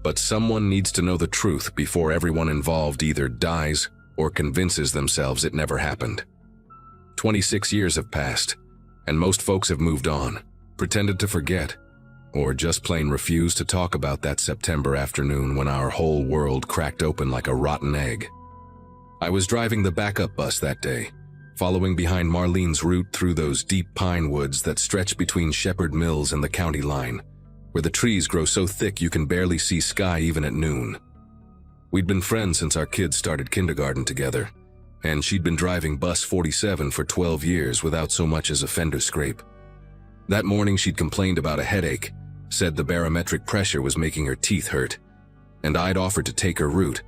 But someone needs to know the truth before everyone involved either dies or convinces themselves it never happened. 26 years have passed, and most folks have moved on, pretended to forget, or just plain refused to talk about that September afternoon when our whole world cracked open like a rotten egg. I was driving the backup bus that day, following behind Marlene's route through those deep pine woods that stretch between Shepherd Mills and the county line, where the trees grow so thick you can barely see sky even at noon. We'd been friends since our kids started kindergarten together, and she'd been driving bus 47 for 12 years without so much as a fender scrape. That morning she'd complained about a headache, said the barometric pressure was making her teeth hurt, and I'd offered to take her route,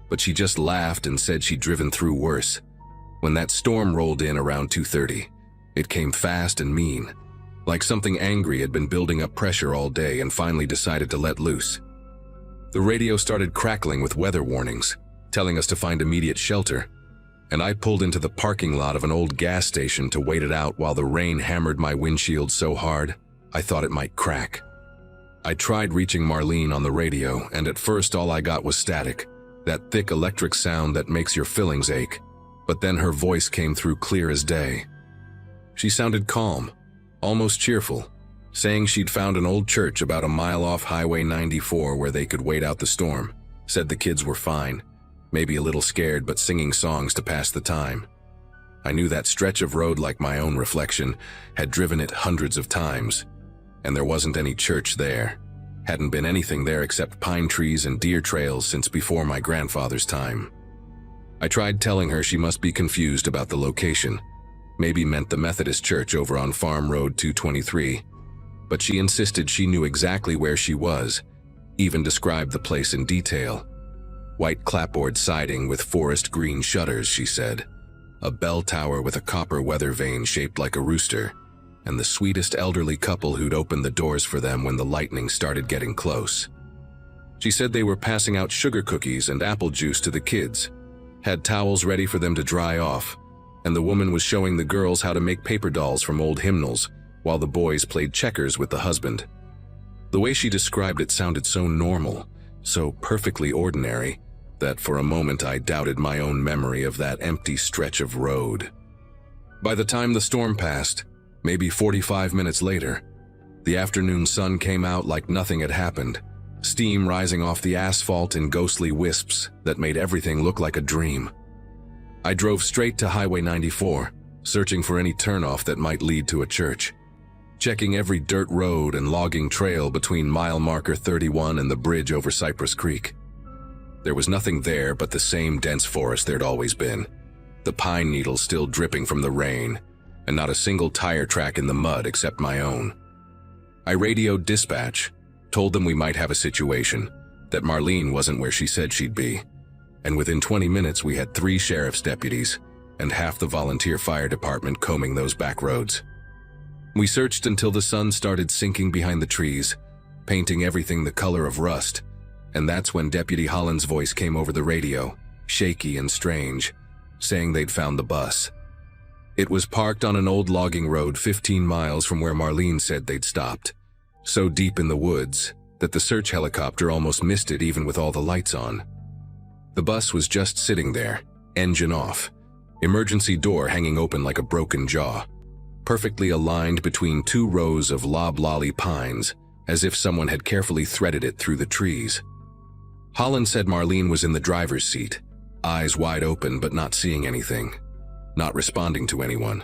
but she just laughed and said she'd driven through worse. When that storm rolled in around 2:30, it came fast and mean, like something angry had been building up pressure all day and finally decided to let loose. The radio started crackling with weather warnings, telling us to find immediate shelter, and I pulled into the parking lot of an old gas station to wait it out while the rain hammered my windshield so hard I thought it might crack. I tried reaching Marlene on the radio, and at first all I got was static, that thick electric sound that makes your fillings ache, but then her voice came through clear as day. She sounded calm, almost cheerful, saying she'd found an old church about a mile off Highway 94 where they could wait out the storm, said the kids were fine, maybe a little scared but singing songs to pass the time. I knew that stretch of road like my own reflection, had driven it hundreds of times, and there wasn't any church there. Hadn't been anything there except pine trees and deer trails since before my grandfather's time. I tried telling her she must be confused about the location, maybe meant the Methodist church over on Farm Road 223, but she insisted she knew exactly where she was, even described the place in detail. White clapboard siding with forest green shutters, she said, a bell tower with a copper weather vane shaped like a rooster, and the sweetest elderly couple who'd opened the doors for them when the lightning started getting close. She said they were passing out sugar cookies and apple juice to the kids, had towels ready for them to dry off, and the woman was showing the girls how to make paper dolls from old hymnals, while the boys played checkers with the husband. The way she described it sounded so normal, so perfectly ordinary, that for a moment I doubted my own memory of that empty stretch of road. By the time the storm passed, maybe 45 minutes later, the afternoon sun came out like nothing had happened, steam rising off the asphalt in ghostly wisps that made everything look like a dream. I drove straight to Highway 94, searching for any turnoff that might lead to a church, checking every dirt road and logging trail between mile marker 31 and the bridge over Cypress Creek. There was nothing there but the same dense forest there'd always been, the pine needles still dripping from the rain, and not a single tire track in the mud except my own. I radioed dispatch, told them we might have a situation, that Marlene wasn't where she said she'd be, and within 20 minutes we had 3 sheriff's deputies and half the volunteer fire department combing those back roads. We searched until the sun started sinking behind the trees, painting everything the color of rust, and that's when Deputy Holland's voice came over the radio, shaky and strange, saying they'd found the bus. It was parked on an old logging road 15 miles from where Marlene said they'd stopped, so deep in the woods that the search helicopter almost missed it even with all the lights on. The bus was just sitting there, engine off, emergency door hanging open like a broken jaw, perfectly aligned between 2 rows of loblolly pines, as if someone had carefully threaded it through the trees. Holland said Marlene was in the driver's seat, eyes wide open but not seeing anything, not responding to anyone,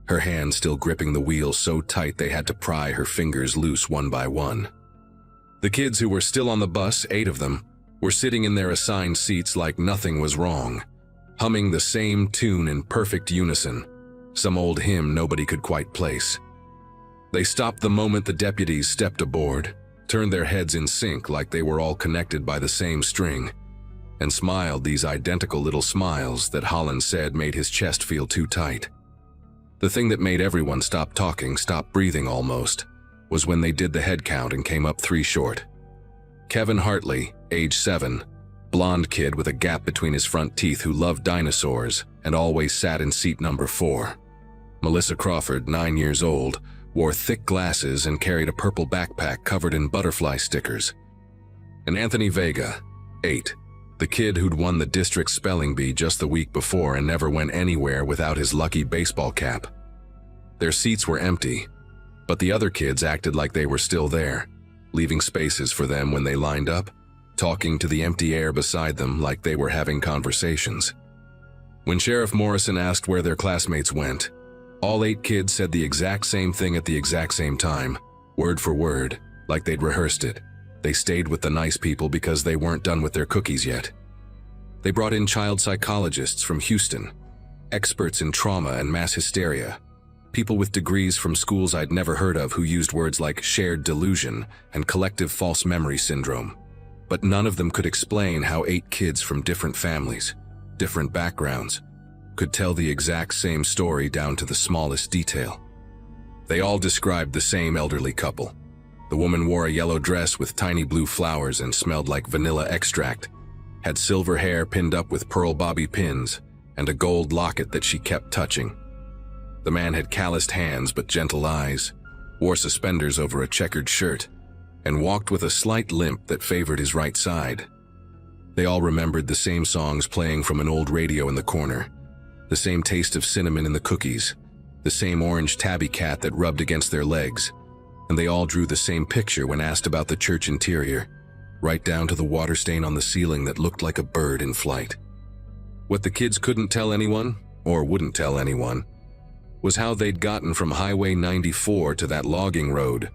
her hands still gripping the wheel so tight they had to pry her fingers loose one by one. The kids who were still on the bus, 8 of them, were sitting in their assigned seats like nothing was wrong, humming the same tune in perfect unison, some old hymn nobody could quite place. They stopped the moment the deputies stepped aboard, turned their heads in sync like they were all connected by the same string, and smiled these identical little smiles that Holland said made his chest feel too tight. The thing that made everyone stop talking, stop breathing almost, was when they did the head count and came up 3 short. Kevin Hartley, age 7, blonde kid with a gap between his front teeth who loved dinosaurs and always sat in seat number 4. Melissa Crawford, 9 years old, wore thick glasses and carried a purple backpack covered in butterfly stickers. And Anthony Vega, 8, the kid who'd won the district spelling bee just the week before and never went anywhere without his lucky baseball cap. Their seats were empty, but the other kids acted like they were still there, leaving spaces for them when they lined up, talking to the empty air beside them like they were having conversations. When Sheriff Morrison asked where their classmates went, all 8 kids said the exact same thing at the exact same time, word for word, like they'd rehearsed it. They stayed with the nice people because they weren't done with their cookies yet. They brought in child psychologists from Houston, experts in trauma and mass hysteria, people with degrees from schools I'd never heard of who used words like shared delusion and collective false memory syndrome. But none of them could explain how 8 kids from different families, different backgrounds, could tell the exact same story down to the smallest detail. They all described the same elderly couple. The woman wore a yellow dress with tiny blue flowers and smelled like vanilla extract, had silver hair pinned up with pearl bobby pins, and a gold locket that she kept touching. The man had calloused hands but gentle eyes, wore suspenders over a checkered shirt, and walked with a slight limp that favored his right side. They all remembered the same songs playing from an old radio in the corner, the same taste of cinnamon in the cookies, the same orange tabby cat that rubbed against their legs, and they all drew the same picture when asked about the church interior, right down to the water stain on the ceiling that looked like a bird in flight. What the kids couldn't tell anyone, or wouldn't tell anyone, was how they'd gotten from Highway 94 to that logging road,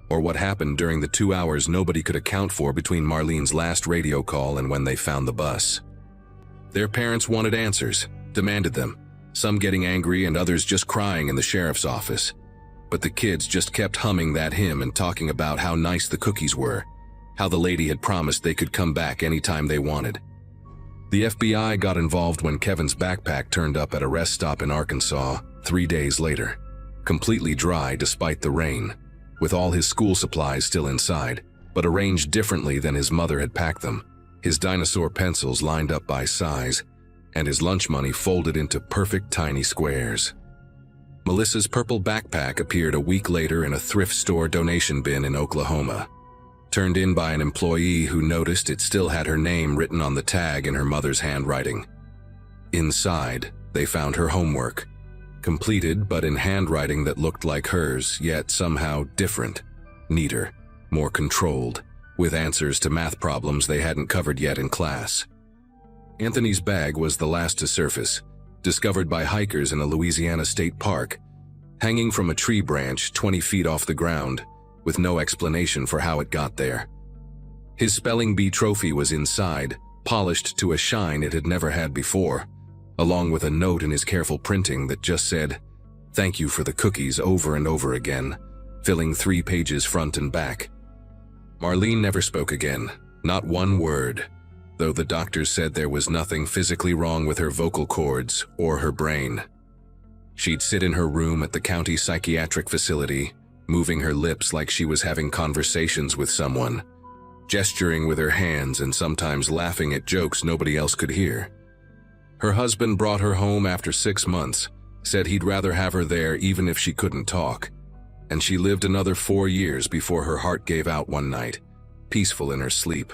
or what happened during the 2 hours nobody could account for between Marlene's last radio call and when they found the bus. Their parents wanted answers, demanded them, some getting angry and others just crying in the sheriff's office. But the kids just kept humming that hymn and talking about how nice the cookies were, how the lady had promised they could come back anytime they wanted. The FBI got involved when Kevin's backpack turned up at a rest stop in Arkansas 3 days later, completely dry despite the rain, with all his school supplies still inside, but arranged differently than his mother had packed them, his dinosaur pencils lined up by size, and his lunch money folded into perfect tiny squares. Melissa's purple backpack appeared a week later in a thrift store donation bin in Oklahoma, turned in by an employee who noticed it still had her name written on the tag in her mother's handwriting. Inside, they found her homework, completed but in handwriting that looked like hers, yet somehow different, neater, more controlled, with answers to math problems they hadn't covered yet in class. Anthony's bag was the last to surface, discovered by hikers in a Louisiana state park, hanging from a tree branch 20 feet off the ground, with no explanation for how it got there. His spelling bee trophy was inside, polished to a shine it had never had before, along with a note in his careful printing that just said, "Thank you for the cookies," over and over again, filling 3 pages front and back. Marlene never spoke again, not one word, though the doctors said there was nothing physically wrong with her vocal cords or her brain. She'd sit in her room at the county psychiatric facility, moving her lips like she was having conversations with someone, gesturing with her hands and sometimes laughing at jokes nobody else could hear. Her husband brought her home after 6 months, said he'd rather have her there even if she couldn't talk, and she lived another 4 years before her heart gave out one night, peaceful in her sleep.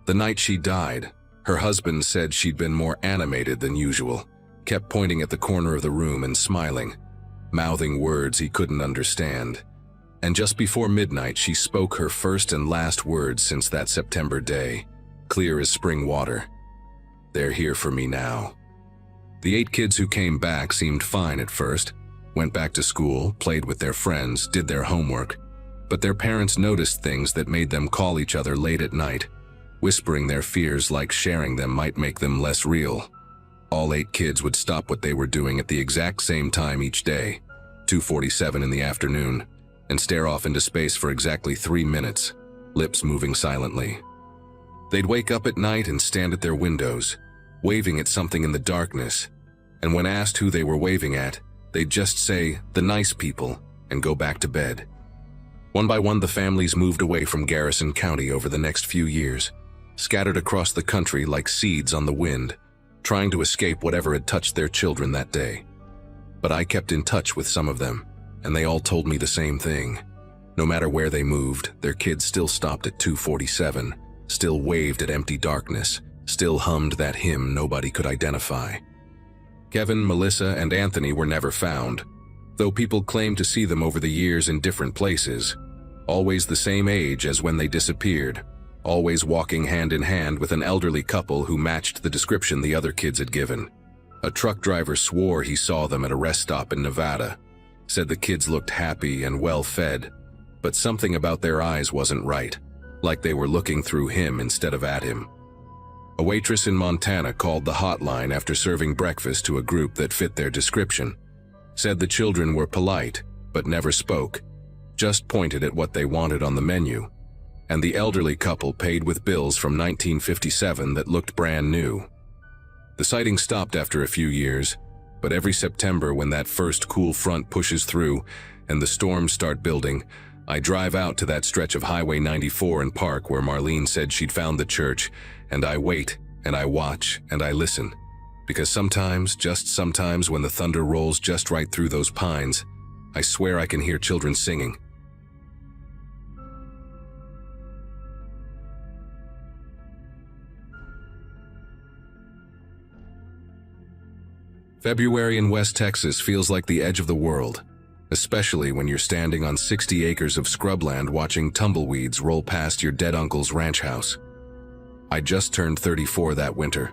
The night she died, her husband said she'd been more animated than usual, kept pointing at the corner of the room and smiling, mouthing words he couldn't understand. And just before midnight, she spoke her first and last words since that September day, clear as spring water. "They're here for me now." The 8 kids who came back seemed fine at first, went back to school, played with their friends, did their homework, but their parents noticed things that made them call each other late at night, whispering their fears like sharing them might make them less real. All 8 kids would stop what they were doing at the exact same time each day, 2:47 in the afternoon, and stare off into space for exactly 3 minutes, lips moving silently. They'd wake up at night and stand at their windows, waving at something in the darkness, and when asked who they were waving at, they'd just say, "The nice people," and go back to bed. One by one, the families moved away from Garrison County over the next few years, scattered across the country like seeds on the wind, trying to escape whatever had touched their children that day. But I kept in touch with some of them, and they all told me the same thing. No matter where they moved, their kids still stopped at 2:47, still waved at empty darkness, still hummed that hymn nobody could identify. Kevin, Melissa, and Anthony were never found, though people claimed to see them over the years in different places, always the same age as when they disappeared, always walking hand in hand with an elderly couple who matched the description the other kids had given. A truck driver swore he saw them at a rest stop in Nevada, said the kids looked happy and well-fed, but something about their eyes wasn't right, like they were looking through him instead of at him. A waitress in Montana called the hotline after serving breakfast to a group that fit their description, said the children were polite, but never spoke, just pointed at what they wanted on the menu, and the elderly couple paid with bills from 1957 that looked brand new. The sighting stopped after a few years, but every September when that first cool front pushes through and the storms start building, I drive out to that stretch of Highway 94 and park where Marlene said she'd found the church, and I wait, and I watch, and I listen. Because sometimes, just sometimes, when the thunder rolls just right through those pines, I swear I can hear children singing. February in West Texas feels like the edge of the world, especially when you're standing on 60 acres of scrubland watching tumbleweeds roll past your dead uncle's ranch house. I just turned 34 that winter,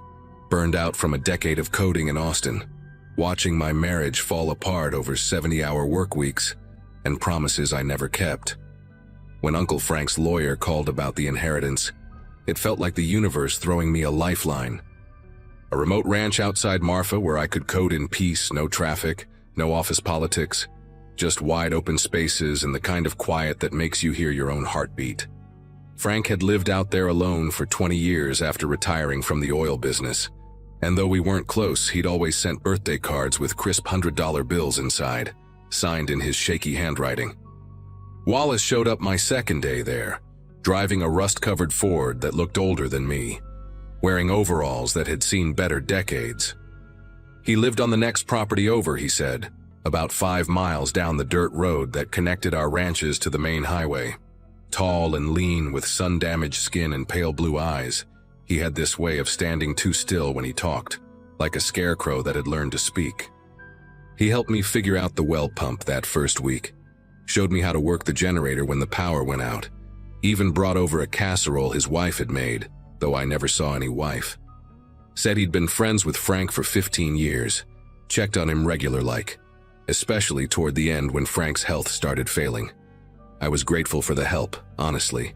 burned out from a decade of coding in Austin, watching my marriage fall apart over 70-hour work weeks and promises I never kept. When Uncle Frank's lawyer called about the inheritance, it felt like the universe throwing me a lifeline. A remote ranch outside Marfa where I could code in peace, no traffic, no office politics, just wide open spaces and the kind of quiet that makes you hear your own heartbeat. Frank had lived out there alone for 20 years after retiring from the oil business, and though we weren't close, he'd always sent birthday cards with crisp $100 bills inside, signed in his shaky handwriting. Wallace showed up my second day there, driving a rust-covered Ford that looked older than me, wearing overalls that had seen better decades. He lived on the next property over, he said, about 5 miles down the dirt road that connected our ranches to the main highway. Tall and lean with sun-damaged skin and pale blue eyes, he had this way of standing too still when he talked, like a scarecrow that had learned to speak. He helped me figure out the well pump that first week, showed me how to work the generator when the power went out, even brought over a casserole his wife had made, though I never saw any wife. Said he'd been friends with Frank for 15 years, checked on him regular-like, especially toward the end when Frank's health started failing. I was grateful for the help, honestly,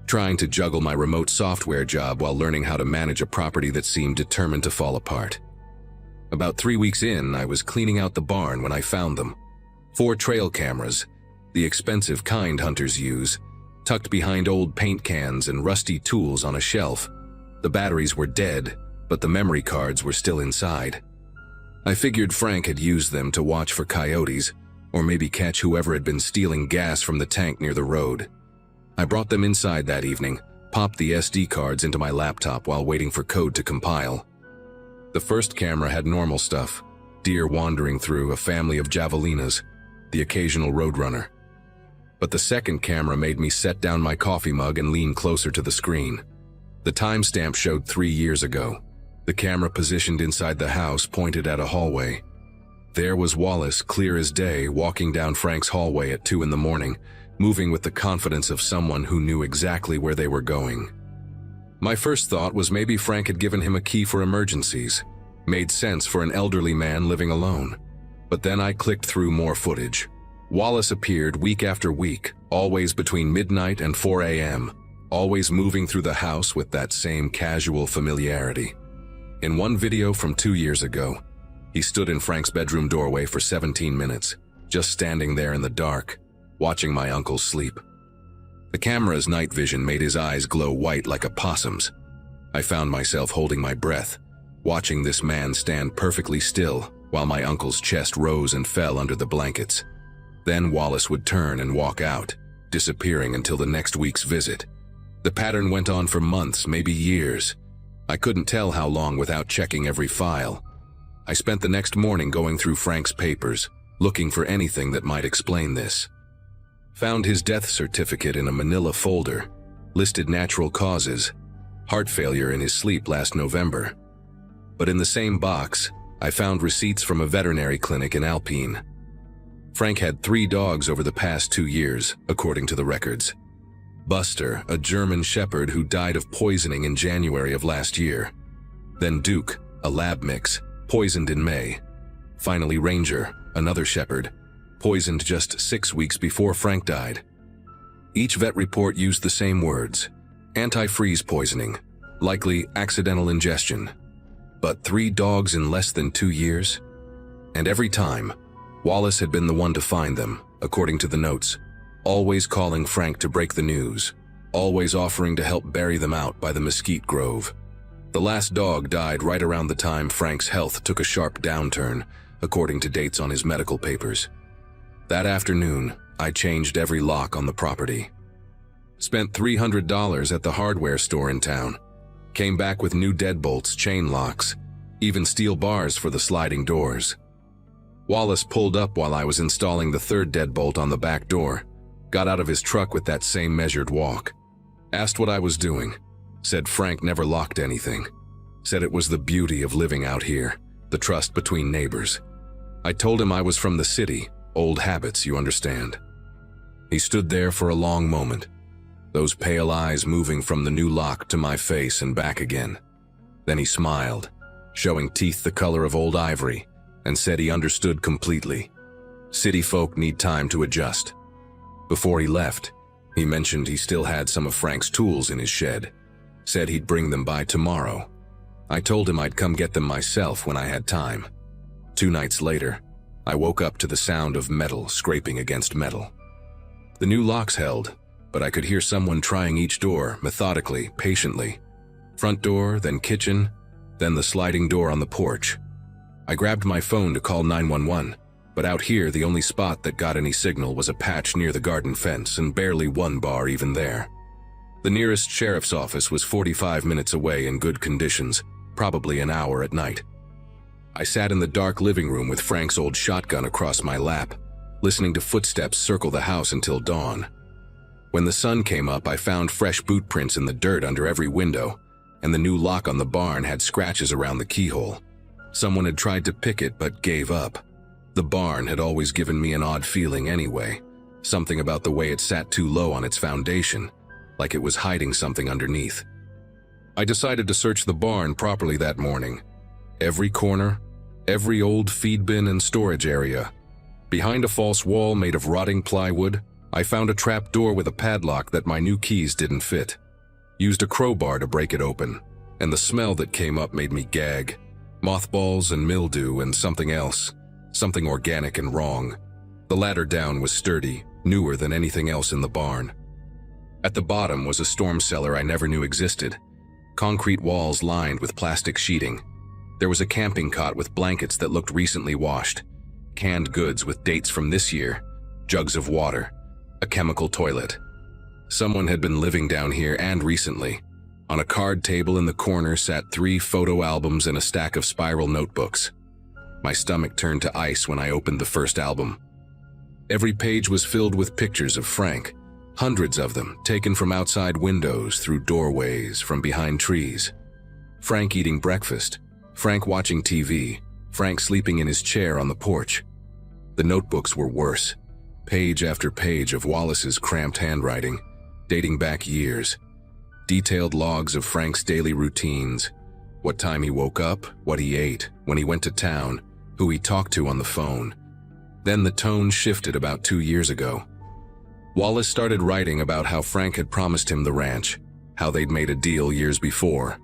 trying to juggle my remote software job while learning how to manage a property that seemed determined to fall apart. About 3 weeks in, I was cleaning out the barn when I found them. 4 trail cameras, the expensive kind hunters use, tucked behind old paint cans and rusty tools on a shelf. The batteries were dead, but the memory cards were still inside. I figured Frank had used them to watch for coyotes, or maybe catch whoever had been stealing gas from the tank near the road. I brought them inside that evening, popped the SD cards into my laptop while waiting for code to compile. The first camera had normal stuff, deer wandering through, a family of javelinas, the occasional roadrunner. But the second camera made me set down my coffee mug and lean closer to the screen. The timestamp showed 3 years ago. The camera positioned inside the house pointed at a hallway. There was Wallace, clear as day, walking down Frank's hallway at 2 in the morning, moving with the confidence of someone who knew exactly where they were going. My first thought was maybe Frank had given him a key for emergencies. Made sense for an elderly man living alone. But then I clicked through more footage. Wallace appeared week after week, always between midnight and 4 a.m., always moving through the house with that same casual familiarity. In one video from 2 years ago, he stood in Frank's bedroom doorway for 17 minutes, just standing there in the dark, watching my uncle sleep. The camera's night vision made his eyes glow white like a possum's. I found myself holding my breath, watching this man stand perfectly still while my uncle's chest rose and fell under the blankets. Then Wallace would turn and walk out, disappearing until the next week's visit. The pattern went on for months, maybe years. I couldn't tell how long without checking every file. I spent the next morning going through Frank's papers, looking for anything that might explain this. Found his death certificate in a manila folder, listed natural causes, heart failure in his sleep last November. But in the same box, I found receipts from a veterinary clinic in Alpine. Frank had 3 dogs over the past 2 years, according to the records. Buster, a German shepherd who died of poisoning in January of last year. Then Duke, a lab mix, poisoned in May. Finally Ranger, another shepherd, poisoned just 6 weeks before Frank died. Each vet report used the same words: antifreeze poisoning, likely accidental ingestion. But 3 dogs in less than 2 years? And every time, Wallace had been the one to find them, according to the notes, always calling Frank to break the news, always offering to help bury them out by the mesquite grove. The last dog died right around the time Frank's health took a sharp downturn, according to dates on his medical papers. That afternoon, I changed every lock on the property. Spent $300 at the hardware store in town. Came back with new deadbolts, chain locks, even steel bars for the sliding doors. Wallace pulled up while I was installing the 3rd deadbolt on the back door, got out of his truck with that same measured walk. Asked what I was doing. Said Frank never locked anything. Said it was the beauty of living out here, the trust between neighbors. I told him I was from the city, old habits, you understand. He stood there for a long moment, those pale eyes moving from the new lock to my face and back again. Then he smiled, showing teeth the color of old ivory, and said he understood completely. City folk need time to adjust. Before he left, he mentioned he still had some of Frank's tools in his shed. Said he'd bring them by tomorrow. I told him I'd come get them myself when I had time. 2 nights later, I woke up to the sound of metal scraping against metal. The new locks held, but I could hear someone trying each door, methodically, patiently. Front door, then kitchen, then the sliding door on the porch. I grabbed my phone to call 911, but out here the only spot that got any signal was a patch near the garden fence and barely one bar even there. The nearest sheriff's office was 45 minutes away in good conditions, probably an hour at night. I sat in the dark living room with Frank's old shotgun across my lap, listening to footsteps circle the house until dawn. When the sun came up, I found fresh boot prints in the dirt under every window, and the new lock on the barn had scratches around the keyhole. Someone had tried to pick it but gave up. The barn had always given me an odd feeling anyway, something about the way it sat too low on its foundation, like it was hiding something underneath. I decided to search the barn properly that morning. Every corner, every old feed bin and storage area. Behind a false wall made of rotting plywood, I found a trap door with a padlock that my new keys didn't fit. Used a crowbar to break it open, and the smell that came up made me gag. Mothballs and mildew and something else, something organic and wrong. The ladder down was sturdy, newer than anything else in the barn. At the bottom was a storm cellar I never knew existed. Concrete walls lined with plastic sheeting. There was a camping cot with blankets that looked recently washed, canned goods with dates from this year, jugs of water, a chemical toilet. Someone had been living down here and recently. On a card table in the corner sat 3 photo albums and a stack of spiral notebooks. My stomach turned to ice when I opened the first album. Every page was filled with pictures of Frank, hundreds of them taken from outside windows, through doorways, from behind trees. Frank eating breakfast, Frank watching TV, Frank sleeping in his chair on the porch. The notebooks were worse. Page after page of Wallace's cramped handwriting, dating back years. Detailed logs of Frank's daily routines, what time he woke up, what he ate, when he went to town, who he talked to on the phone. Then the tone shifted about 2 years ago. Wallace started writing about how Frank had promised him the ranch, how they'd made a deal years before,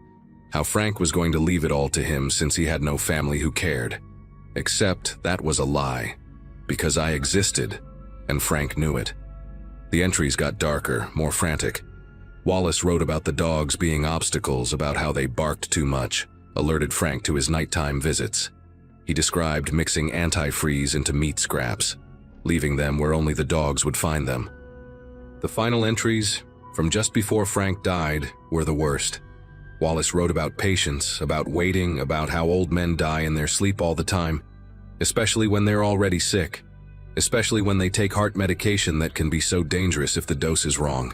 how Frank was going to leave it all to him since he had no family who cared. Except that was a lie, because I existed, and Frank knew it. The entries got darker, more frantic. Wallace wrote about the dogs being obstacles, about how they barked too much, alerted Frank to his nighttime visits. He described mixing antifreeze into meat scraps, leaving them where only the dogs would find them. The final entries, from just before Frank died, were the worst. Wallace wrote about patience, about waiting, about how old men die in their sleep all the time, especially when they're already sick, especially when they take heart medication that can be so dangerous if the dose is wrong.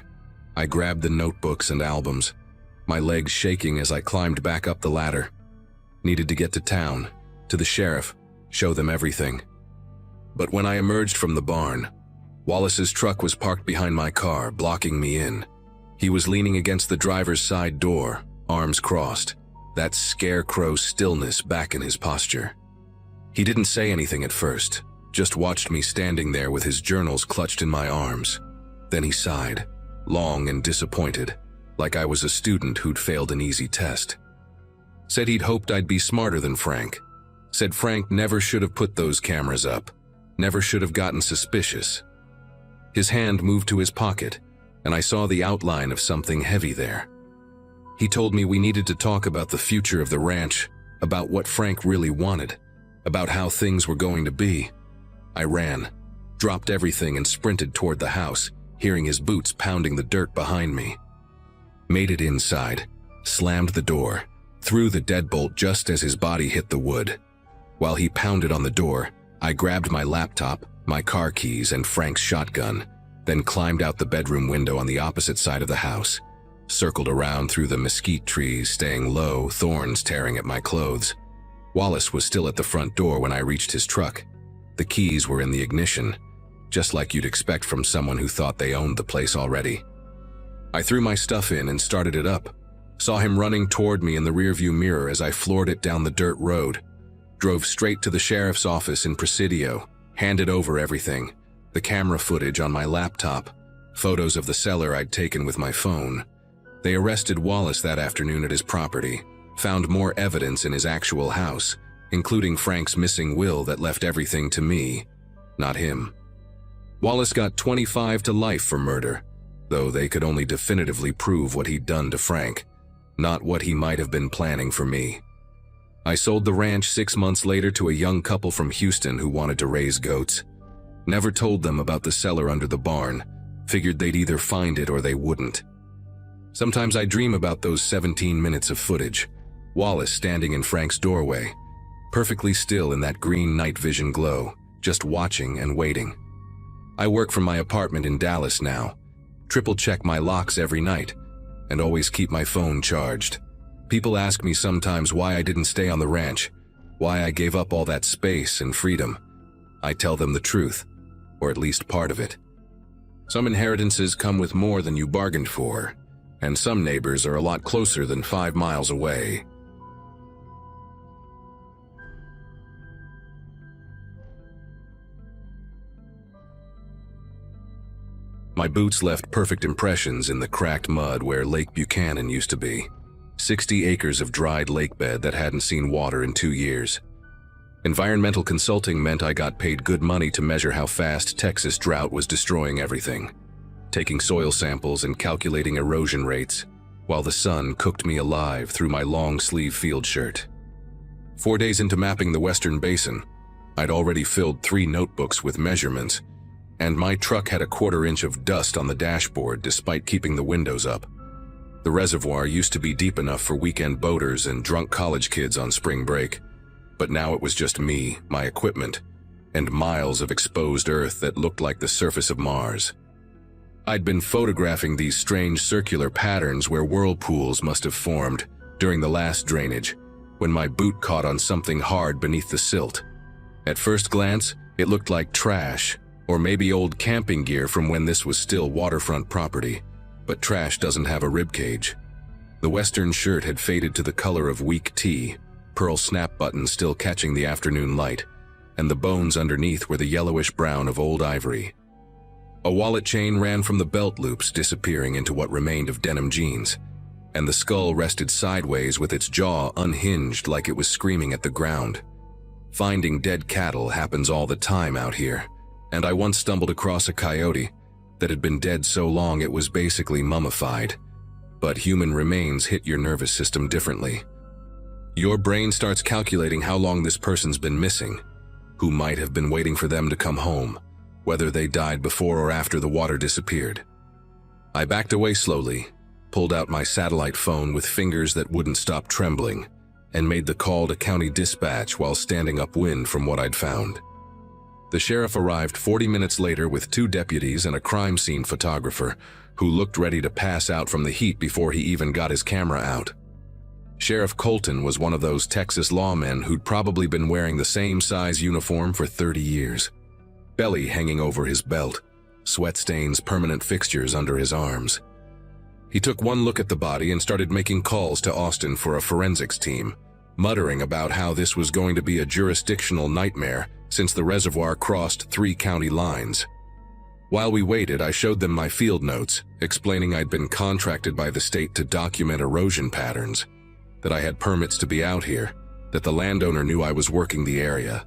I grabbed the notebooks and albums. my legs shaking as I climbed back up the ladder. Needed to get to town, to the sheriff, show them everything. But when I emerged from the barn, Wallace's truck was parked behind my car, blocking me in. He was leaning against the driver's side door, arms crossed, that scarecrow stillness back in his posture. He didn't say anything at first, just watched me standing there with his journals clutched in my arms. Then he sighed, long and disappointed, like I was a student who'd failed an easy test. Said he'd hoped I'd be smarter than Frank. Said Frank never should have put those cameras up, never should have gotten suspicious. His hand moved to his pocket, and I saw the outline of something heavy there. He told me we needed to talk about the future of the ranch, about what Frank really wanted, about how things were going to be. I ran, dropped everything and sprinted toward the house, hearing his boots pounding the dirt behind me. Made it inside, slammed the door, threw the deadbolt just as his body hit the wood. While he pounded on the door, I grabbed my laptop, my car keys, and Frank's shotgun, then climbed out the bedroom window on the opposite side of the house, circled around through the mesquite trees, staying low, thorns tearing at my clothes. Wallace was still at the front door when I reached his truck. The keys were in the ignition, just like you'd expect from someone who thought they owned the place already. I threw my stuff in and started it up. Saw him running toward me in the rearview mirror as I floored it down the dirt road. Drove straight to the sheriff's office in Presidio, handed over everything, the camera footage on my laptop, photos of the cellar I'd taken with my phone. They arrested Wallace that afternoon at his property, found more evidence in his actual house, including Frank's missing will that left everything to me, not him. Wallace got 25 to life for murder, though they could only definitively prove what he'd done to Frank, not what he might have been planning for me. I sold the ranch 6 months later to a young couple from Houston who wanted to raise goats. Never told them about the cellar under the barn, figured they'd either find it or they wouldn't. Sometimes I dream about those 17 minutes of footage, Wallace standing in Frank's doorway, perfectly still in that green night vision glow, just watching and waiting. I work from my apartment in Dallas now, triple check my locks every night, and always keep my phone charged. People ask me sometimes why I didn't stay on the ranch, why I gave up all that space and freedom. I tell them the truth, or at least part of it. Some inheritances come with more than you bargained for, and some neighbors are a lot closer than 5 miles away. My boots left perfect impressions in the cracked mud where Lake Buchanan used to be. 60 acres of dried lake bed that hadn't seen water in 2 years. Environmental consulting meant I got paid good money to measure how fast Texas drought was destroying everything, taking soil samples and calculating erosion rates, while the sun cooked me alive through my long-sleeve field shirt. 4 days into mapping the Western Basin, I'd already filled 3 notebooks with measurements, and my truck had a 1/4 inch of dust on the dashboard despite keeping the windows up. The reservoir used to be deep enough for weekend boaters and drunk college kids on spring break, but now it was just me, my equipment, and miles of exposed earth that looked like the surface of Mars. I'd been photographing these strange circular patterns where whirlpools must have formed during the last drainage, when my boot caught on something hard beneath the silt. At first glance, it looked like trash, or maybe old camping gear from when this was still waterfront property. But trash doesn't have a ribcage. The western shirt had faded to the color of weak tea, pearl snap buttons still catching the afternoon light, and the bones underneath were the yellowish brown of old ivory. A wallet chain ran from the belt loops, disappearing into what remained of denim jeans, and the skull rested sideways with its jaw unhinged like it was screaming at the ground. Finding dead cattle happens all the time out here, and I once stumbled across a coyote that had been dead so long it was basically mummified. But human remains hit your nervous system differently. Your brain starts calculating how long this person's been missing, who might have been waiting for them to come home, whether they died before or after the water disappeared. I backed away slowly, pulled out my satellite phone with fingers that wouldn't stop trembling, and made the call to county dispatch while standing upwind from what I'd found. The sheriff arrived 40 minutes later with 2 deputies and a crime scene photographer, who looked ready to pass out from the heat before he even got his camera out. Sheriff Colton was one of those Texas lawmen who'd probably been wearing the same size uniform for 30 years. Belly hanging over his belt, sweat stains permanent fixtures under his arms. He took one look at the body and started making calls to Austin for a forensics team, muttering about how this was going to be a jurisdictional nightmare since the reservoir crossed 3 county lines. While we waited, I showed them my field notes, explaining I'd been contracted by the state to document erosion patterns, that I had permits to be out here, that the landowner knew I was working the area.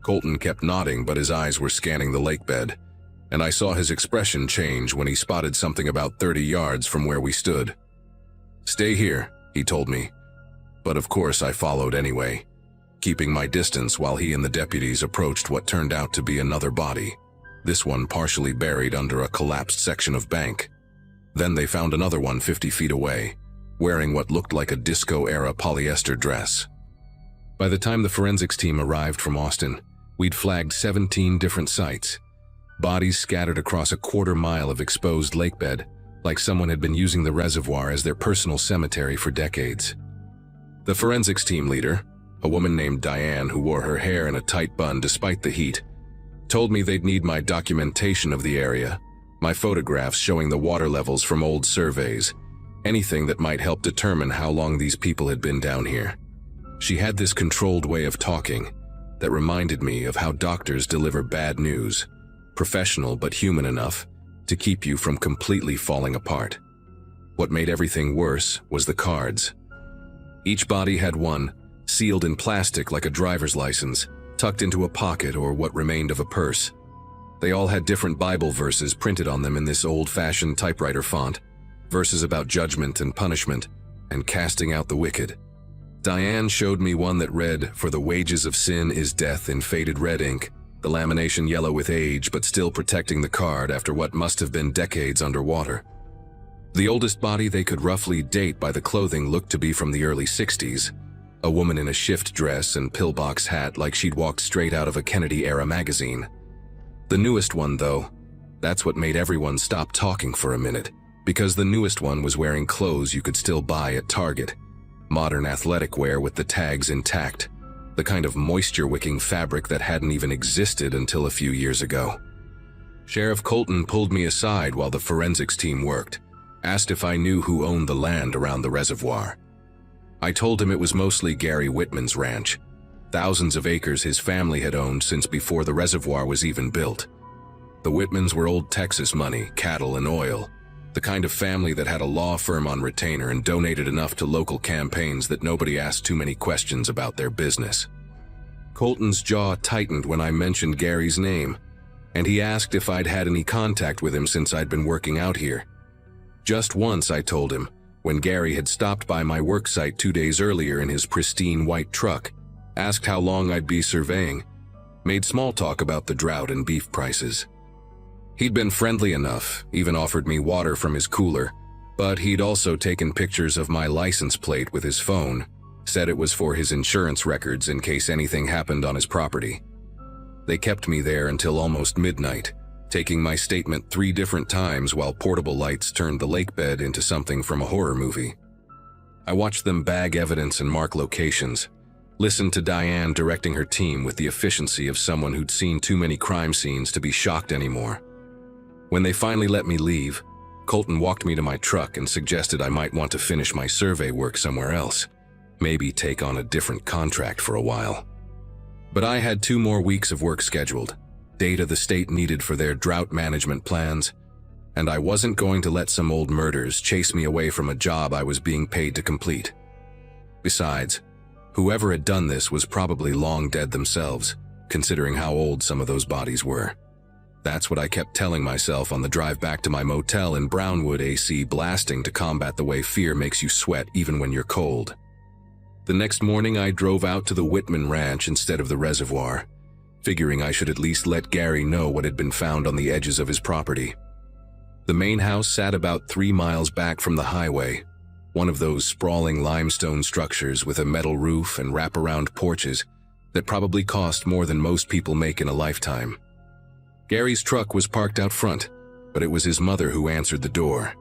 Colton kept nodding, but his eyes were scanning the lake bed, and I saw his expression change when he spotted something about 30 yards from where we stood. "Stay here," he told me, but of course I followed anyway, keeping my distance while he and the deputies approached what turned out to be another body, this one partially buried under a collapsed section of bank. Then they found another one 50 feet away, wearing what looked like a disco-era polyester dress. By the time the forensics team arrived from Austin, we'd flagged 17 different sites, bodies scattered across a quarter-mile of exposed lakebed, like someone had been using the reservoir as their personal cemetery for decades. The forensics team leader, a woman named Diane who wore her hair in a tight bun despite the heat, told me they'd need my documentation of the area, my photographs showing the water levels from old surveys, anything that might help determine how long these people had been down here. She had this controlled way of talking that reminded me of how doctors deliver bad news, professional but human enough to keep you from completely falling apart. What made everything worse was the cards. Each body had one, sealed in plastic like a driver's license, tucked into a pocket or what remained of a purse. They all had different Bible verses printed on them in this old-fashioned typewriter font, verses about judgment and punishment, and casting out the wicked. Diane showed me one that read, "For the wages of sin is death," in faded red ink, the lamination yellow with age but still protecting the card after what must have been decades underwater. The oldest body they could roughly date by the clothing looked to be from the early 60s, a woman in a shift dress and pillbox hat like she'd walked straight out of a Kennedy-era magazine. The newest one, though, that's what made everyone stop talking for a minute, because the newest one was wearing clothes you could still buy at Target, modern athletic wear with the tags intact, the kind of moisture-wicking fabric that hadn't even existed until a few years ago. Sheriff Colton pulled me aside while the forensics team worked, asked if I knew who owned the land around the reservoir. I told him it was mostly Gary Whitman's ranch, thousands of acres his family had owned since before the reservoir was even built. The Whitmans were old Texas money, cattle and oil, the kind of family that had a law firm on retainer and donated enough to local campaigns that nobody asked too many questions about their business. Colton's jaw tightened when I mentioned Gary's name, and he asked if I'd had any contact with him since I'd been working out here. Just once, I told him, when Gary had stopped by my work site 2 days earlier in his pristine white truck, asked how long I'd be surveying, made small talk about the drought and beef prices. He'd been friendly enough, even offered me water from his cooler, but he'd also taken pictures of my license plate with his phone, said it was for his insurance records in case anything happened on his property. They kept me there until almost midnight, taking my statement 3 different times while portable lights turned the lake bed into something from a horror movie. I watched them bag evidence and mark locations, listened to Diane directing her team with the efficiency of someone who'd seen too many crime scenes to be shocked anymore. When they finally let me leave, Colton walked me to my truck and suggested I might want to finish my survey work somewhere else, maybe take on a different contract for a while. But I had 2 more weeks of work scheduled, data the state needed for their drought management plans, and I wasn't going to let some old murders chase me away from a job I was being paid to complete. Besides, whoever had done this was probably long dead themselves, considering how old some of those bodies were. That's what I kept telling myself on the drive back to my motel in Brownwood, AC blasting to combat the way fear makes you sweat even when you're cold. The next morning I drove out to the Whitman Ranch instead of the reservoir, figuring I should at least let Gary know what had been found on the edges of his property. The main house sat about 3 miles back from the highway, one of those sprawling limestone structures with a metal roof and wraparound porches that probably cost more than most people make in a lifetime. Gary's truck was parked out front, but it was his mother who answered the door.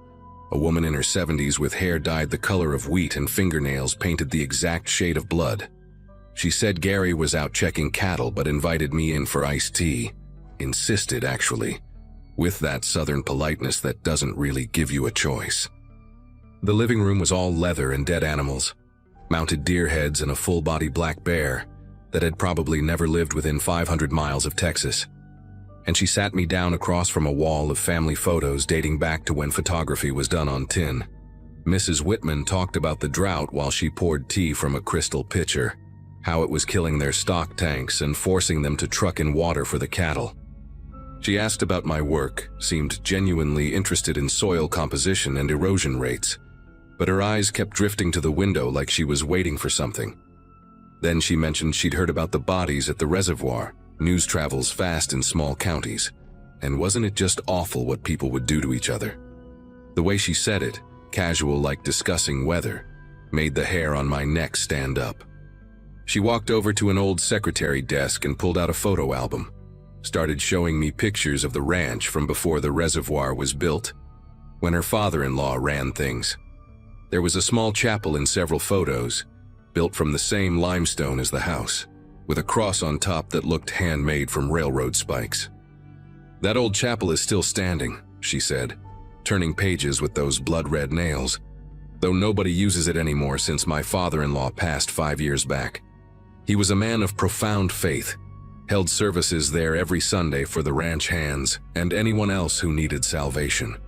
A woman in her 70s with hair dyed the color of wheat and fingernails painted the exact shade of blood. She said Gary was out checking cattle but invited me in for iced tea. Insisted, actually, with that southern politeness that doesn't really give you a choice. The living room was all leather and dead animals, mounted deer heads and a full-body black bear that had probably never lived within 500 miles of Texas. And she sat me down across from a wall of family photos dating back to when photography was done on tin. Mrs. Whitman talked about the drought while she poured tea from a crystal pitcher, how it was killing their stock tanks and forcing them to truck in water for the cattle. She asked about my work, seemed genuinely interested in soil composition and erosion rates, but her eyes kept drifting to the window like she was waiting for something. Then she mentioned she'd heard about the bodies at the reservoir. News travels fast in small counties, and wasn't it just awful what people would do to each other? The way she said it, casual like discussing weather, made the hair on my neck stand up. She walked over to an old secretary desk and pulled out a photo album. Started showing me pictures of the ranch from before the reservoir was built, when her father-in-law ran things. There was a small chapel in several photos, built from the same limestone as the house, with a cross on top that looked handmade from railroad spikes. That old chapel is still standing, she said, turning pages with those blood-red nails, though nobody uses it anymore since my father-in-law passed 5 years back. He was a man of profound faith, held services there every Sunday for the ranch hands and anyone else who needed salvation.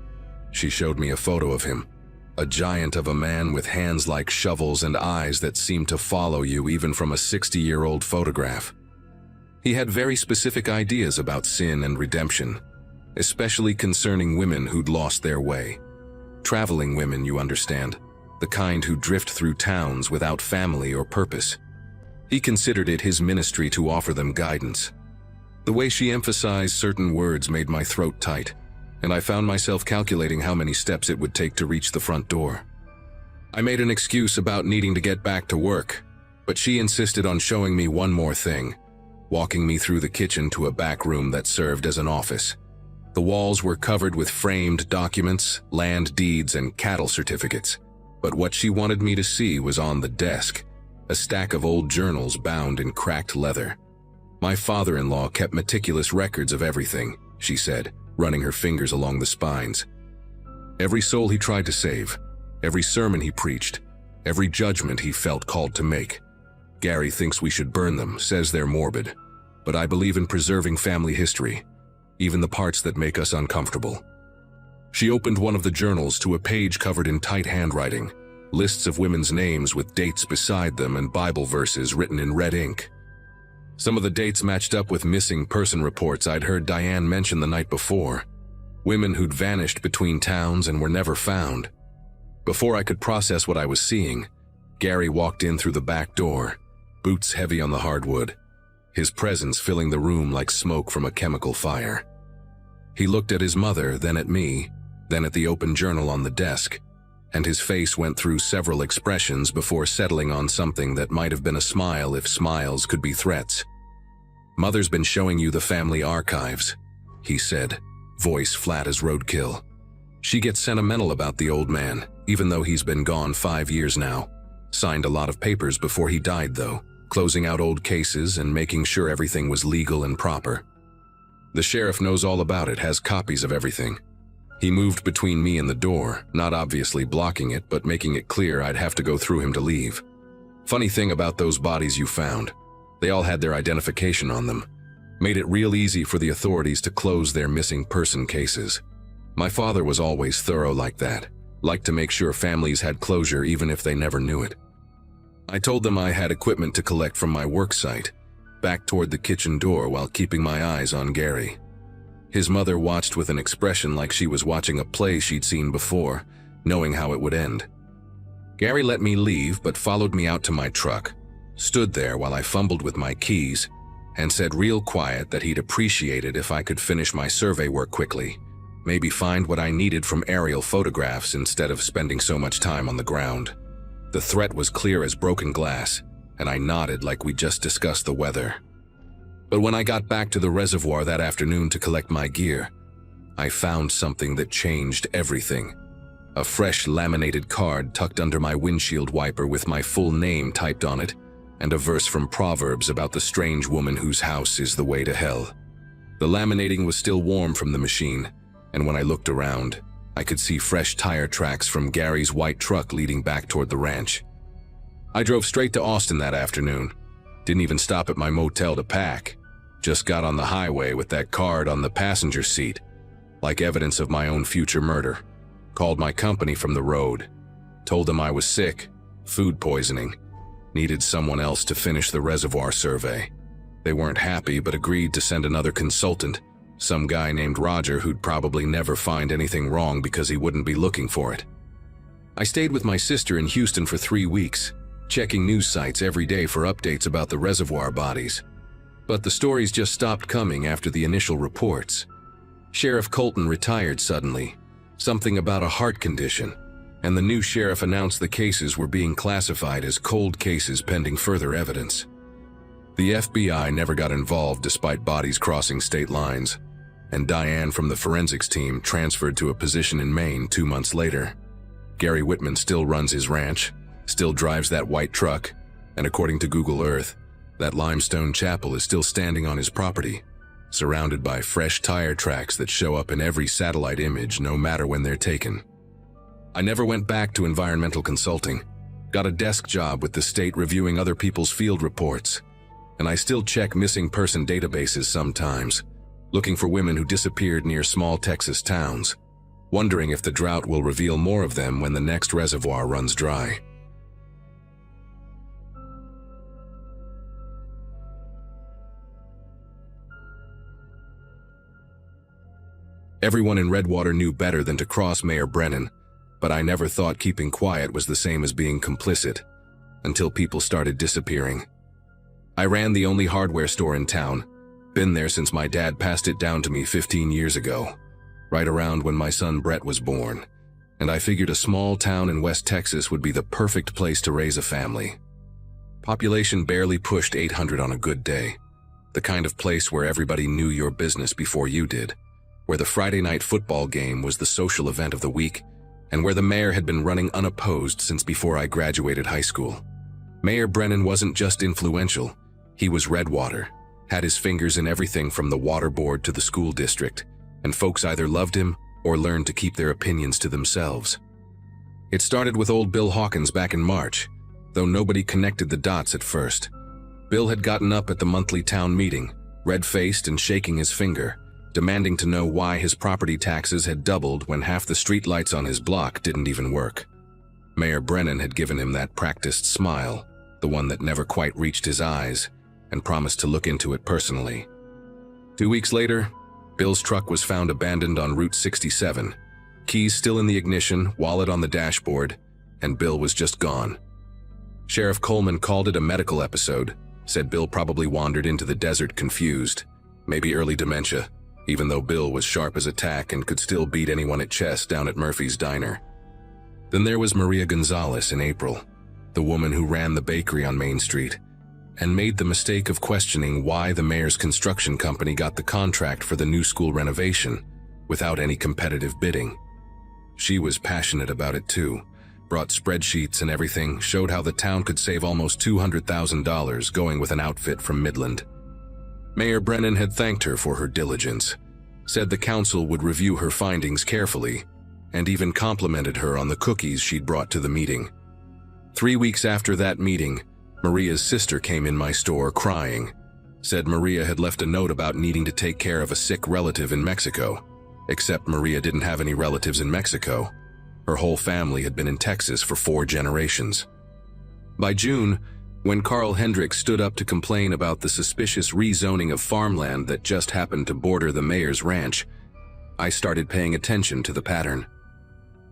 She showed me a photo of him, a giant of a man with hands like shovels and eyes that seemed to follow you even from a 60-year-old photograph. He had very specific ideas about sin and redemption, especially concerning women who'd lost their way. Traveling women, you understand, the kind who drift through towns without family or purpose. He considered it his ministry to offer them guidance. The way she emphasized certain words made my throat tight, and I found myself calculating how many steps it would take to reach the front door. I made an excuse about needing to get back to work, but she insisted on showing me one more thing, walking me through the kitchen to a back room that served as an office. The walls were covered with framed documents, land deeds, and cattle certificates, but what she wanted me to see was on the desk, a stack of old journals bound in cracked leather. My father-in-law kept meticulous records of everything, she said, running her fingers along the spines. Every soul he tried to save, every sermon he preached, every judgment he felt called to make. Gary thinks we should burn them, says they're morbid, but I believe in preserving family history, even the parts that make us uncomfortable. She opened one of the journals to a page covered in tight handwriting, lists of women's names with dates beside them and Bible verses written in red ink. Some of the dates matched up with missing person reports I'd heard Diane mention the night before, women who'd vanished between towns and were never found. Before I could process what I was seeing, Gary walked in through the back door, boots heavy on the hardwood, his presence filling the room like smoke from a chemical fire. He looked at his mother, then at me, then at the open journal on the desk, and his face went through several expressions before settling on something that might have been a smile if smiles could be threats. "Mother's been showing you the family archives," he said, voice flat as roadkill. "She gets sentimental about the old man, even though he's been gone 5 years now. Signed a lot of papers before he died, though, closing out old cases and making sure everything was legal and proper. The sheriff knows all about it, has copies of everything." He moved between me and the door, not obviously blocking it, but making it clear I'd have to go through him to leave. "Funny thing about those bodies you found, they all had their identification on them. Made it real easy for the authorities to close their missing person cases. My father was always thorough like that, liked to make sure families had closure even if they never knew it." I told them I had equipment to collect from my work site, back toward the kitchen door while keeping my eyes on Gary. His mother watched with an expression like she was watching a play she'd seen before, knowing how it would end. Gary let me leave but followed me out to my truck, stood there while I fumbled with my keys, and said real quiet that he'd appreciate it if I could finish my survey work quickly, maybe find what I needed from aerial photographs instead of spending so much time on the ground. The threat was clear as broken glass, and I nodded like we just discussed the weather. But when I got back to the reservoir that afternoon to collect my gear, I found something that changed everything. A fresh laminated card tucked under my windshield wiper with my full name typed on it, and a verse from Proverbs about the strange woman whose house is the way to hell. The laminating was still warm from the machine, and when I looked around, I could see fresh tire tracks from Gary's white truck leading back toward the ranch. I drove straight to Austin that afternoon. Didn't even stop at my motel to pack. Just got on the highway with that card on the passenger seat, like evidence of my own future murder. Called my company from the road. Told them I was sick, food poisoning. Needed someone else to finish the reservoir survey. They weren't happy but agreed to send another consultant, some guy named Roger who'd probably never find anything wrong because he wouldn't be looking for it. I stayed with my sister in Houston for 3 weeks, checking news sites every day for updates about the reservoir bodies. But the stories just stopped coming after the initial reports. Sheriff Colton retired suddenly, something about a heart condition, and the new sheriff announced the cases were being classified as cold cases pending further evidence. The FBI never got involved despite bodies crossing state lines, and Diane from the forensics team transferred to a position in Maine 2 months later. Gary Whitman still runs his ranch, still drives that white truck, and according to Google Earth, that limestone chapel is still standing on his property, surrounded by fresh tire tracks that show up in every satellite image no matter when they're taken. I never went back to environmental consulting, got a desk job with the state reviewing other people's field reports, and I still check missing person databases sometimes, looking for women who disappeared near small Texas towns, wondering if the drought will reveal more of them when the next reservoir runs dry. Everyone in Redwater knew better than to cross Mayor Brennan, but I never thought keeping quiet was the same as being complicit, until people started disappearing. I ran the only hardware store in town, been there since my dad passed it down to me 15 years ago, right around when my son Brett was born, and I figured a small town in West Texas would be the perfect place to raise a family. Population barely pushed 800 on a good day, the kind of place where everybody knew your business before you did, where the Friday night football game was the social event of the week, and where the mayor had been running unopposed since before I graduated high school. Mayor Brennan wasn't just influential, he was Redwater, had his fingers in everything from the water board to the school district, and folks either loved him or learned to keep their opinions to themselves. It started with old Bill Hawkins back in March, though nobody connected the dots at first. Bill had gotten up at the monthly town meeting, red-faced and shaking his finger, demanding to know why his property taxes had doubled when half the streetlights on his block didn't even work. Mayor Brennan had given him that practiced smile, the one that never quite reached his eyes, and promised to look into it personally. 2 weeks later, Bill's truck was found abandoned on Route 67, keys still in the ignition, wallet on the dashboard, and Bill was just gone. Sheriff Coleman called it a medical episode, said Bill probably wandered into the desert confused, maybe early dementia, even though Bill was sharp as a tack and could still beat anyone at chess down at Murphy's Diner. Then there was Maria Gonzalez in April, the woman who ran the bakery on Main Street, and made the mistake of questioning why the mayor's construction company got the contract for the new school renovation without any competitive bidding. She was passionate about it too, brought spreadsheets and everything, showed how the town could save almost $200,000 going with an outfit from Midland. Mayor Brennan had thanked her for her diligence, said the council would review her findings carefully, and even complimented her on the cookies she'd brought to the meeting. 3 weeks after that meeting, Maria's sister came in my store crying, said Maria had left a note about needing to take care of a sick relative in Mexico, except Maria didn't have any relatives in Mexico. Her whole family had been in Texas for 4 generations. By June, when Carl Hendricks stood up to complain about the suspicious rezoning of farmland that just happened to border the mayor's ranch, I started paying attention to the pattern.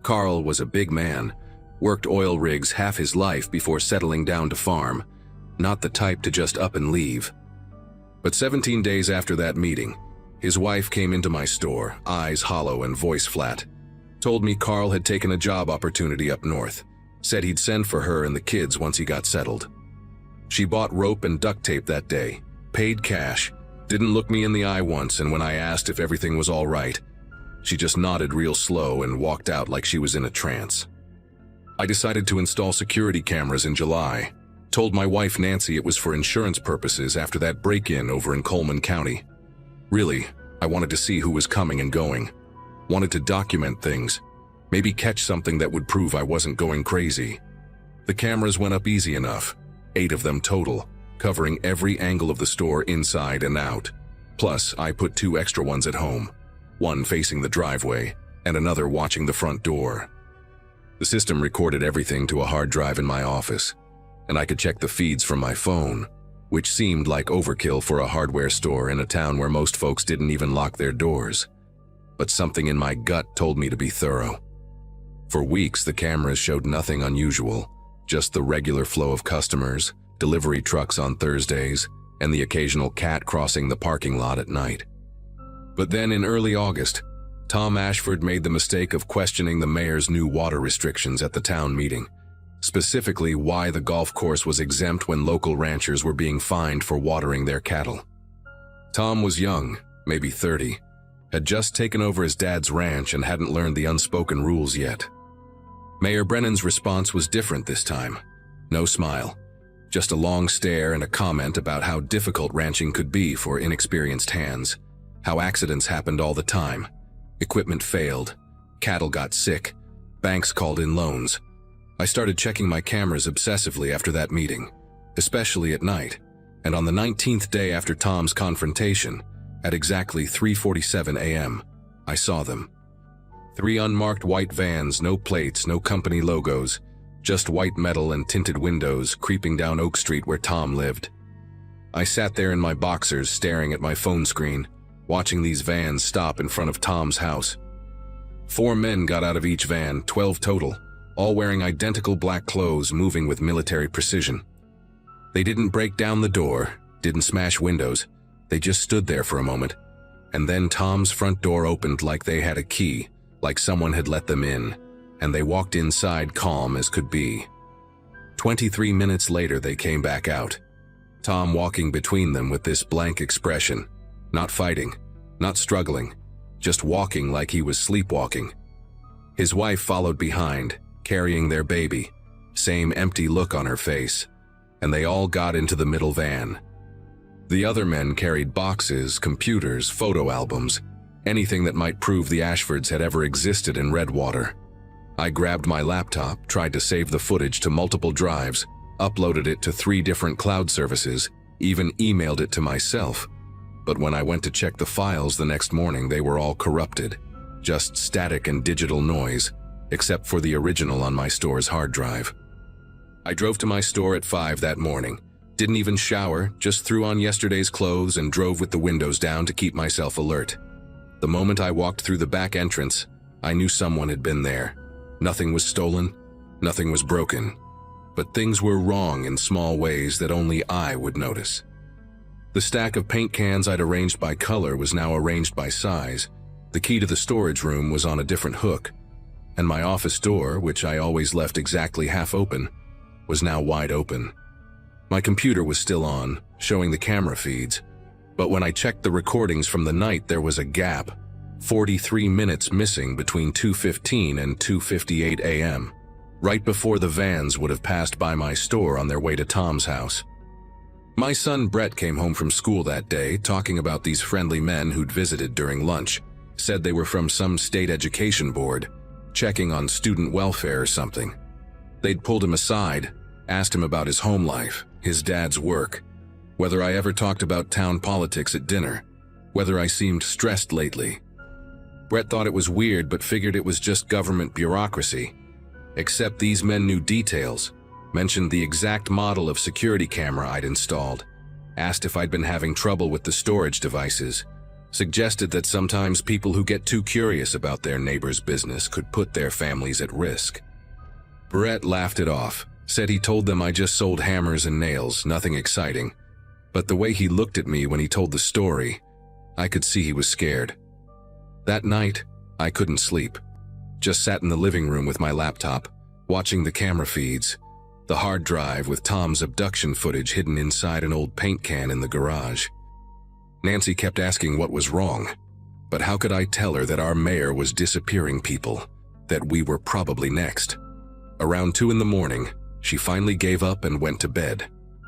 Carl was a big man, worked oil rigs half his life before settling down to farm, not the type to just up and leave. But 17 days after that meeting, his wife came into my store, eyes hollow and voice flat, told me Carl had taken a job opportunity up north, said he'd send for her and the kids once he got settled. She bought rope and duct tape that day, paid cash, didn't look me in the eye once, and when I asked if everything was all right, She just nodded real slow and walked out like she was in a trance. I decided to install security cameras in July. Told my wife Nancy it was for insurance purposes after that break-in over in Coleman County. Really, I wanted to see who was coming and going. Wanted to document things. Maybe catch something that would prove I wasn't going crazy. The cameras went up easy enough, 8 of them total, covering every angle of the store inside and out. Plus, I put 2 extra ones at home, one facing the driveway and another watching the front door. The system recorded everything to a hard drive in my office, and I could check the feeds from my phone, which seemed like overkill for a hardware store in a town where most folks didn't even lock their doors. But something in my gut told me to be thorough. For weeks, the cameras showed nothing unusual, just the regular flow of customers, delivery trucks on Thursdays, and the occasional cat crossing the parking lot at night. But then in early August, Tom Ashford made the mistake of questioning the mayor's new water restrictions at the town meeting, specifically why the golf course was exempt when local ranchers were being fined for watering their cattle. Tom was young, maybe 30, had just taken over his dad's ranch and hadn't learned the unspoken rules yet. Mayor Brennan's response was different this time. No smile, just a long stare and a comment about how difficult ranching could be for inexperienced hands, how accidents happened all the time, equipment failed, cattle got sick, banks called in loans. I started checking my cameras obsessively after that meeting, especially at night, and on the 19th day after Tom's confrontation, at exactly 3:47 a.m., I saw them. 3 unmarked white vans, no plates, no company logos, just white metal and tinted windows creeping down Oak Street where Tom lived. I sat there in my boxers staring at my phone screen, watching these vans stop in front of Tom's house. 4 men got out of each van, 12 total, all wearing identical black clothes moving with military precision. They didn't break down the door, didn't smash windows, they just stood there for a moment, and then Tom's front door opened like they had a key, like someone had let them in, and they walked inside calm as could be. 23 minutes later they came back out, Tom walking between them with this blank expression, not fighting, not struggling, just walking like he was sleepwalking. His wife followed behind, carrying their baby, same empty look on her face, and they all got into the middle van. The other men carried boxes, computers, photo albums, anything that might prove the Ashfords had ever existed in Redwater. I grabbed my laptop, tried to save the footage to multiple drives, uploaded it to 3 different cloud services, even emailed it to myself. But when I went to check the files the next morning, they were all corrupted, just static and digital noise, except for the original on my store's hard drive. I drove to my store at 5 that morning, didn't even shower, just threw on yesterday's clothes and drove with the windows down to keep myself alert. The moment I walked through the back entrance, I knew someone had been there. Nothing was stolen, nothing was broken, but things were wrong in small ways that only I would notice. The stack of paint cans I'd arranged by color was now arranged by size, the key to the storage room was on a different hook, and my office door, which I always left exactly half open, was now wide open. My computer was still on, showing the camera feeds, but when I checked the recordings from the night there was a gap, 43 minutes missing between 2:15 and 2:58 a.m., right before the vans would have passed by my store on their way to Tom's house. My son Brett came home from school that day talking about these friendly men who'd visited during lunch, said they were from some state education board, checking on student welfare or something. They'd pulled him aside, asked him about his home life, his dad's work, whether I ever talked about town politics at dinner, whether I seemed stressed lately. Brett thought it was weird but figured it was just government bureaucracy. Except these men knew details, mentioned the exact model of security camera I'd installed, asked if I'd been having trouble with the storage devices, suggested that sometimes people who get too curious about their neighbor's business could put their families at risk. Brett laughed it off, said he told them I just sold hammers and nails, nothing exciting. But the way he looked at me when he told the story, I could see he was scared. That night, I couldn't sleep. Just sat in the living room with my laptop, watching the camera feeds, the hard drive with Tom's abduction footage hidden inside an old paint can in the garage. Nancy kept asking what was wrong. But how could I tell her that our mayor was disappearing people, that we were probably next? Around 2 in the morning, she finally gave up and went to bed,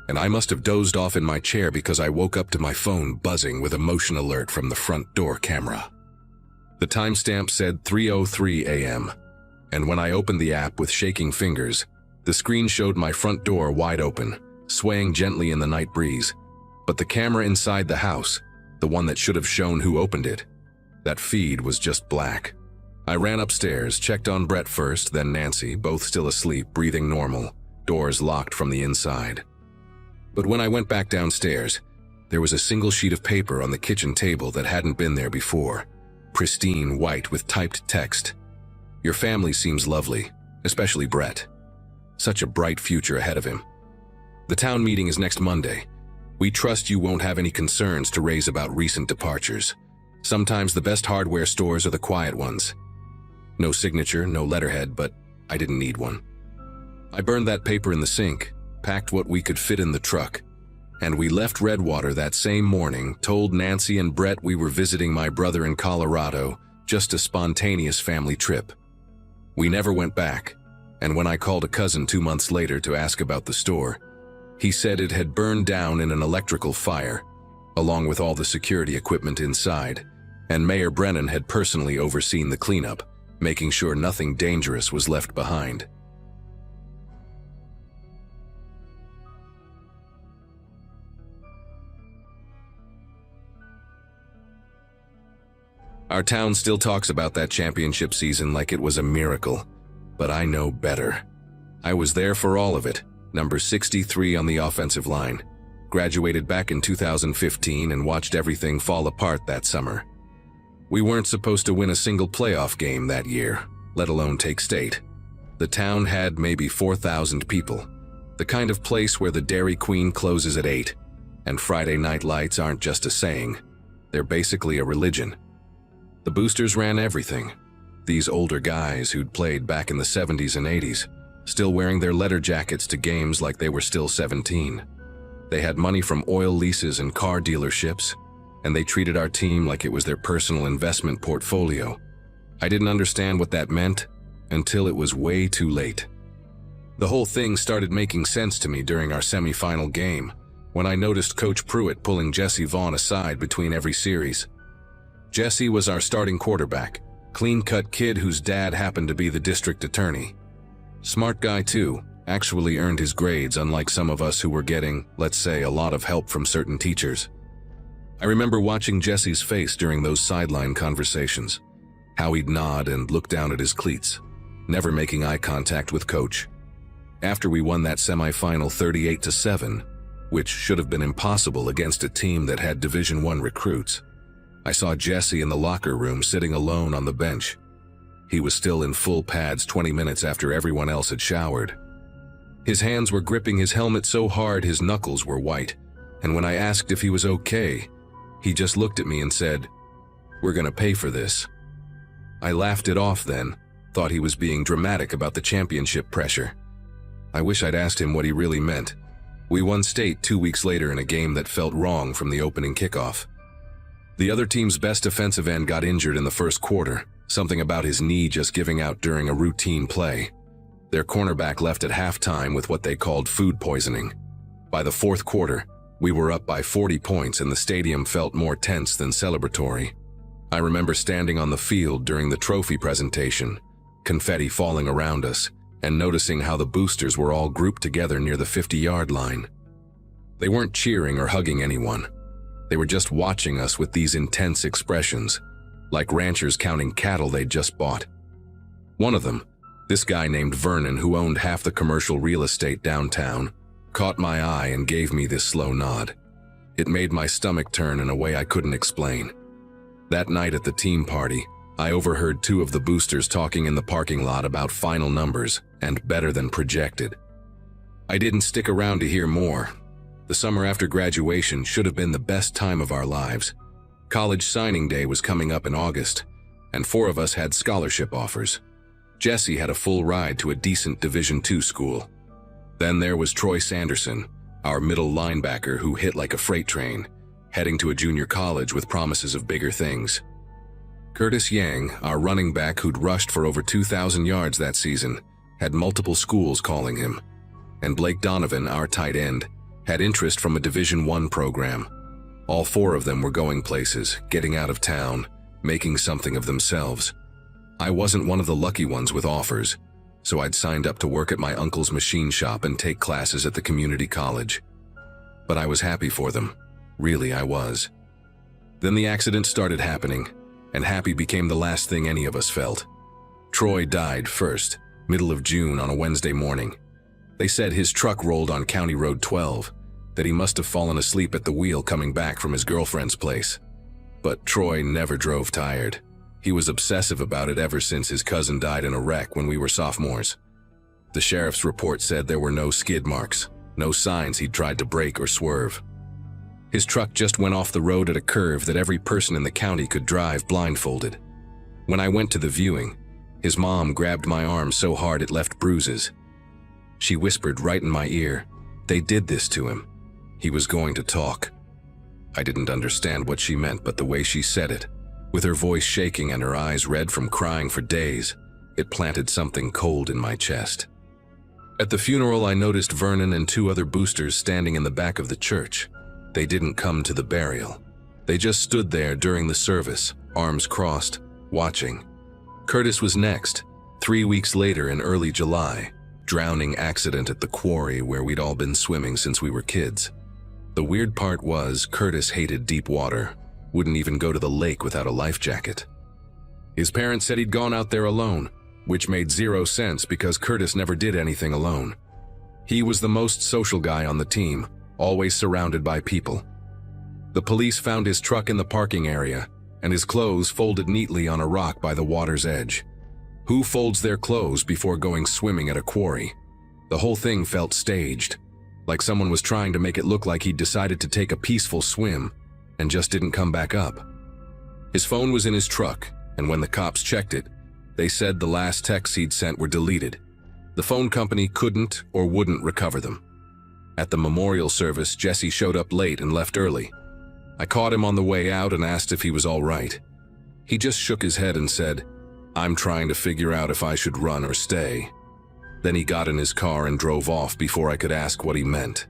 and I must have dozed off in my chair because I woke up to my phone buzzing with a motion alert from the front door camera. The timestamp said 3:03 a.m., and when I opened the app with shaking fingers, the screen showed my front door wide open, swaying gently in the night breeze. But the camera inside the house, the one that should have shown who opened it, that feed was just black. I ran upstairs, checked on Brett first, then Nancy, both still asleep, breathing normal, doors locked from the inside. But when I went back downstairs, there was a single sheet of paper on the kitchen table that hadn't been there before, pristine white with typed text. Your family seems lovely, especially Brett. Such a bright future ahead of him. The town meeting is next Monday. We trust you won't have any concerns to raise about recent departures. Sometimes the best hardware stores are the quiet ones. No signature, no letterhead, but I didn't need one. I burned that paper in the sink, packed what we could fit in the truck, and we left Redwater that same morning, told Nancy and Brett we were visiting my brother in Colorado, just a spontaneous family trip. We never went back, and when I called a cousin 2 months later to ask about the store, he said it had burned down in an electrical fire, along with all the security equipment inside, and Mayor Brennan had personally overseen the cleanup, making sure nothing dangerous was left behind. Our town still talks about that championship season like it was a miracle, but I know better. I was there for all of it, number 63 on the offensive line. Graduated back in 2015 and watched everything fall apart that summer. We weren't supposed to win a single playoff game that year, let alone take state. The town had maybe 4,000 people, the kind of place where the Dairy Queen closes at 8, and Friday night lights aren't just a saying, they're basically a religion. The boosters ran everything. These older guys who'd played back in the 70s and 80s, still wearing their leather jackets to games like they were still 17. They had money from oil leases and car dealerships, and they treated our team like it was their personal investment portfolio. I didn't understand what that meant until it was way too late. The whole thing started making sense to me during our semifinal game, when I noticed Coach Pruitt pulling Jesse Vaughn aside between every series. Jesse was our starting quarterback, clean-cut kid whose dad happened to be the district attorney. Smart guy too, actually earned his grades unlike some of us who were getting, let's say, a lot of help from certain teachers. I remember watching Jesse's face during those sideline conversations, how he'd nod and look down at his cleats, never making eye contact with Coach. After we won that semifinal 38-7, which should have been impossible against a team that had Division I recruits, I saw Jesse in the locker room sitting alone on the bench. He was still in full pads 20 minutes after everyone else had showered. His hands were gripping his helmet so hard his knuckles were white, and when I asked if he was okay, he just looked at me and said, "We're gonna pay for this." I laughed it off then, thought he was being dramatic about the championship pressure. I wish I'd asked him what he really meant. We won state 2 weeks later in a game that felt wrong from the opening kickoff. The other team's best defensive end got injured in the first quarter, something about his knee just giving out during a routine play. Their cornerback left at halftime with what they called food poisoning. By the fourth quarter, we were up by 40 points and the stadium felt more tense than celebratory. I remember standing on the field during the trophy presentation, confetti falling around us, and noticing how the boosters were all grouped together near the 50-yard line. They weren't cheering or hugging anyone. They were just watching us with these intense expressions, like ranchers counting cattle they'd just bought. One of them, this guy named Vernon who owned half the commercial real estate downtown, caught my eye and gave me this slow nod. It made my stomach turn in a way I couldn't explain. That night at the team party, I overheard 2 of the boosters talking in the parking lot about final numbers and better than projected. I didn't stick around to hear more. The summer after graduation should have been the best time of our lives. College signing day was coming up in August, and 4 of us had scholarship offers. Jesse had a full ride to a decent Division II school. Then there was Troy Sanderson, our middle linebacker who hit like a freight train, heading to a junior college with promises of bigger things. Curtis Yang, our running back who'd rushed for over 2,000 yards that season, had multiple schools calling him. And Blake Donovan, our tight end, had interest from a Division I program. All four of them were going places, getting out of town, making something of themselves. I wasn't one of the lucky ones with offers, so I'd signed up to work at my uncle's machine shop and take classes at the community college. But I was happy for them. Really, I was. Then the accident started happening, and happy became the last thing any of us felt. Troy died first, middle of June on a Wednesday morning. They said his truck rolled on County Road 12, that he must have fallen asleep at the wheel coming back from his girlfriend's place. But Troy never drove tired. He was obsessive about it ever since his cousin died in a wreck when we were sophomores. The sheriff's report said there were no skid marks, no signs he'd tried to brake or swerve. His truck just went off the road at a curve that every person in the county could drive blindfolded. When I went to the viewing, his mom grabbed my arm so hard it left bruises. She whispered right in my ear, "They did this to him. He was going to talk." I didn't understand what she meant, but the way she said it, with her voice shaking and her eyes red from crying for days, it planted something cold in my chest. At the funeral, I noticed Vernon and two other boosters standing in the back of the church. They didn't come to the burial. They just stood there during the service, arms crossed, watching. Curtis was next, 3 weeks later in early July, drowning accident at the quarry where we'd all been swimming since we were kids. The weird part was Curtis hated deep water, wouldn't even go to the lake without a life jacket. His parents said he'd gone out there alone, which made zero sense because Curtis never did anything alone. He was the most social guy on the team, always surrounded by people. The police found his truck in the parking area, and his clothes folded neatly on a rock by the water's edge. Who folds their clothes before going swimming at a quarry? The whole thing felt staged, like someone was trying to make it look like he'd decided to take a peaceful swim and just didn't come back up. His phone was in his truck, and when the cops checked it, they said the last texts he'd sent were deleted. The phone company couldn't or wouldn't recover them. At the memorial service, Jesse showed up late and left early. I caught him on the way out and asked if he was all right. He just shook his head and said, "I'm trying to figure out if I should run or stay." Then he got in his car and drove off before I could ask what he meant.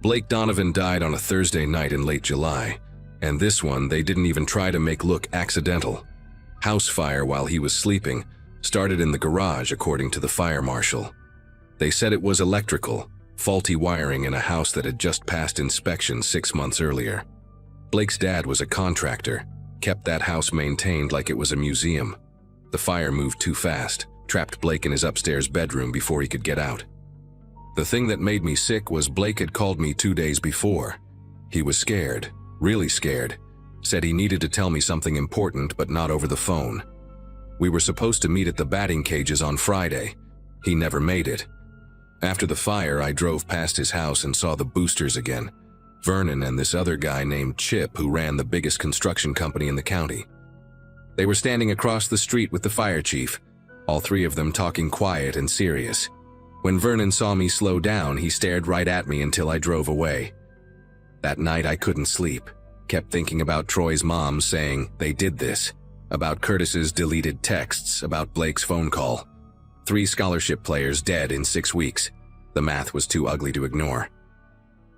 Blake Donovan died on a Thursday night in late July, and this one they didn't even try to make look accidental. House fire while he was sleeping started in the garage, according to the fire marshal. They said it was electrical, faulty wiring in a house that had just passed inspection 6 months earlier. Blake's dad was a contractor, kept that house maintained like it was a museum. The fire moved too fast, trapped Blake in his upstairs bedroom before he could get out. The thing that made me sick was Blake had called me 2 days before. He was scared, really scared, said he needed to tell me something important but not over the phone. We were supposed to meet at the batting cages on Friday. He never made it. After the fire, I drove past his house and saw the boosters again. Vernon and this other guy named Chip who ran the biggest construction company in the county. They were standing across the street with the fire chief, all three of them talking quiet and serious. When Vernon saw me slow down, he stared right at me until I drove away. That night I couldn't sleep, kept thinking about Troy's mom saying they did this, about Curtis's deleted texts, about Blake's phone call. 3 scholarship players dead in 6 weeks. The math was too ugly to ignore.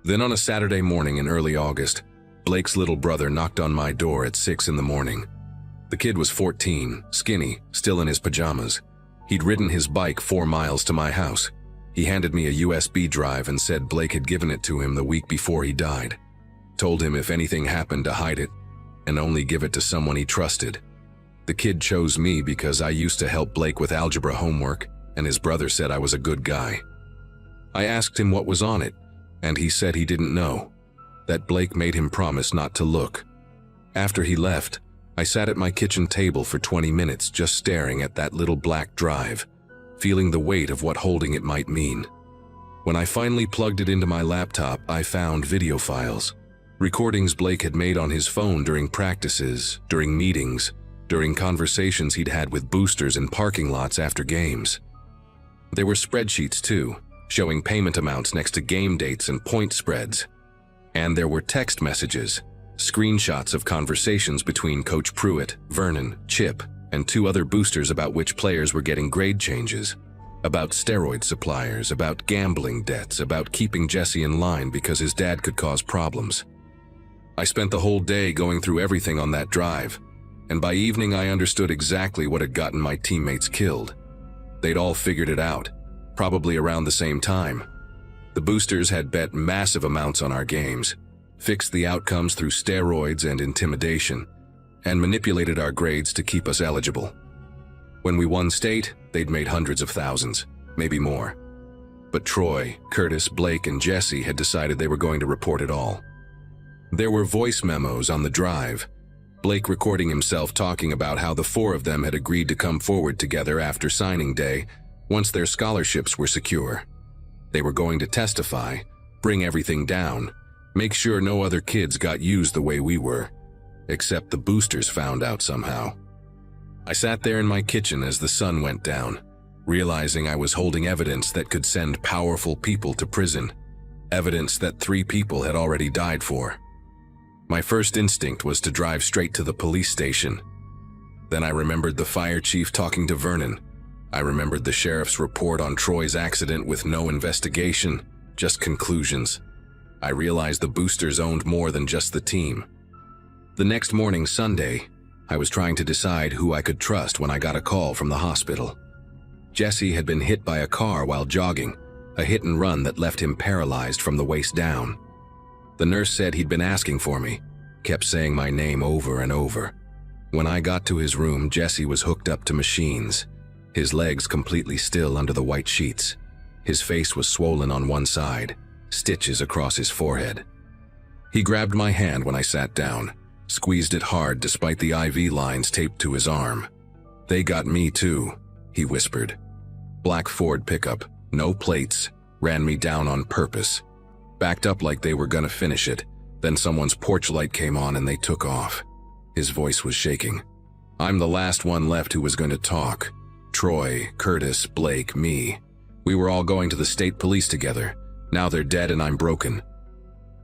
Then on a Saturday morning in early August, Blake's little brother knocked on my door at 6 in the morning. The kid was 14, skinny, still in his pajamas. He'd ridden his bike 4 miles to my house. He handed me a USB drive and said Blake had given it to him the week before he died. Told him if anything happened to hide it, and only give it to someone he trusted. The kid chose me because I used to help Blake with algebra homework, and his brother said I was a good guy. I asked him what was on it, and he said he didn't know, that Blake made him promise not to look. After he left, I sat at my kitchen table for 20 minutes just staring at that little black drive, feeling the weight of what holding it might mean. When I finally plugged it into my laptop, I found video files, recordings Blake had made on his phone during practices, during meetings, during conversations he'd had with boosters in parking lots after games. There were spreadsheets too, showing payment amounts next to game dates and point spreads. And there were text messages, Screenshots of conversations between Coach Pruitt, Vernon, Chip, and 2 other boosters about which players were getting grade changes, about steroid suppliers, about gambling debts, about keeping Jesse in line because his dad could cause problems. I spent the whole day going through everything on that drive, and by evening I understood exactly what had gotten my teammates killed. They'd all figured it out, probably around the same time. The boosters had bet massive amounts on our games, fixed the outcomes through steroids and intimidation, and manipulated our grades to keep us eligible. When we won state, they'd made hundreds of thousands, maybe more. But Troy, Curtis, Blake, and Jesse had decided they were going to report it all. There were voice memos on the drive, Blake recording himself talking about how the 4 of them had agreed to come forward together after signing day once their scholarships were secure. They were going to testify, bring everything down, make sure no other kids got used the way we were, except the boosters found out somehow. I sat there in my kitchen as the sun went down, realizing I was holding evidence that could send powerful people to prison, evidence that 3 people had already died for. My first instinct was to drive straight to the police station. Then I remembered the fire chief talking to Vernon. I remembered the sheriff's report on Troy's accident with no investigation, just conclusions. I realized the boosters owned more than just the team. The next morning, Sunday, I was trying to decide who I could trust when I got a call from the hospital. Jesse had been hit by a car while jogging, a hit and run that left him paralyzed from the waist down. The nurse said he'd been asking for me, kept saying my name over and over. When I got to his room, Jesse was hooked up to machines, his legs completely still under the white sheets. His face was swollen on one side, stitches across his forehead. He grabbed my hand when I sat down, squeezed it hard despite the IV lines taped to his arm. "They got me too," he whispered. Black Ford pickup, no plates, ran me down on purpose. Backed up like they were gonna finish it, then someone's porch light came on and they took off. His voice was shaking. "I'm the last one left who was going to talk. Troy, Curtis, Blake, me. We were all going to the state police together. Now they're dead and I'm broken."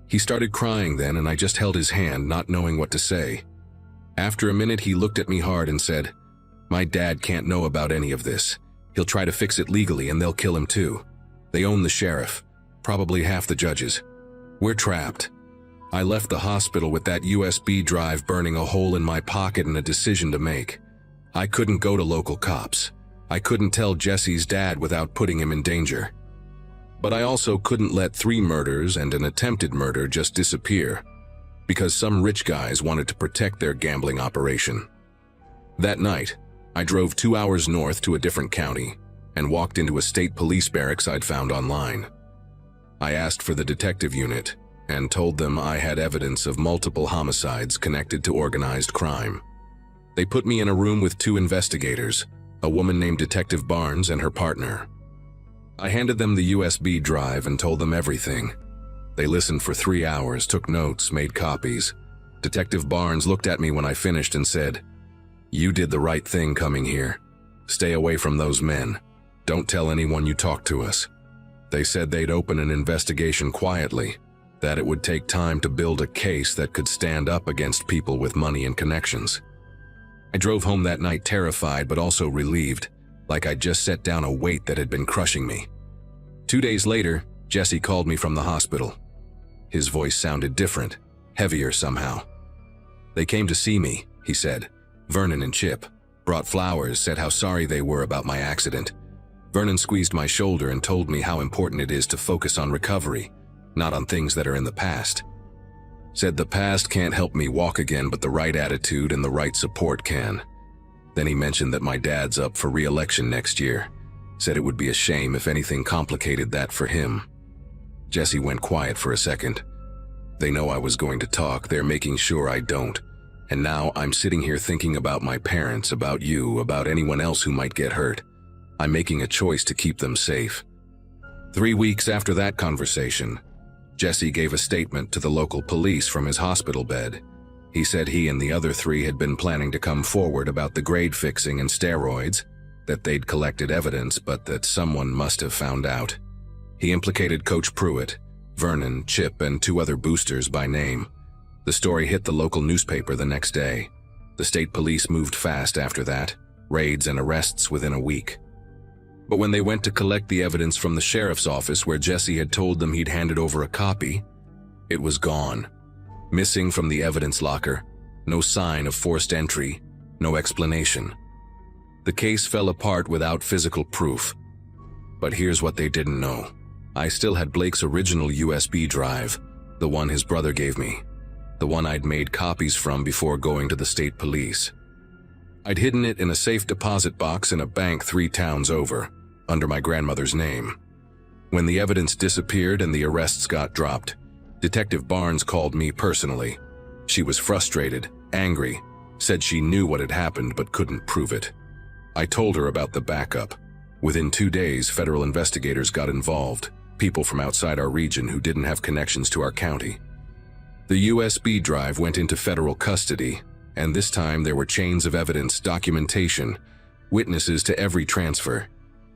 He started crying then, and I just held his hand, not knowing what to say. After a minute, he looked at me hard and said, "My dad can't know about any of this. He'll try to fix it legally and they'll kill him too. They own the sheriff, probably half the judges. We're trapped." I left the hospital with that USB drive burning a hole in my pocket and a decision to make. I couldn't go to local cops. I couldn't tell Jesse's dad without putting him in danger. But I also couldn't let 3 murders and an attempted murder just disappear, because some rich guys wanted to protect their gambling operation. That night, I drove 2 hours north to a different county and walked into a state police barracks I'd found online. I asked for the detective unit and told them I had evidence of multiple homicides connected to organized crime. They put me in a room with 2 investigators, a woman named Detective Barnes and her partner. I handed them the USB drive and told them everything. They listened for 3 hours, took notes, made copies. Detective Barnes looked at me when I finished and said, "You did the right thing coming here. Stay away from those men. Don't tell anyone you talk to us." They said they'd open an investigation quietly, that it would take time to build a case that could stand up against people with money and connections. I drove home that night terrified but also relieved, like I'd just set down a weight that had been crushing me. 2 days later, Jesse called me from the hospital. His voice sounded different, heavier somehow. "They came to see me," he said. "Vernon and Chip. Brought flowers, said how sorry they were about my accident. Vernon squeezed my shoulder and told me how important it is to focus on recovery, not on things that are in the past. Said the past can't help me walk again, but the right attitude and the right support can." Then he mentioned that my dad's up for re-election next year. Said it would be a shame if anything complicated that for him. Jesse went quiet for a second. "They know I was going to talk. They're making sure I don't. And now I'm sitting here thinking about my parents, about you, about anyone else who might get hurt. I'm making a choice to keep them safe." 3 weeks after that conversation, Jesse gave a statement to the local police from his hospital bed. He said he and the other 3 had been planning to come forward about the grade fixing and steroids, that they'd collected evidence, but that someone must have found out. He implicated Coach Pruitt, Vernon, Chip, and 2 other boosters by name. The story hit the local newspaper the next day. The state police moved fast after that, raids and arrests within a week. But when they went to collect the evidence from the sheriff's office where Jesse had told them he'd handed over a copy, it was gone. Missing from the evidence locker, no sign of forced entry, no explanation. The case fell apart without physical proof. But here's what they didn't know. I still had Blake's original USB drive, the one his brother gave me, the one I'd made copies from before going to the state police. I'd hidden it in a safe deposit box in a bank 3 towns over, under my grandmother's name. When the evidence disappeared and the arrests got dropped, Detective Barnes called me personally. She was frustrated, angry, said she knew what had happened but couldn't prove it. I told her about the backup. Within 2 days, federal investigators got involved, people from outside our region who didn't have connections to our county. The USB drive went into federal custody, and this time there were chains of evidence, documentation, witnesses to every transfer.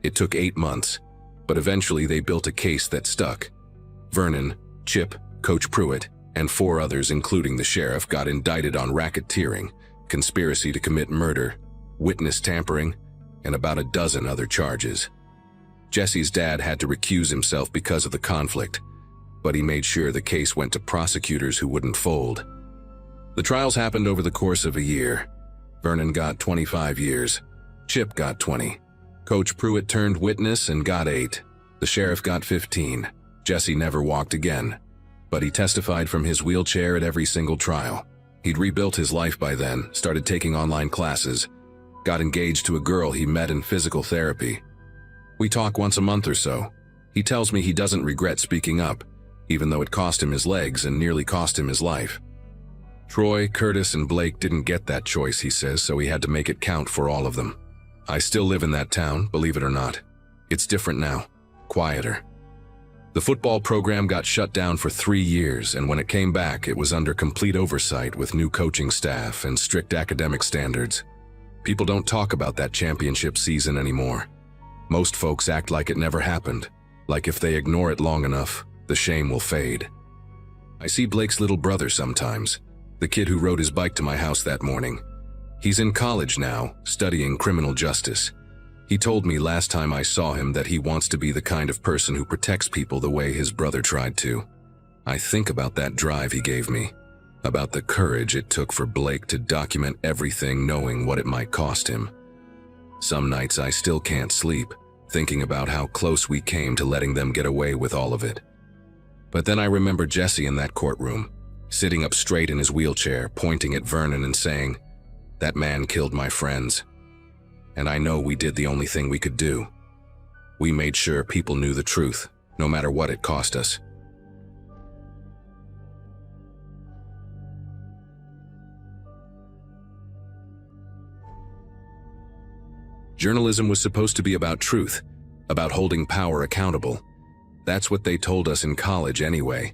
It took 8 months, but eventually they built a case that stuck. Vernon, Chip, Coach Pruitt, and 4 others, including the sheriff, got indicted on racketeering, conspiracy to commit murder, witness tampering, and about a dozen other charges. Jesse's dad had to recuse himself because of the conflict, but he made sure the case went to prosecutors who wouldn't fold. The trials happened over the course of a year. Vernon got 25 years. Chip got 20. Coach Pruitt turned witness and got 8. The sheriff got 15. Jesse never walked again, but he testified from his wheelchair at every single trial. He'd rebuilt his life by then, started taking online classes, got engaged to a girl he met in physical therapy. We talk once a month or so. He tells me he doesn't regret speaking up, even though it cost him his legs and nearly cost him his life. Troy, Curtis, and Blake didn't get that choice, he says, so he had to make it count for all of them. I still live in that town, believe it or not. It's different now, quieter. The football program got shut down for 3 years, and when it came back, it was under complete oversight with new coaching staff and strict academic standards. People don't talk about that championship season anymore. Most folks act like it never happened, like if they ignore it long enough, the shame will fade. I see Blake's little brother sometimes, the kid who rode his bike to my house that morning. He's in college now, studying criminal justice. He told me last time I saw him that he wants to be the kind of person who protects people the way his brother tried to. I think about that drive he gave me, about the courage it took for Blake to document everything knowing what it might cost him. Some nights I still can't sleep, thinking about how close we came to letting them get away with all of it. But then I remember Jesse in that courtroom, sitting up straight in his wheelchair, pointing at Vernon and saying, "That man killed my friends." And I know we did the only thing we could do. We made sure people knew the truth, no matter what it cost us. Journalism was supposed to be about truth, about holding power accountable. That's what they told us in college anyway.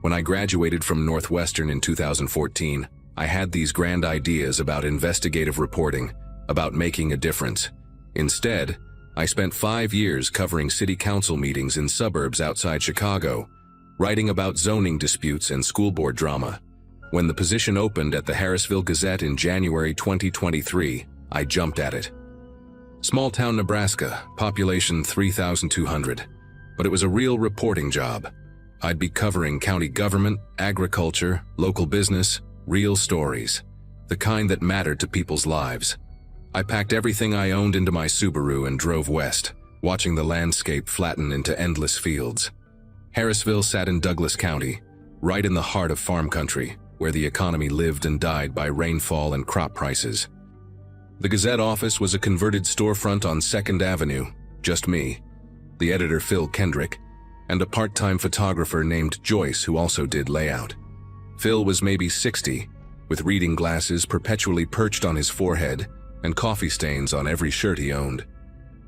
When I graduated from Northwestern in 2014, I had these grand ideas about investigative reporting, about making a difference. Instead, I spent 5 years covering city council meetings in suburbs outside Chicago, writing about zoning disputes and school board drama. When the position opened at the Harrisville Gazette in January 2023, I jumped at it. Small town Nebraska, population 3,200, but it was a real reporting job. I'd be covering county government, agriculture, local business, real stories, the kind that mattered to people's lives. I packed everything I owned into my Subaru and drove west, watching the landscape flatten into endless fields. Harrisville sat in Douglas County, right in the heart of farm country, where the economy lived and died by rainfall and crop prices. The Gazette office was a converted storefront on 2nd Avenue, just me, the editor Phil Kendrick, and a part-time photographer named Joyce who also did layout. Phil was maybe 60, with reading glasses perpetually perched on his forehead and coffee stains on every shirt he owned.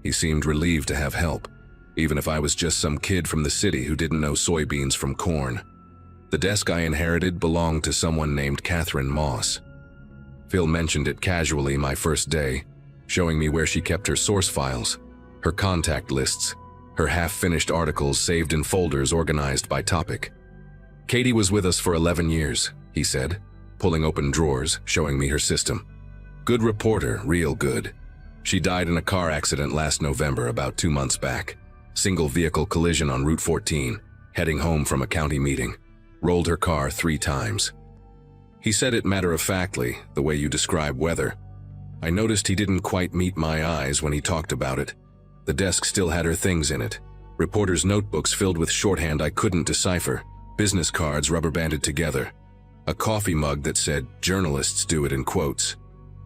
He seemed relieved to have help, even if I was just some kid from the city who didn't know soybeans from corn. The desk I inherited belonged to someone named Catherine Moss. Phil mentioned it casually my first day, showing me where she kept her source files, her contact lists, her half-finished articles saved in folders organized by topic. Katie was with us for 11 years, he said, pulling open drawers, showing me her system. Good reporter, real good. She died in a car accident last November, about 2 months back. Single vehicle collision on Route 14, heading home from a county meeting. Rolled her car 3 times. He said it matter-of-factly, the way you describe weather. I noticed he didn't quite meet my eyes when he talked about it. The desk still had her things in it. Reporters' notebooks filled with shorthand I couldn't decipher. Business cards rubber-banded together. A coffee mug that said, "Journalists do it," in quotes.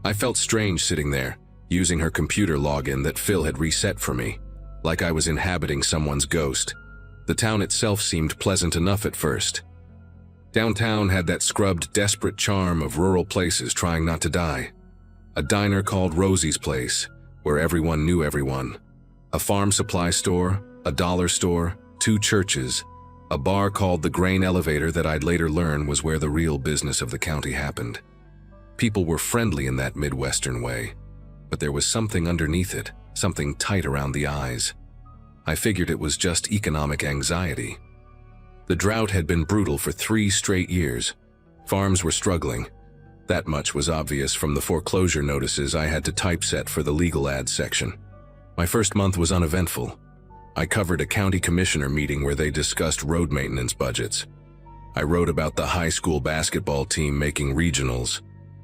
I felt strange sitting there, using her computer login that Phil had reset for me, like I was inhabiting someone's ghost. The town itself seemed pleasant enough at first. Downtown had that scrubbed, desperate charm of rural places trying not to die. A diner called Rosie's Place, where everyone knew everyone. A farm supply store, a dollar store, 2 churches, a bar called the Grain Elevator that I'd later learn was where the real business of the county happened. People were friendly in that Midwestern way, but there was something underneath it, something tight around the eyes. I figured it was just economic anxiety. The drought had been brutal for 3 straight years. Farms were struggling. That much was obvious from the foreclosure notices I had to typeset for the legal ads section. My first month was uneventful. I covered a county commissioner meeting where they discussed road maintenance budgets. I wrote about the high school basketball team making regionals.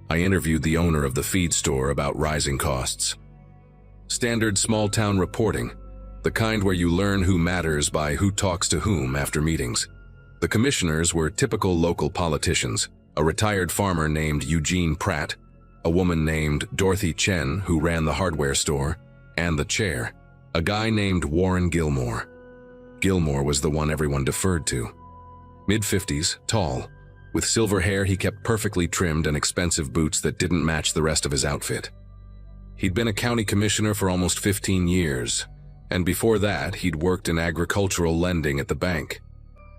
I interviewed the owner of the feed store about rising costs. Standard small-town reporting, the kind where you learn who matters by who talks to whom after meetings. The commissioners were typical local politicians, a retired farmer named Eugene Pratt, a woman named Dorothy Chen who ran the hardware store, and the chair, a guy named Warren Gilmore. Gilmore was the one everyone deferred to. Mid-50s, tall. With silver hair he kept perfectly trimmed and expensive boots that didn't match the rest of his outfit. He'd been a county commissioner for almost 15 years, and before that he'd worked in agricultural lending at the bank.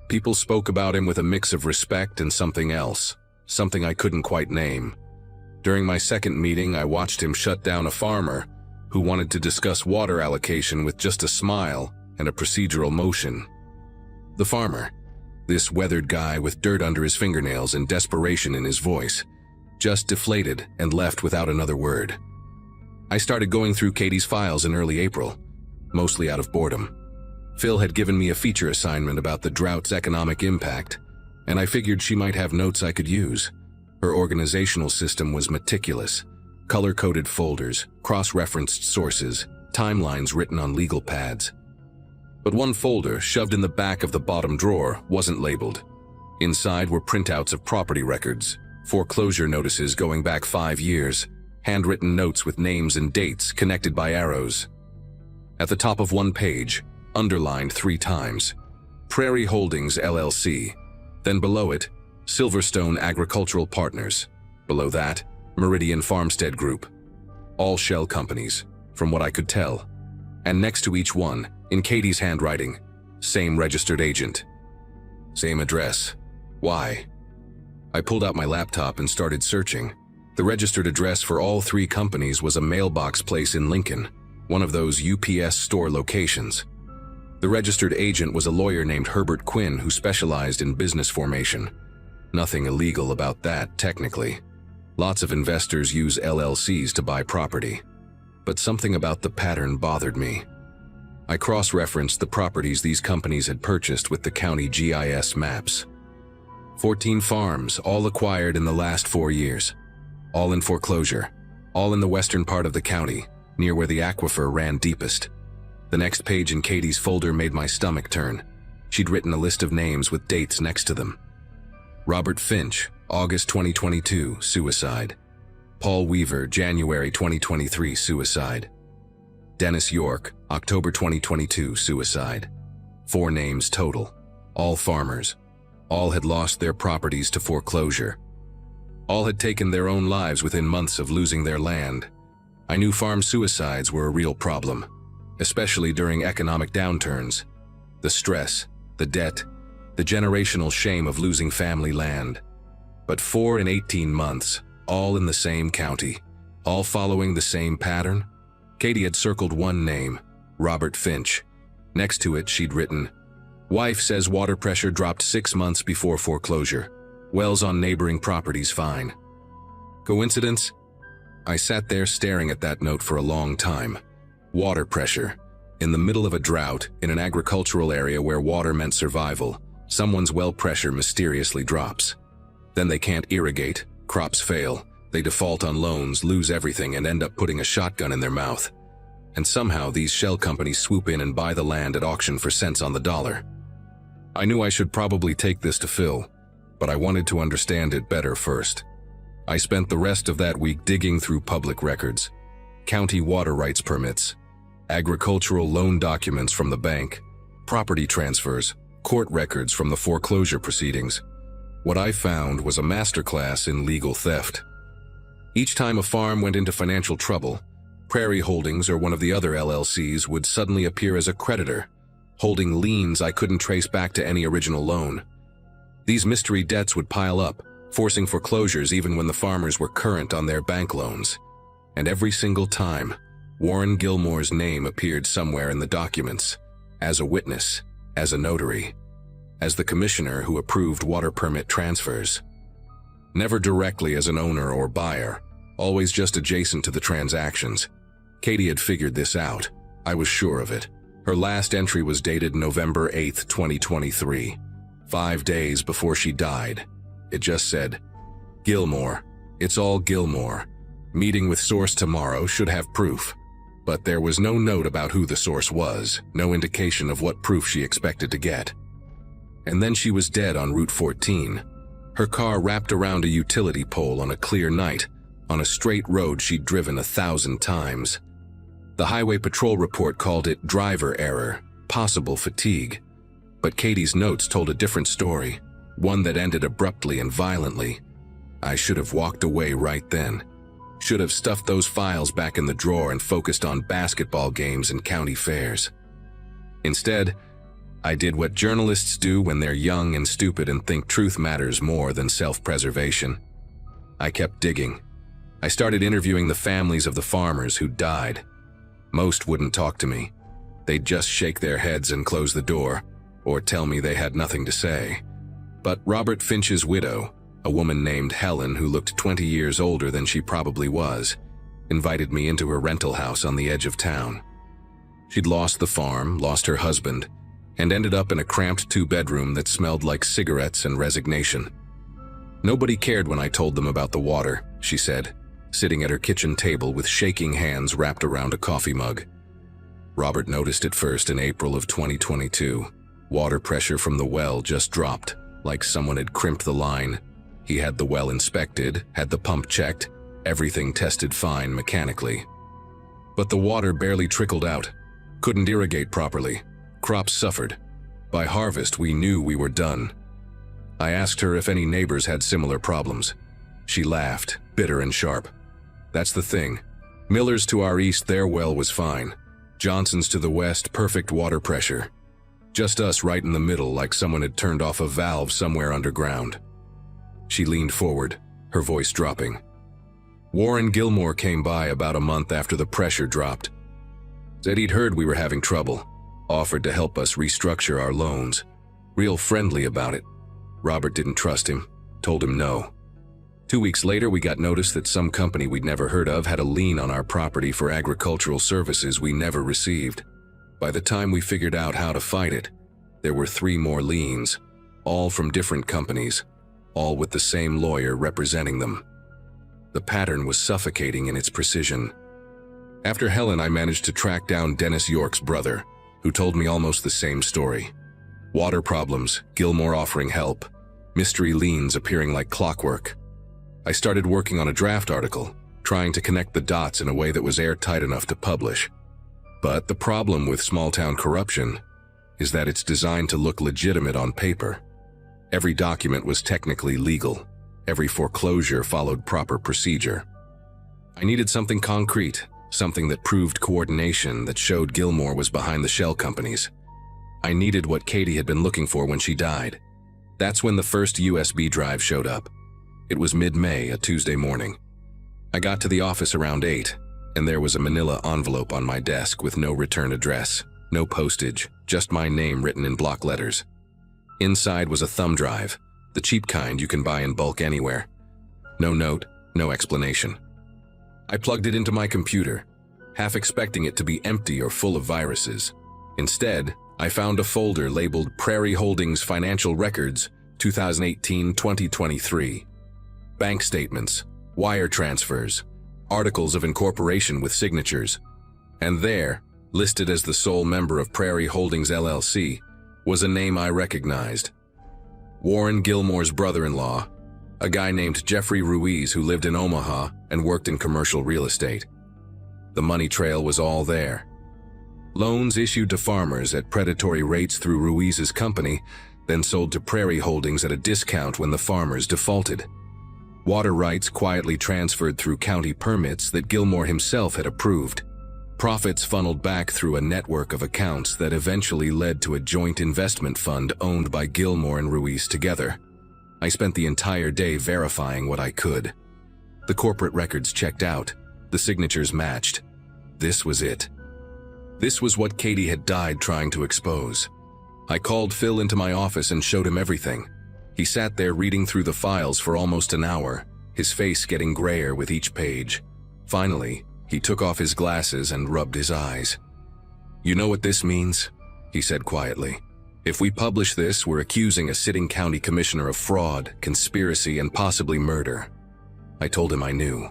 People spoke about him with a mix of respect and something else, something I couldn't quite name. During my second meeting I watched him shut down a farmer who wanted to discuss water allocation with just a smile and a procedural motion. The farmer, this weathered guy with dirt under his fingernails and desperation in his voice, just deflated and left without another word. I started going through Katie's files in early April, mostly out of boredom. Phil had given me a feature assignment about the drought's economic impact, and I figured she might have notes I could use. Her organizational system was meticulous. Color-coded folders, cross-referenced sources, timelines written on legal pads. But one folder, shoved in the back of the bottom drawer, wasn't labeled. Inside were printouts of property records, foreclosure notices going back 5 years, handwritten notes with names and dates connected by arrows. At the top of one page, underlined 3 times, Prairie Holdings LLC. Then below it, Silverstone Agricultural Partners. Below that, Meridian Farmstead Group. All shell companies, from what I could tell. And next to each one, in Katie's handwriting, same registered agent. Same address. Why? I pulled out my laptop and started searching. The registered address for all 3 companies was a mailbox place in Lincoln, one of those UPS store locations. The registered agent was a lawyer named Herbert Quinn who specialized in business formation. Nothing illegal about that, technically. Lots of investors use LLCs to buy property. But something about the pattern bothered me. I cross-referenced the properties these companies had purchased with the county GIS maps. 14 farms, all acquired in the last 4 years. All in foreclosure. All in the western part of the county, near where the aquifer ran deepest. The next page in Katie's folder made my stomach turn. She'd written a list of names with dates next to them. Robert Finch, August 2022, suicide. Paul Weaver, January 2023, suicide. Dennis York, October 2022, suicide. 4 names total. All farmers. All had lost their properties to foreclosure. All had taken their own lives within months of losing their land. I knew farm suicides were a real problem, especially during economic downturns. The stress, the debt, the generational shame of losing family land. But 4 in 18 months, all in the same county, all following the same pattern. Katie had circled one name, Robert Finch. Next to it, she'd written, "Wife says water pressure dropped 6 months before foreclosure. Wells on neighboring properties fine. Coincidence? I sat there staring at that note for a long time. Water pressure. In the middle of a drought, in an agricultural area where water meant survival, someone's well pressure mysteriously drops. Then they can't irrigate, crops fail, they default on loans, lose everything, and end up putting a shotgun in their mouth. And somehow these shell companies swoop in and buy the land at auction for cents on the dollar. I knew I should probably take this to Phil, but I wanted to understand it better first. I spent the rest of that week digging through public records, county water rights permits, agricultural loan documents from the bank, property transfers, court records from the foreclosure proceedings. What I found was a masterclass in legal theft. Each time a farm went into financial trouble, Prairie Holdings or one of the other LLCs would suddenly appear as a creditor, holding liens I couldn't trace back to any original loan. These mystery debts would pile up, forcing foreclosures even when the farmers were current on their bank loans. And every single time, Warren Gilmore's name appeared somewhere in the documents, as a witness, as a notary, as the commissioner who approved water permit transfers. Never directly as an owner or buyer, always just adjacent to the transactions. Katie had figured this out. I was sure of it. Her last entry was dated November 8, 2023, 5 days before she died. It just said, "Gilmore. It's all Gilmore. Meeting with source tomorrow, should have proof." But there was no note about who the source was, no indication of what proof she expected to get. And then she was dead on Route 14. Her car wrapped around a utility pole on a clear night, on a straight road she'd driven 1,000 times. The highway patrol report called it driver error, possible fatigue. But Katie's notes told a different story, one that ended abruptly and violently. I should have walked away right then. Should have stuffed those files back in the drawer and focused on basketball games and county fairs. Instead, I did what journalists do when they're young and stupid and think truth matters more than self-preservation. I kept digging. I started interviewing the families of the farmers who died. Most wouldn't talk to me. They'd just shake their heads and close the door, or tell me they had nothing to say. But Robert Finch's widow, a woman named Helen who looked 20 years older than she probably was, invited me into her rental house on the edge of town. She'd lost the farm, lost her husband, and ended up in a cramped 2-bedroom that smelled like cigarettes and resignation. Nobody cared when I told them about the water, she said, sitting at her kitchen table with shaking hands wrapped around a coffee mug. Robert noticed it first in April of 2022. Water pressure from the well just dropped, like someone had crimped the line. He had the well inspected, had the pump checked, everything tested fine mechanically. But the water barely trickled out, couldn't irrigate properly. Crops suffered. By harvest, we knew we were done. I asked her if any neighbors had similar problems. She laughed, bitter and sharp. That's the thing. Miller's to our east, their well was fine. Johnson's to the west, perfect water pressure. Just us right in the middle, like someone had turned off a valve somewhere underground. She leaned forward, her voice dropping. Warren Gilmore came by about a month after the pressure dropped. Said he'd heard we were having trouble. Offered to help us restructure our loans. Real friendly about it. Robert didn't trust him, told him no. 2 weeks later, we got notice that some company we'd never heard of had a lien on our property for agricultural services we never received. By the time we figured out how to fight it, there were 3 more liens, all from different companies, all with the same lawyer representing them. The pattern was suffocating in its precision. After Helen, I managed to track down Dennis York's brother, who told me almost the same story. Water problems, Gilmore offering help, mystery liens appearing like clockwork. I started working on a draft article, trying to connect the dots in a way that was airtight enough to publish. But the problem with small-town corruption is that it's designed to look legitimate on paper. Every document was technically legal. Every foreclosure followed proper procedure. I needed something concrete, something that proved coordination, that showed Gilmore was behind the shell companies. I needed what Katie had been looking for when she died. That's when the first USB drive showed up. It was mid-May, a Tuesday morning. I got to the office around 8, and there was a manila envelope on my desk with no return address, no postage, just my name written in block letters. Inside was a thumb drive, the cheap kind you can buy in bulk anywhere. No note, no explanation. I plugged it into my computer, half expecting it to be empty or full of viruses. Instead, I found a folder labeled Prairie Holdings Financial Records 2018-2023. Bank statements, wire transfers, articles of incorporation with signatures. And there, listed as the sole member of Prairie Holdings LLC, was a name I recognized. Warren Gilmore's brother-in-law, a guy named Jeffrey Ruiz who lived in Omaha and worked in commercial real estate. The money trail was all there. Loans issued to farmers at predatory rates through Ruiz's company, then sold to Prairie Holdings at a discount when the farmers defaulted. Water rights quietly transferred through county permits that Gilmore himself had approved. Profits funneled back through a network of accounts that eventually led to a joint investment fund owned by Gilmore and Ruiz together. I spent the entire day verifying what I could. The corporate records checked out. The signatures matched. This was it. This was what Katie had died trying to expose. I called Phil into my office and showed him everything. He sat there reading through the files for almost an hour, his face getting grayer with each page. Finally, he took off his glasses and rubbed his eyes. "You know what this means?" he said quietly. "If we publish this, we're accusing a sitting county commissioner of fraud, conspiracy, and possibly murder." I told him I knew.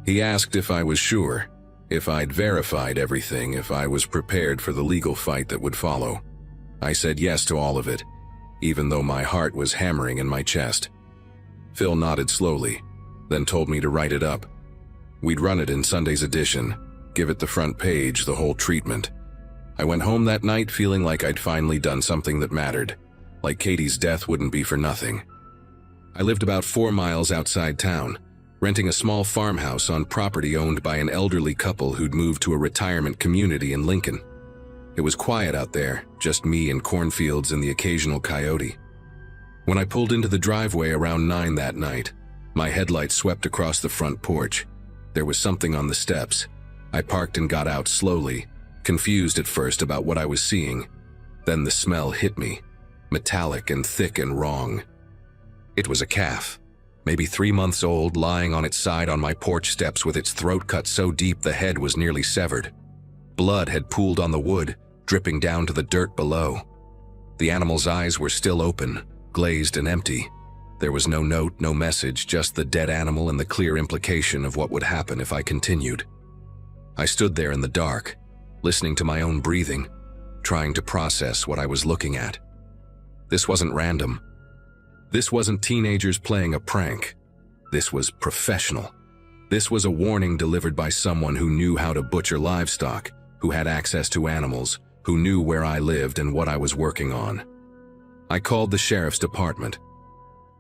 He asked if I was sure, if I'd verified everything, if I was prepared for the legal fight that would follow. I said yes to all of it, even though my heart was hammering in my chest. Phil nodded slowly, then told me to write it up. We'd run it in Sunday's edition, give it the front page, the whole treatment. I went home that night feeling like I'd finally done something that mattered, like Katie's death wouldn't be for nothing. I lived about 4 miles outside town, renting a small farmhouse on property owned by an elderly couple who'd moved to a retirement community in Lincoln. It was quiet out there, just me and cornfields and the occasional coyote. When I pulled into the driveway around 9 that night, my headlights swept across the front porch. There was something on the steps. I parked and got out slowly, confused at first about what I was seeing. Then the smell hit me, metallic and thick and wrong. It was a calf, maybe 3 months old, lying on its side on my porch steps with its throat cut so deep the head was nearly severed. Blood had pooled on the wood, dripping down to the dirt below. The animal's eyes were still open, glazed and empty. There was no note, no message, just the dead animal and the clear implication of what would happen if I continued. I stood there in the dark, listening to my own breathing, trying to process what I was looking at. This wasn't random. This wasn't teenagers playing a prank. This was professional. This was a warning delivered by someone who knew how to butcher livestock, who had access to animals, who knew where I lived and what I was working on. I called the sheriff's department.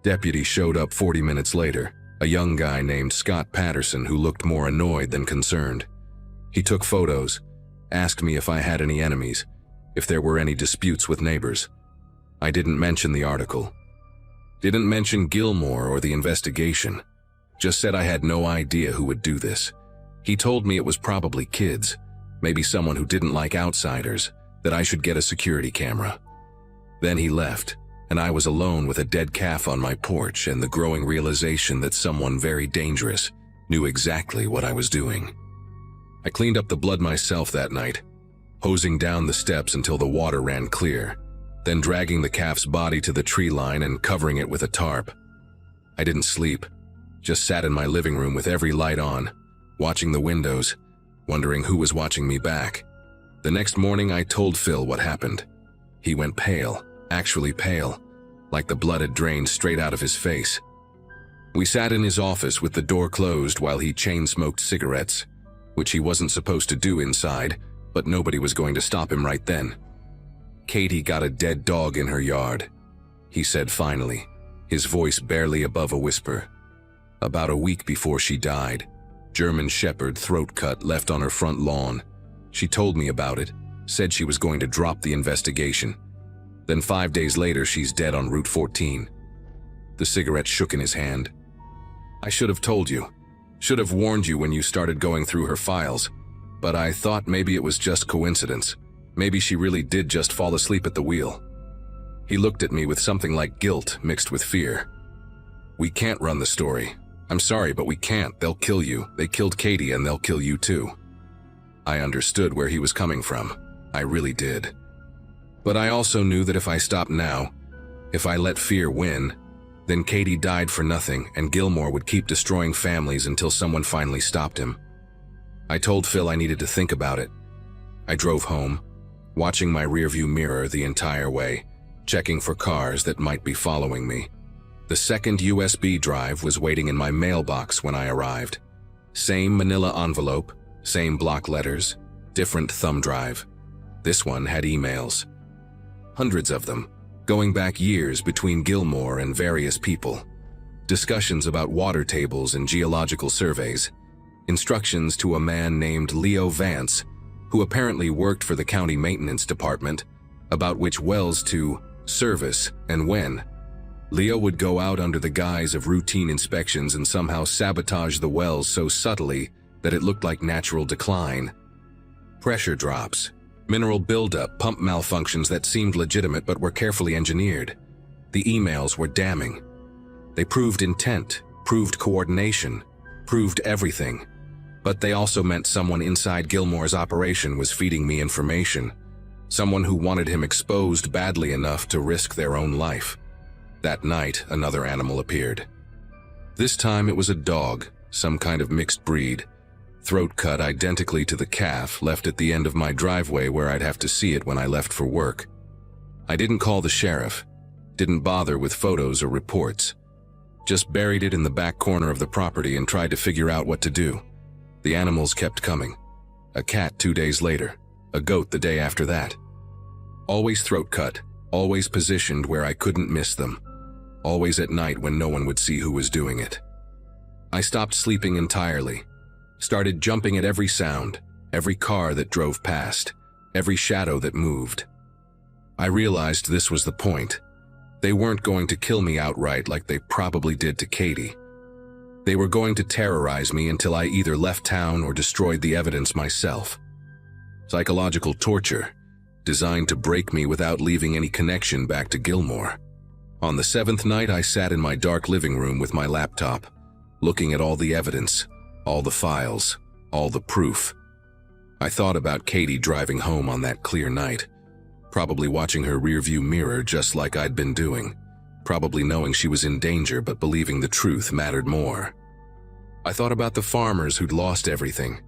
Deputy showed up 40 minutes later, a young guy named Scott Patterson who looked more annoyed than concerned. He took photos, asked me if I had any enemies, if there were any disputes with neighbors. I didn't mention the article. Didn't mention Gilmore or the investigation. Just said I had no idea who would do this. He told me it was probably kids, maybe someone who didn't like outsiders, that I should get a security camera. Then he left, and I was alone with a dead calf on my porch and the growing realization that someone very dangerous knew exactly what I was doing. I cleaned up the blood myself that night, hosing down the steps until the water ran clear, then dragging the calf's body to the tree line and covering it with a tarp. I didn't sleep, just sat in my living room with every light on, watching the windows, wondering who was watching me back. The next morning I told Phil what happened. He went pale, actually pale, like the blood had drained straight out of his face. We sat in his office with the door closed while he chain-smoked cigarettes, which he wasn't supposed to do inside, but nobody was going to stop him right then. "Katie got a dead dog in her yard," he said finally, his voice barely above a whisper. "About a week before she died. German Shepherd, throat cut, left on her front lawn. She told me about it, said she was going to drop the investigation. Then 5 days later, she's dead on Route 14. The cigarette shook in his hand. "I should have told you. Should have warned you when you started going through her files. But I thought maybe it was just coincidence. Maybe she really did just fall asleep at the wheel." He looked at me with something like guilt mixed with fear. "We can't run the story. I'm sorry, but we can't. They'll kill you. They killed Katie and they'll kill you too." I understood where he was coming from. I really did. But I also knew that if I stopped now, if I let fear win, then Katie died for nothing and Gilmore would keep destroying families until someone finally stopped him. I told Phil I needed to think about it. I drove home, watching my rearview mirror the entire way, checking for cars that might be following me. The second USB drive was waiting in my mailbox when I arrived. Same manila envelope, same block letters, different thumb drive. This one had emails. Hundreds of them, going back years between Gilmore and various people. Discussions about water tables and geological surveys. Instructions to a man named Leo Vance, who apparently worked for the county maintenance department, about which wells to service and when. Leo would go out under the guise of routine inspections and somehow sabotage the wells so subtly that it looked like natural decline. Pressure drops, mineral buildup, pump malfunctions that seemed legitimate but were carefully engineered. The emails were damning. They proved intent, proved coordination, proved everything. But they also meant someone inside Gilmore's operation was feeding me information. Someone who wanted him exposed badly enough to risk their own life. That night, another animal appeared. This time it was a dog, some kind of mixed breed. Throat cut identically to the calf left at the end of my driveway where I'd have to see it when I left for work. I didn't call the sheriff, didn't bother with photos or reports. Just buried it in the back corner of the property and tried to figure out what to do. The animals kept coming. A cat 2 days later, a goat the day after that. Always throat cut, always positioned where I couldn't miss them. Always at night when no one would see who was doing it. I stopped sleeping entirely. Started jumping at every sound, every car that drove past, every shadow that moved. I realized this was the point. They weren't going to kill me outright like they probably did to Katie. They were going to terrorize me until I either left town or destroyed the evidence myself. Psychological torture, designed to break me without leaving any connection back to Gilmore. On the 7th night, I sat in my dark living room with my laptop, looking at all the evidence, all the files, all the proof. I thought about Katie driving home on that clear night, probably watching her rearview mirror just like I'd been doing, probably knowing she was in danger but believing the truth mattered more. I thought about the farmers who'd lost everything,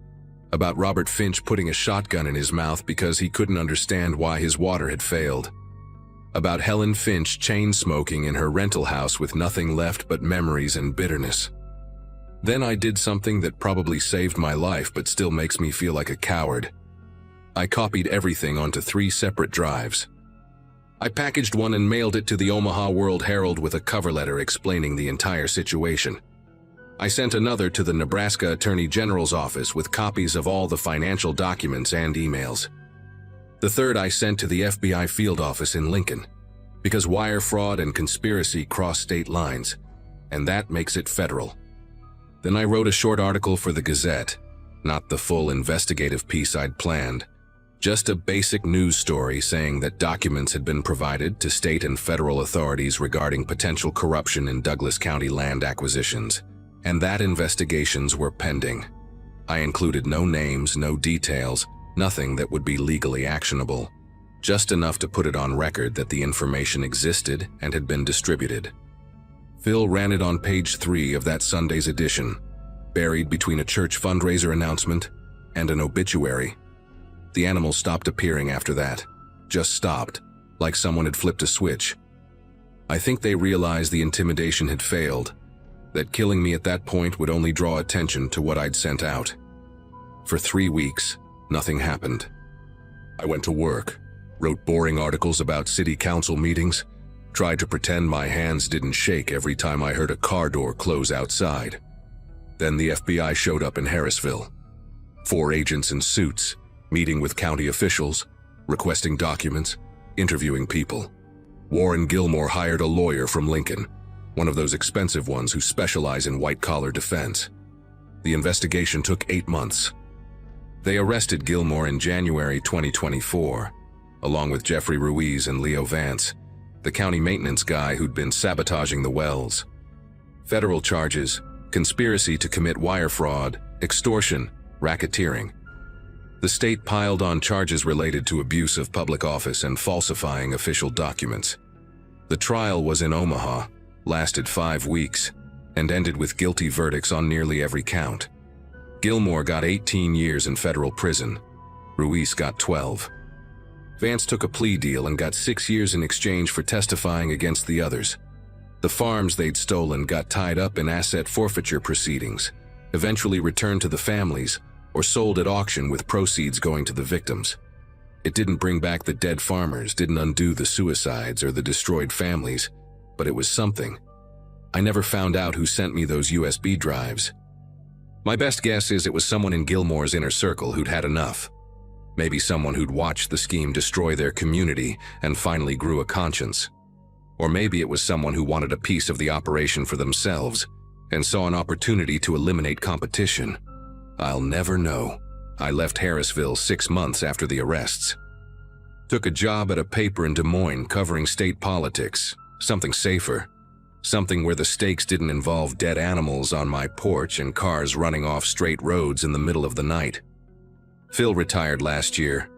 about Robert Finch putting a shotgun in his mouth because he couldn't understand why his water had failed, about Helen Finch chain-smoking in her rental house with nothing left but memories and bitterness. Then I did something that probably saved my life but still makes me feel like a coward. I copied everything onto 3 separate drives. I packaged one and mailed it to the Omaha World-Herald with a cover letter explaining the entire situation. I sent another to the Nebraska Attorney General's office with copies of all the financial documents and emails. The third I sent to the FBI field office in Lincoln, because wire fraud and conspiracy cross state lines, and that makes it federal. Then I wrote a short article for the Gazette, not the full investigative piece I'd planned, just a basic news story saying that documents had been provided to state and federal authorities regarding potential corruption in Douglas County land acquisitions, and that investigations were pending. I included no names, no details, nothing that would be legally actionable, just enough to put it on record that the information existed and had been distributed. Phil ran it on page 3 of that Sunday's edition, buried between a church fundraiser announcement and an obituary. The animals stopped appearing after that, just stopped, like someone had flipped a switch. I think they realized the intimidation had failed, that killing me at that point would only draw attention to what I'd sent out. For 3 weeks, nothing happened. I went to work, wrote boring articles about city council meetings, tried to pretend my hands didn't shake every time I heard a car door close outside. Then the FBI showed up in Harrisville. 4 agents in suits, meeting with county officials, requesting documents, interviewing people. Warren Gilmore hired a lawyer from Lincoln, one of those expensive ones who specialize in white-collar defense. The investigation took 8 months. They arrested Gilmore in January 2024, along with Jeffrey Ruiz and Leo Vance, the county maintenance guy who'd been sabotaging the wells. Federal charges: conspiracy to commit wire fraud, extortion, racketeering. The state piled on charges related to abuse of public office and falsifying official documents. The trial was in Omaha, lasted 5 weeks, and ended with guilty verdicts on nearly every count. Gilmore got 18 years in federal prison. Ruiz got 12. Vance took a plea deal and got 6 years in exchange for testifying against the others. The farms they'd stolen got tied up in asset forfeiture proceedings, eventually returned to the families, or sold at auction with proceeds going to the victims. It didn't bring back the dead farmers, didn't undo the suicides or the destroyed families, but it was something. I never found out who sent me those USB drives. My best guess is it was someone in Gilmore's inner circle who'd had enough. Maybe someone who'd watched the scheme destroy their community and finally grew a conscience. Or maybe it was someone who wanted a piece of the operation for themselves and saw an opportunity to eliminate competition. I'll never know. I left Harrisville 6 months after the arrests. Took a job at a paper in Des Moines covering state politics, something safer. Something where the stakes didn't involve dead animals on my porch and cars running off straight roads in the middle of the night. Phil retired last year,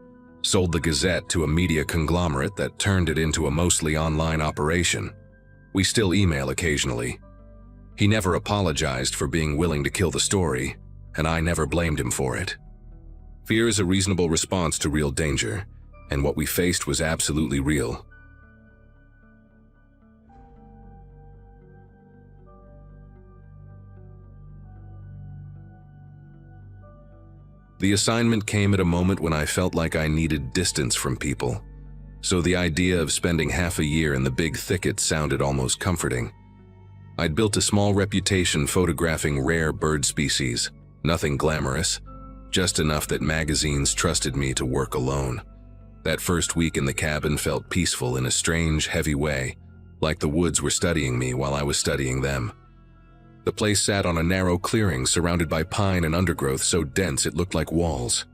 sold the Gazette to a media conglomerate that turned it into a mostly online operation. We still email occasionally. He never apologized for being willing to kill the story, and I never blamed him for it. Fear is a reasonable response to real danger, and what we faced was absolutely real. The assignment came at a moment when I felt like I needed distance from people, so the idea of spending half a year in the big thicket sounded almost comforting. I'd built a small reputation photographing rare bird species, nothing glamorous, just enough that magazines trusted me to work alone. That first week in the cabin felt peaceful in a strange, heavy way, like the woods were studying me while I was studying them. The place sat on a narrow clearing surrounded by pine and undergrowth so dense it looked like walls.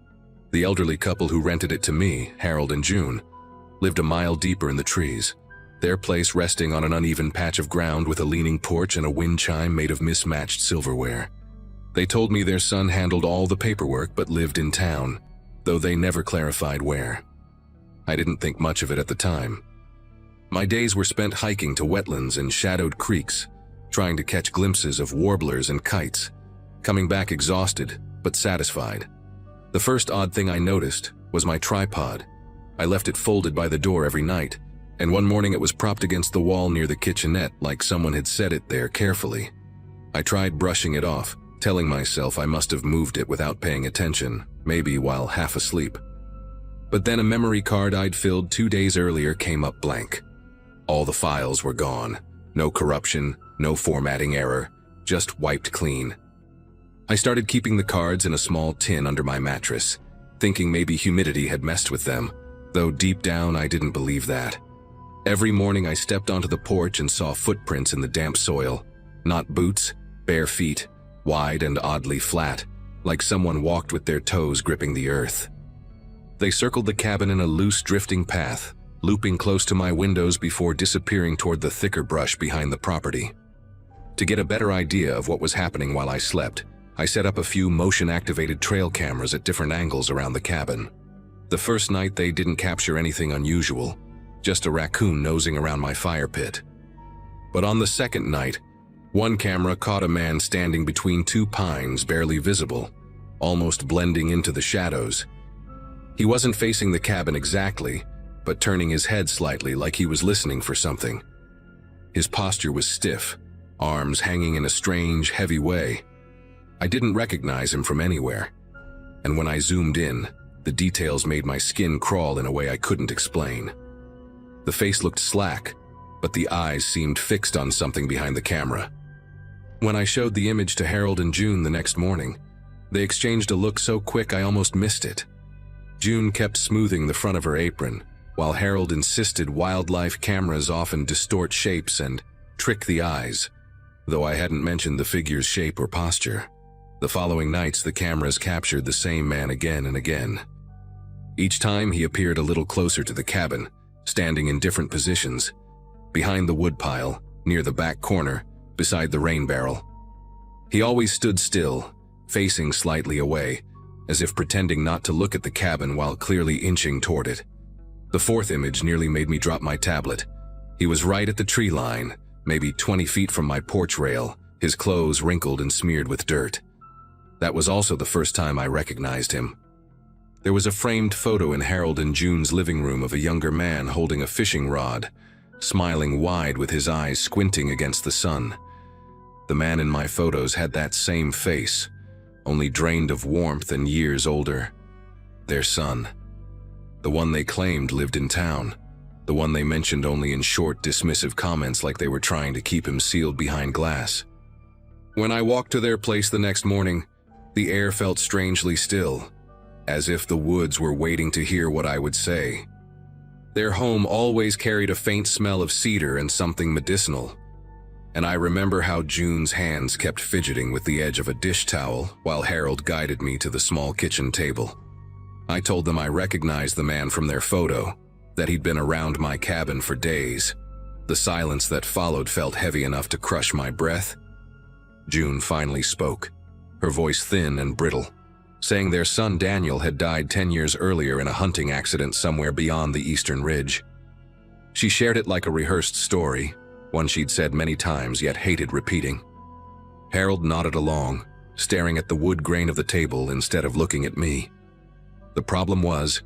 The elderly couple who rented it to me, Harold and June, lived a mile deeper in the trees, their place resting on an uneven patch of ground with a leaning porch and a wind chime made of mismatched silverware. They told me their son handled all the paperwork but lived in town, though they never clarified where. I didn't think much of it at the time. My days were spent hiking to wetlands and shadowed creeks, trying to catch glimpses of warblers and kites, coming back exhausted but satisfied. The first odd thing I noticed was my tripod. I left it folded by the door every night, and one morning it was propped against the wall near the kitchenette like someone had set it there carefully. I tried brushing it off, telling myself I must have moved it without paying attention, maybe while half asleep. But then a memory card I'd filled 2 days earlier came up blank. All the files were gone. No corruption, no formatting error, just wiped clean. I started keeping the cards in a small tin under my mattress, thinking maybe humidity had messed with them, though deep down I didn't believe that. Every morning I stepped onto the porch and saw footprints in the damp soil, not boots, bare feet, wide and oddly flat, like someone walked with their toes gripping the earth. They circled the cabin in a loose, drifting path, looping close to my windows before disappearing toward the thicker brush behind the property. To get a better idea of what was happening while I slept, I set up a few motion-activated trail cameras at different angles around the cabin. The first night they didn't capture anything unusual, just a raccoon nosing around my fire pit. But on the second night, one camera caught a man standing between 2 pines barely visible, almost blending into the shadows. He wasn't facing the cabin exactly, but turning his head slightly like he was listening for something. His posture was stiff, arms hanging in a strange, heavy way. I didn't recognize him from anywhere, and when I zoomed in, the details made my skin crawl in a way I couldn't explain. The face looked slack, but the eyes seemed fixed on something behind the camera. When I showed the image to Harold and June the next morning, they exchanged a look so quick I almost missed it. June kept smoothing the front of her apron, while Harold insisted wildlife cameras often distort shapes and trick the eyes, though I hadn't mentioned the figure's shape or posture. The following nights, the cameras captured the same man again and again. Each time he appeared a little closer to the cabin, standing in different positions, behind the woodpile, near the back corner, beside the rain barrel. He always stood still, facing slightly away, as if pretending not to look at the cabin while clearly inching toward it. The fourth image nearly made me drop my tablet. He was right at the tree line, maybe 20 feet from my porch rail, his clothes wrinkled and smeared with dirt. That was also the first time I recognized him. There was a framed photo in Harold and June's living room of a younger man holding a fishing rod, smiling wide with his eyes squinting against the sun. The man in my photos had that same face, only drained of warmth and years older. Their son. The one they claimed lived in town. The one they mentioned only in short, dismissive comments like they were trying to keep him sealed behind glass. When I walked to their place the next morning, the air felt strangely still, as if the woods were waiting to hear what I would say. Their home always carried a faint smell of cedar and something medicinal, and I remember how June's hands kept fidgeting with the edge of a dish towel while Harold guided me to the small kitchen table. I told them I recognized the man from their photo, that he'd been around my cabin for days. The silence that followed felt heavy enough to crush my breath. June finally spoke, her voice thin and brittle, saying their son Daniel had died 10 years earlier in a hunting accident somewhere beyond the eastern ridge. She shared it like a rehearsed story, one she'd said many times yet hated repeating. Harold nodded along, staring at the wood grain of the table instead of looking at me. The problem was,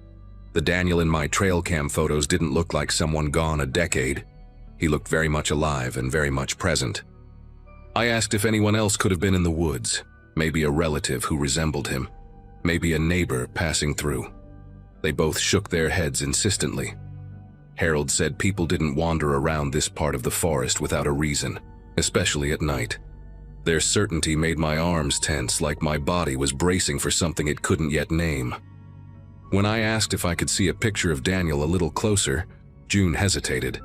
the Daniel in my trail cam photos didn't look like someone gone a decade. He looked very much alive and very much present. I asked if anyone else could have been in the woods, maybe a relative who resembled him, maybe a neighbor passing through. They both shook their heads insistently. Harold said people didn't wander around this part of the forest without a reason, especially at night. Their certainty made my arms tense, like my body was bracing for something it couldn't yet name. When I asked if I could see a picture of Daniel a little closer, June hesitated,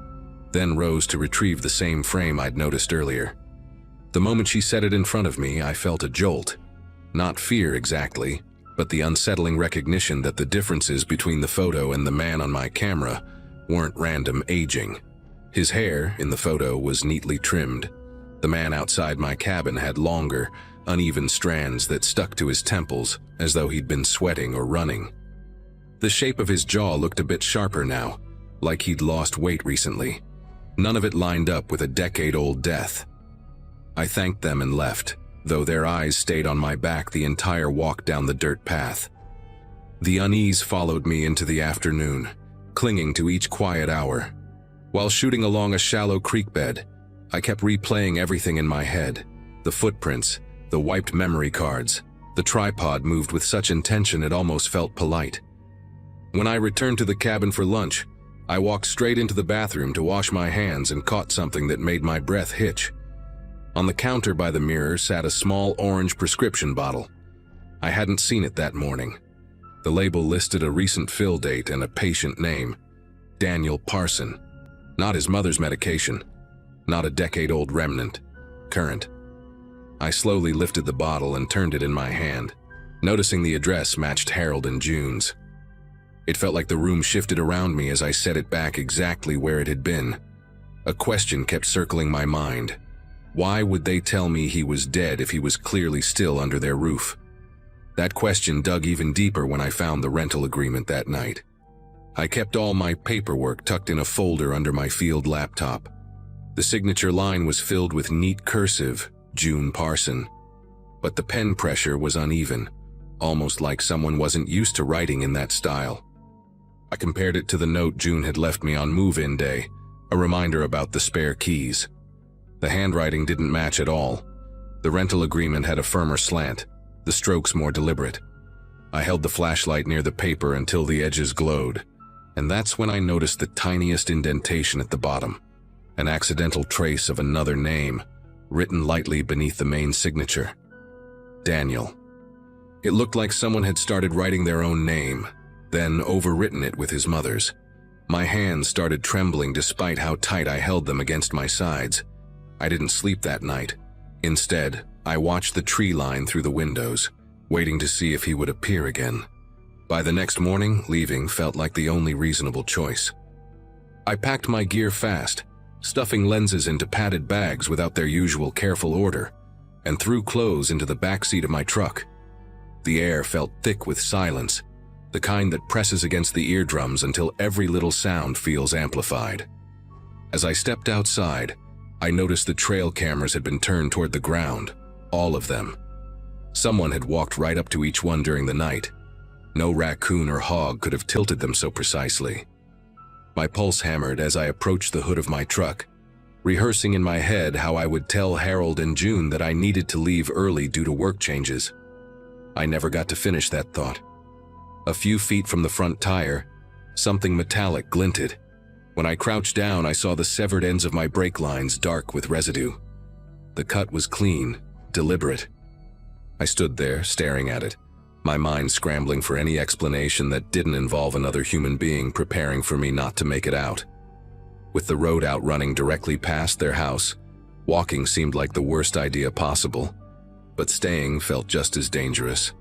then rose to retrieve the same frame I'd noticed earlier. The moment she set it in front of me, I felt a jolt. Not fear exactly, but the unsettling recognition that the differences between the photo and the man on my camera weren't random aging. His hair in the photo was neatly trimmed. The man outside my cabin had longer, uneven strands that stuck to his temples as though he'd been sweating or running. The shape of his jaw looked a bit sharper now, like he'd lost weight recently. None of it lined up with a decade-old death. I thanked them and left, though their eyes stayed on my back the entire walk down the dirt path. The unease followed me into the afternoon, clinging to each quiet hour. While shooting along a shallow creek bed, I kept replaying everything in my head. The footprints, the wiped memory cards, the tripod moved with such intention it almost felt polite. When I returned to the cabin for lunch, I walked straight into the bathroom to wash my hands and caught something that made my breath hitch. On the counter by the mirror sat a small orange prescription bottle. I hadn't seen it that morning. The label listed a recent fill date and a patient name, Daniel Parson. Not his mother's medication, not a decade-old remnant, current. I slowly lifted the bottle and turned it in my hand, noticing the address matched Harold and June's. It felt like the room shifted around me as I set it back exactly where it had been. A question kept circling my mind. Why would they tell me he was dead if he was clearly still under their roof? That question dug even deeper when I found the rental agreement that night. I kept all my paperwork tucked in a folder under my field laptop. The signature line was filled with neat cursive, June Parson. But the pen pressure was uneven, almost like someone wasn't used to writing in that style. I compared it to the note June had left me on move-in day, a reminder about the spare keys. The handwriting didn't match at all. The rental agreement had a firmer slant, the strokes more deliberate. I held the flashlight near the paper until the edges glowed, and that's when I noticed the tiniest indentation at the bottom, an accidental trace of another name, written lightly beneath the main signature. Daniel. It looked like someone had started writing their own name, then overwritten it with his mother's. My hands started trembling despite how tight I held them against my sides. I didn't sleep that night. Instead, I watched the tree line through the windows, waiting to see if he would appear again. By the next morning, leaving felt like the only reasonable choice. I packed my gear fast, stuffing lenses into padded bags without their usual careful order, and threw clothes into the backseat of my truck. The air felt thick with silence, the kind that presses against the eardrums until every little sound feels amplified. As I stepped outside, I noticed the trail cameras had been turned toward the ground, all of them. Someone had walked right up to each one during the night. No raccoon or hog could have tilted them so precisely. My pulse hammered as I approached the hood of my truck, rehearsing in my head how I would tell Harold and June that I needed to leave early due to work changes. I never got to finish that thought. A few feet from the front tire, something metallic glinted. When I crouched down, I saw the severed ends of my brake lines dark with residue. The cut was clean, deliberate. I stood there, staring at it, my mind scrambling for any explanation that didn't involve another human being preparing for me not to make it out. With the road out running directly past their house, walking seemed like the worst idea possible, but staying felt just as dangerous.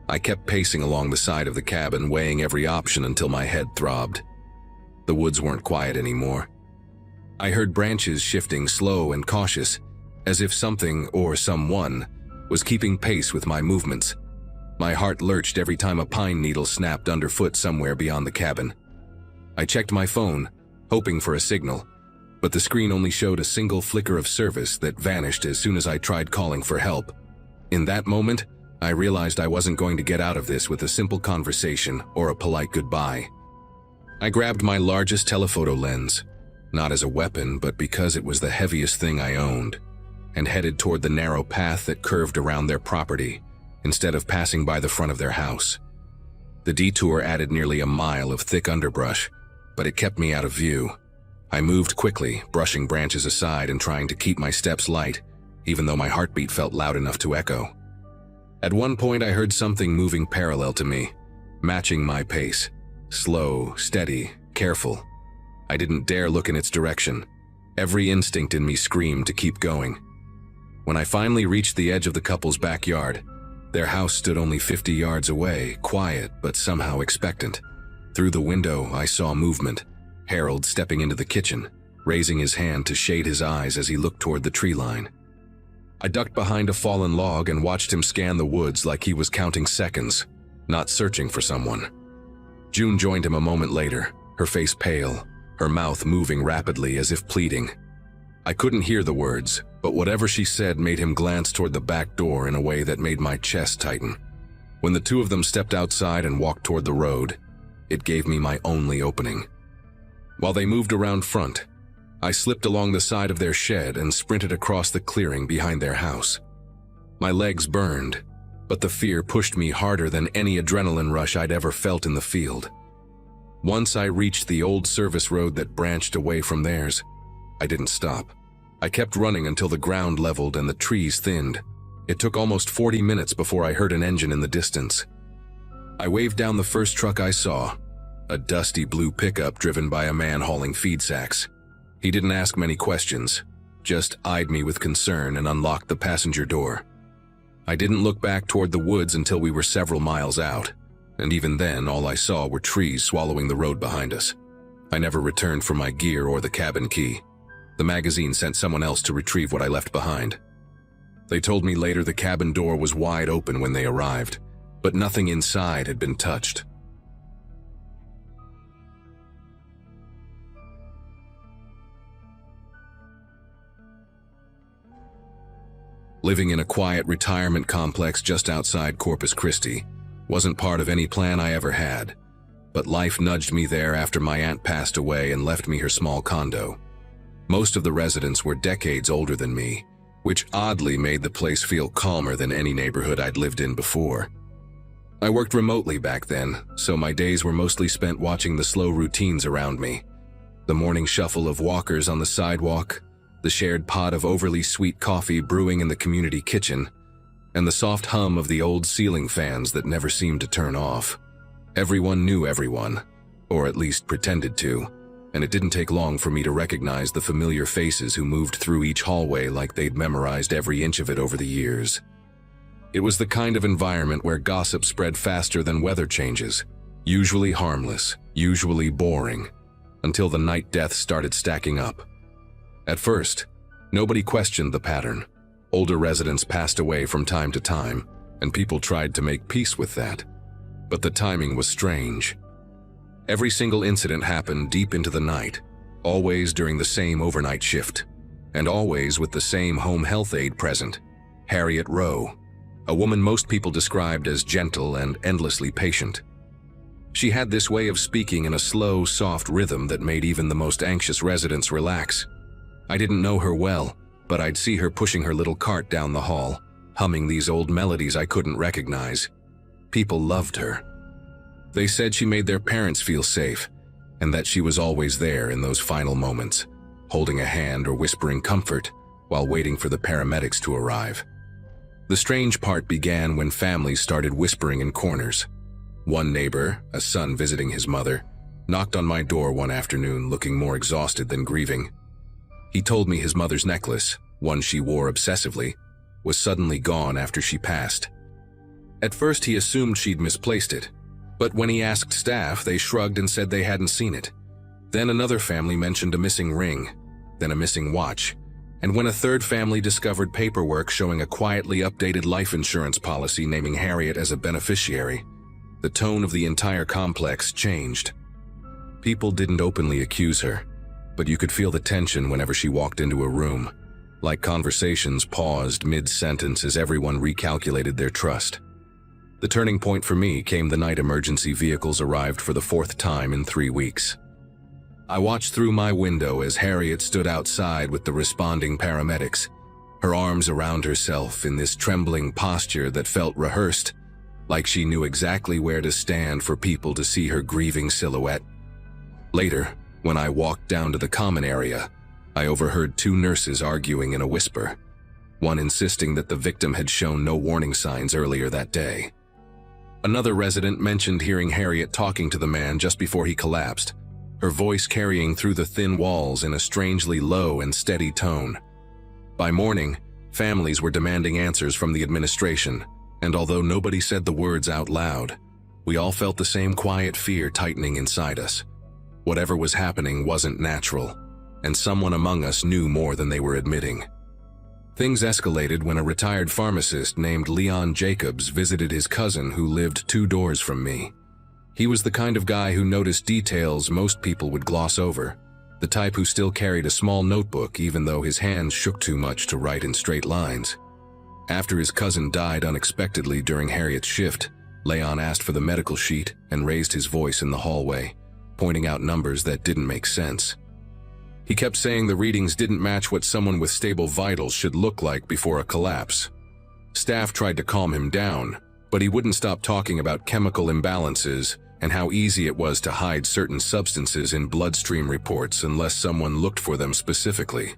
I kept pacing along the side of the cabin, weighing every option until my head throbbed. The woods weren't quiet anymore. I heard branches shifting slow and cautious, as if something or someone was keeping pace with my movements. My heart lurched every time a pine needle snapped underfoot somewhere beyond the cabin. I checked my phone, hoping for a signal, but the screen only showed a single flicker of service that vanished as soon as I tried calling for help. In that moment, I realized I wasn't going to get out of this with a simple conversation or a polite goodbye. I grabbed my largest telephoto lens, not as a weapon, but because it was the heaviest thing I owned, and headed toward the narrow path that curved around their property, instead of passing by the front of their house. The detour added nearly a mile of thick underbrush, but it kept me out of view. I moved quickly, brushing branches aside and trying to keep my steps light, even though my heartbeat felt loud enough to echo. At one point, I heard something moving parallel to me, matching my pace. Slow, steady, careful. I didn't dare look in its direction. Every instinct in me screamed to keep going. When I finally reached the edge of the couple's backyard, their house stood only 50 yards away, quiet but somehow expectant. Through the window, I saw movement. Harold stepping into the kitchen, raising his hand to shade his eyes as he looked toward the tree line. I ducked behind a fallen log and watched him scan the woods like he was counting seconds, not searching for someone. June joined him a moment later, her face pale, her mouth moving rapidly as if pleading. I couldn't hear the words, but whatever she said made him glance toward the back door in a way that made my chest tighten. When the two of them stepped outside and walked toward the road, it gave me my only opening. While they moved around front, I slipped along the side of their shed and sprinted across the clearing behind their house. My legs burned, but the fear pushed me harder than any adrenaline rush I'd ever felt in the field. Once I reached the old service road that branched away from theirs, I didn't stop. I kept running until the ground leveled and the trees thinned. It took almost 40 minutes before I heard an engine in the distance. I waved down the first truck I saw, a dusty blue pickup driven by a man hauling feed sacks. He didn't ask many questions, just eyed me with concern and unlocked the passenger door. I didn't look back toward the woods until we were several miles out, and even then all I saw were trees swallowing the road behind us. I never returned for my gear or the cabin key. The magazine sent someone else to retrieve what I left behind. They told me later the cabin door was wide open when they arrived, but nothing inside had been touched. Living in a quiet retirement complex just outside Corpus Christi wasn't part of any plan I ever had, but life nudged me there after my aunt passed away and left me her small condo. Most of the residents were decades older than me, which oddly made the place feel calmer than any neighborhood I'd lived in before. I worked remotely back then, so my days were mostly spent watching the slow routines around me. The morning shuffle of walkers on the sidewalk, the shared pot of overly sweet coffee brewing in the community kitchen, and the soft hum of the old ceiling fans that never seemed to turn off. Everyone knew everyone, or at least pretended to, and it didn't take long for me to recognize the familiar faces who moved through each hallway like they'd memorized every inch of it over the years. It was the kind of environment where gossip spread faster than weather changes, usually harmless, usually boring, until the night deaths started stacking up. At first, nobody questioned the pattern. Older residents passed away from time to time, and people tried to make peace with that. But the timing was strange. Every single incident happened deep into the night, always during the same overnight shift, and always with the same home health aide present, Harriet Rowe, a woman most people described as gentle and endlessly patient. She had this way of speaking in a slow, soft rhythm that made even the most anxious residents relax. I didn't know her well, but I'd see her pushing her little cart down the hall, humming these old melodies I couldn't recognize. People loved her. They said she made their parents feel safe, and that she was always there in those final moments, holding a hand or whispering comfort while waiting for the paramedics to arrive. The strange part began when families started whispering in corners. One neighbor, a son visiting his mother, knocked on my door one afternoon looking more exhausted than grieving. He told me his mother's necklace, one she wore obsessively, was suddenly gone after she passed. At first he assumed she'd misplaced it, but when he asked staff, they shrugged and said they hadn't seen it. Then another family mentioned a missing ring, then a missing watch, and when a third family discovered paperwork showing a quietly updated life insurance policy naming Harriet as a beneficiary, the tone of the entire complex changed. People didn't openly accuse her, but you could feel the tension whenever she walked into a room, like conversations paused mid-sentence as everyone recalculated their trust. The turning point for me came the night emergency vehicles arrived for the 4th time in 3 weeks. I watched through my window as Harriet stood outside with the responding paramedics, her arms around herself in this trembling posture that felt rehearsed, like she knew exactly where to stand for people to see her grieving silhouette. Later, when I walked down to the common area, I overheard 2 nurses arguing in a whisper, one insisting that the victim had shown no warning signs earlier that day. Another resident mentioned hearing Harriet talking to the man just before he collapsed, her voice carrying through the thin walls in a strangely low and steady tone. By morning, families were demanding answers from the administration, and although nobody said the words out loud, we all felt the same quiet fear tightening inside us. Whatever was happening wasn't natural, and someone among us knew more than they were admitting. Things escalated when a retired pharmacist named Leon Jacobs visited his cousin who lived 2 doors from me. He was the kind of guy who noticed details most people would gloss over, the type who still carried a small notebook even though his hands shook too much to write in straight lines. After his cousin died unexpectedly during Harriet's shift, Leon asked for the medical sheet and raised his voice in the hallway, pointing out numbers that didn't make sense. He kept saying the readings didn't match what someone with stable vitals should look like before a collapse. Staff tried to calm him down, but he wouldn't stop talking about chemical imbalances and how easy it was to hide certain substances in bloodstream reports unless someone looked for them specifically.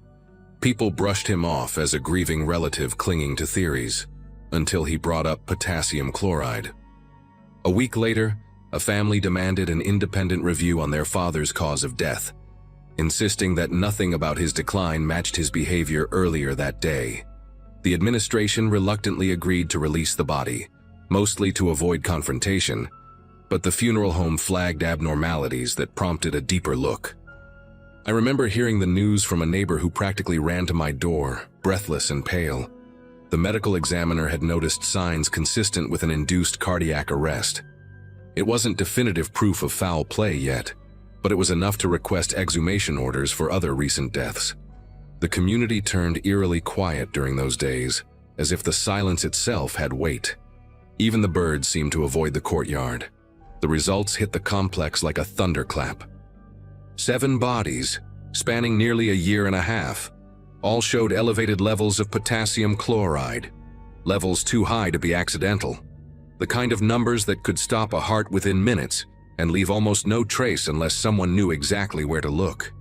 People brushed him off as a grieving relative clinging to theories, until he brought up potassium chloride. A week later, a family demanded an independent review on their father's cause of death, insisting that nothing about his decline matched his behavior earlier that day. The administration reluctantly agreed to release the body, mostly to avoid confrontation, but the funeral home flagged abnormalities that prompted a deeper look. I remember hearing the news from a neighbor who practically ran to my door, breathless and pale. The medical examiner had noticed signs consistent with an induced cardiac arrest. It wasn't definitive proof of foul play yet, but it was enough to request exhumation orders for other recent deaths. The community turned eerily quiet during those days, as if the silence itself had weight. Even the birds seemed to avoid the courtyard. The results hit the complex like a thunderclap. 7 bodies, spanning nearly a year and a half, all showed elevated levels of potassium chloride, levels too high to be accidental, the kind of numbers that could stop a heart within minutes and leave almost no trace unless someone knew exactly where to look.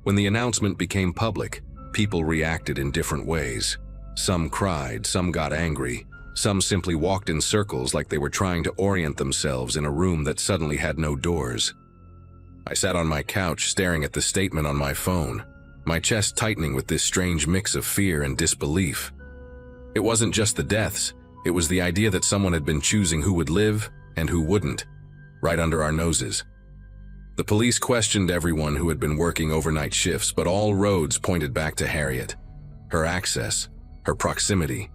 When the announcement became public, people reacted in different ways. Some cried, some got angry, some simply walked in circles like they were trying to orient themselves in a room that suddenly had no doors. I sat on my couch staring at the statement on my phone, my chest tightening with this strange mix of fear and disbelief. It wasn't just the deaths, it was the idea that someone had been choosing who would live and who wouldn't, right under our noses. The police questioned everyone who had been working overnight shifts, but all roads pointed back to Harriet. Her access, her proximity,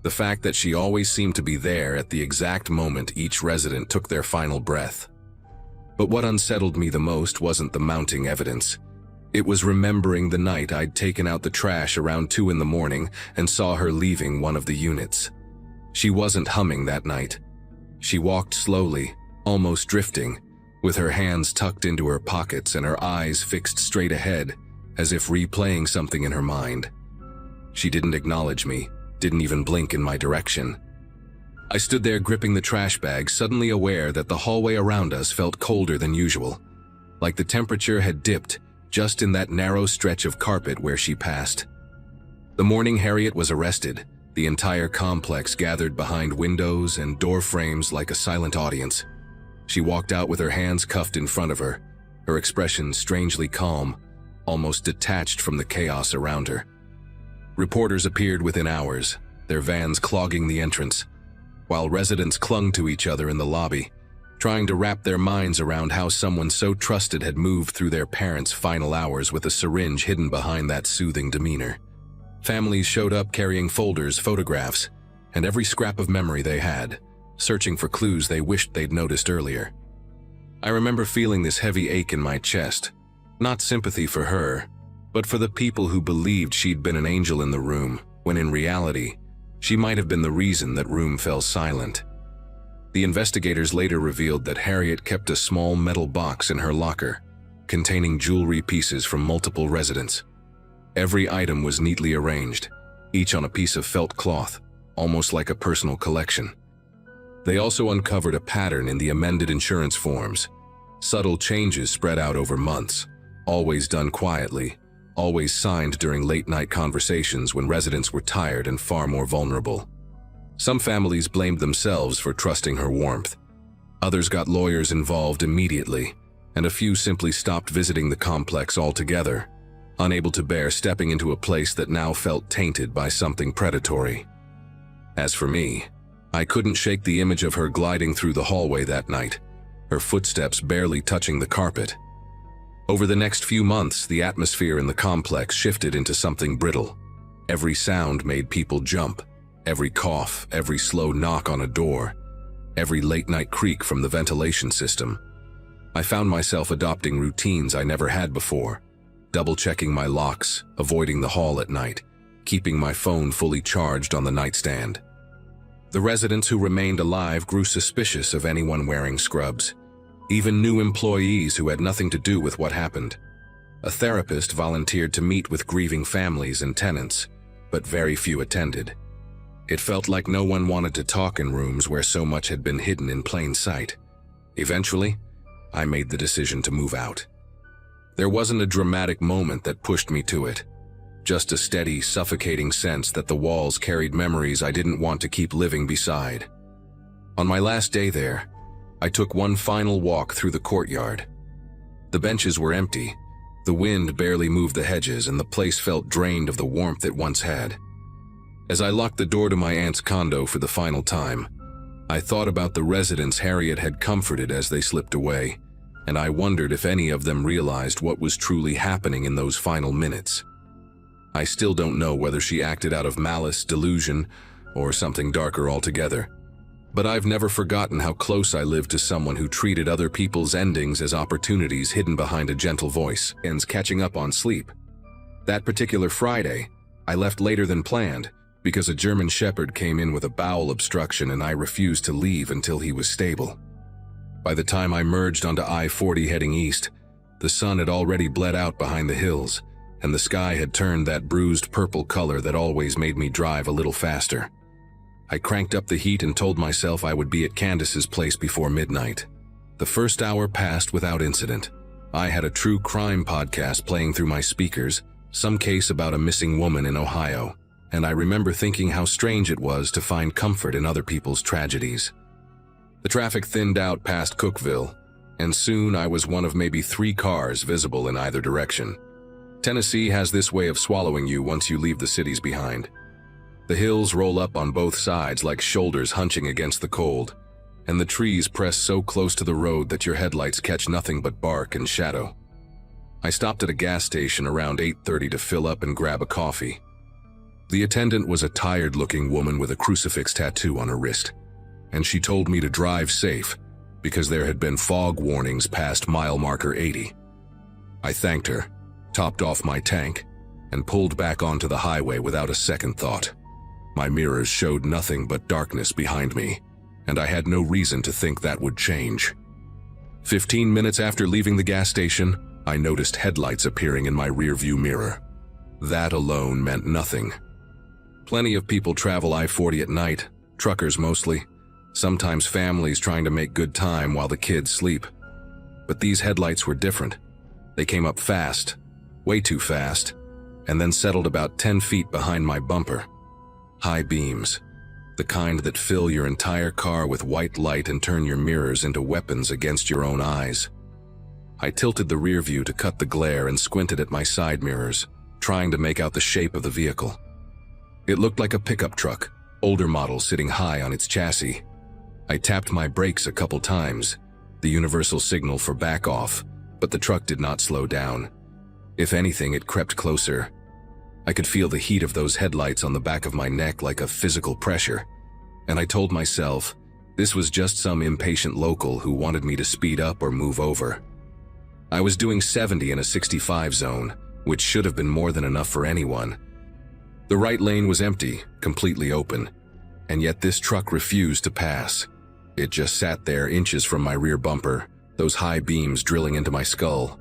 the fact that she always seemed to be there at the exact moment each resident took their final breath. But what unsettled me the most wasn't the mounting evidence. It was remembering the night I'd taken out the trash around 2 in the morning and saw her leaving one of the units. She wasn't humming that night. She walked slowly, almost drifting, with her hands tucked into her pockets and her eyes fixed straight ahead, as if replaying something in her mind. She didn't acknowledge me, didn't even blink in my direction. I stood there gripping the trash bag, suddenly aware that the hallway around us felt colder than usual, like the temperature had dipped just in that narrow stretch of carpet where she passed. The morning Harriet was arrested, the entire complex gathered behind windows and door frames like a silent audience. She walked out with her hands cuffed in front of her, her expression strangely calm, almost detached from the chaos around her. Reporters appeared within hours, their vans clogging the entrance, while residents clung to each other in the lobby, trying to wrap their minds around how someone so trusted had moved through their parents' final hours with a syringe hidden behind that soothing demeanor. Families showed up carrying folders, photographs, and every scrap of memory they had, searching for clues they wished they'd noticed earlier. I remember feeling this heavy ache in my chest, not sympathy for her, but for the people who believed she'd been an angel in the room, when in reality, she might have been the reason that room fell silent. The investigators later revealed that Harriet kept a small metal box in her locker, containing jewelry pieces from multiple residents. Every item was neatly arranged, each on a piece of felt cloth, almost like a personal collection. They also uncovered a pattern in the amended insurance forms, subtle changes spread out over months, always done quietly, always signed during late-night conversations when residents were tired and far more vulnerable. Some families blamed themselves for trusting her warmth. Others got lawyers involved immediately, and a few simply stopped visiting the complex altogether, unable to bear stepping into a place that now felt tainted by something predatory. As for me, I couldn't shake the image of her gliding through the hallway that night, her footsteps barely touching the carpet. Over the next few months, the atmosphere in the complex shifted into something brittle. Every sound made people jump, every cough, every slow knock on a door, every late-night creak from the ventilation system. I found myself adopting routines I never had before, double-checking my locks, avoiding the hall at night, keeping my phone fully charged on the nightstand. The residents who remained alive grew suspicious of anyone wearing scrubs, even new employees who had nothing to do with what happened. A therapist volunteered to meet with grieving families and tenants, but very few attended. It felt like no one wanted to talk in rooms where so much had been hidden in plain sight. Eventually, I made the decision to move out. There wasn't a dramatic moment that pushed me to it, just a steady, suffocating sense that the walls carried memories I didn't want to keep living beside. On my last day there, I took one final walk through the courtyard. The benches were empty, the wind barely moved the hedges, and the place felt drained of the warmth it once had. As I locked the door to my aunt's condo for the final time, I thought about the residents Harriet had comforted as they slipped away, and I wondered if any of them realized what was truly happening in those final minutes. I still don't know whether she acted out of malice, delusion, or something darker altogether. But I've never forgotten how close I lived to someone who treated other people's endings as opportunities hidden behind a gentle voice, and catching up on sleep. That particular Friday, I left later than planned because a German Shepherd came in with a bowel obstruction and I refused to leave until he was stable. By the time I merged onto I-40 heading east, the sun had already bled out behind the hills, and the sky had turned that bruised purple color that always made me drive a little faster. I cranked up the heat and told myself I would be at Candace's place before midnight. The first hour passed without incident. I had a true crime podcast playing through my speakers, some case about a missing woman in Ohio, and I remember thinking how strange it was to find comfort in other people's tragedies. The traffic thinned out past Cookville, and soon I was one of maybe 3 cars visible in either direction. Tennessee has this way of swallowing you once you leave the cities behind. The hills roll up on both sides like shoulders hunching against the cold, and the trees press so close to the road that your headlights catch nothing but bark and shadow. I stopped at a gas station around 8:30 to fill up and grab a coffee. The attendant was a tired-looking woman with a crucifix tattoo on her wrist, and she told me to drive safe because there had been fog warnings past mile marker 80. I thanked her, topped off my tank, and pulled back onto the highway without a second thought. My mirrors showed nothing but darkness behind me, and I had no reason to think that would change. 15 minutes after leaving the gas station, I noticed headlights appearing in my rearview mirror. That alone meant nothing. Plenty of people travel I-40 at night, truckers mostly, sometimes families trying to make good time while the kids sleep. But these headlights were different. They came up fast, way too fast, and then settled about 10 feet behind my bumper. High beams, the kind that fill your entire car with white light and turn your mirrors into weapons against your own eyes. I tilted the rear view to cut the glare and squinted at my side mirrors, trying to make out the shape of the vehicle. It looked like a pickup truck, older model sitting high on its chassis. I tapped my brakes a couple times, the universal signal for back off, but the truck did not slow down. If anything, it crept closer. I could feel the heat of those headlights on the back of my neck like a physical pressure, and I told myself this was just some impatient local who wanted me to speed up or move over. I was doing 70 in a 65 zone, which should have been more than enough for anyone. The right lane was empty, completely open, and yet this truck refused to pass. It just sat there inches from my rear bumper, those high beams drilling into my skull.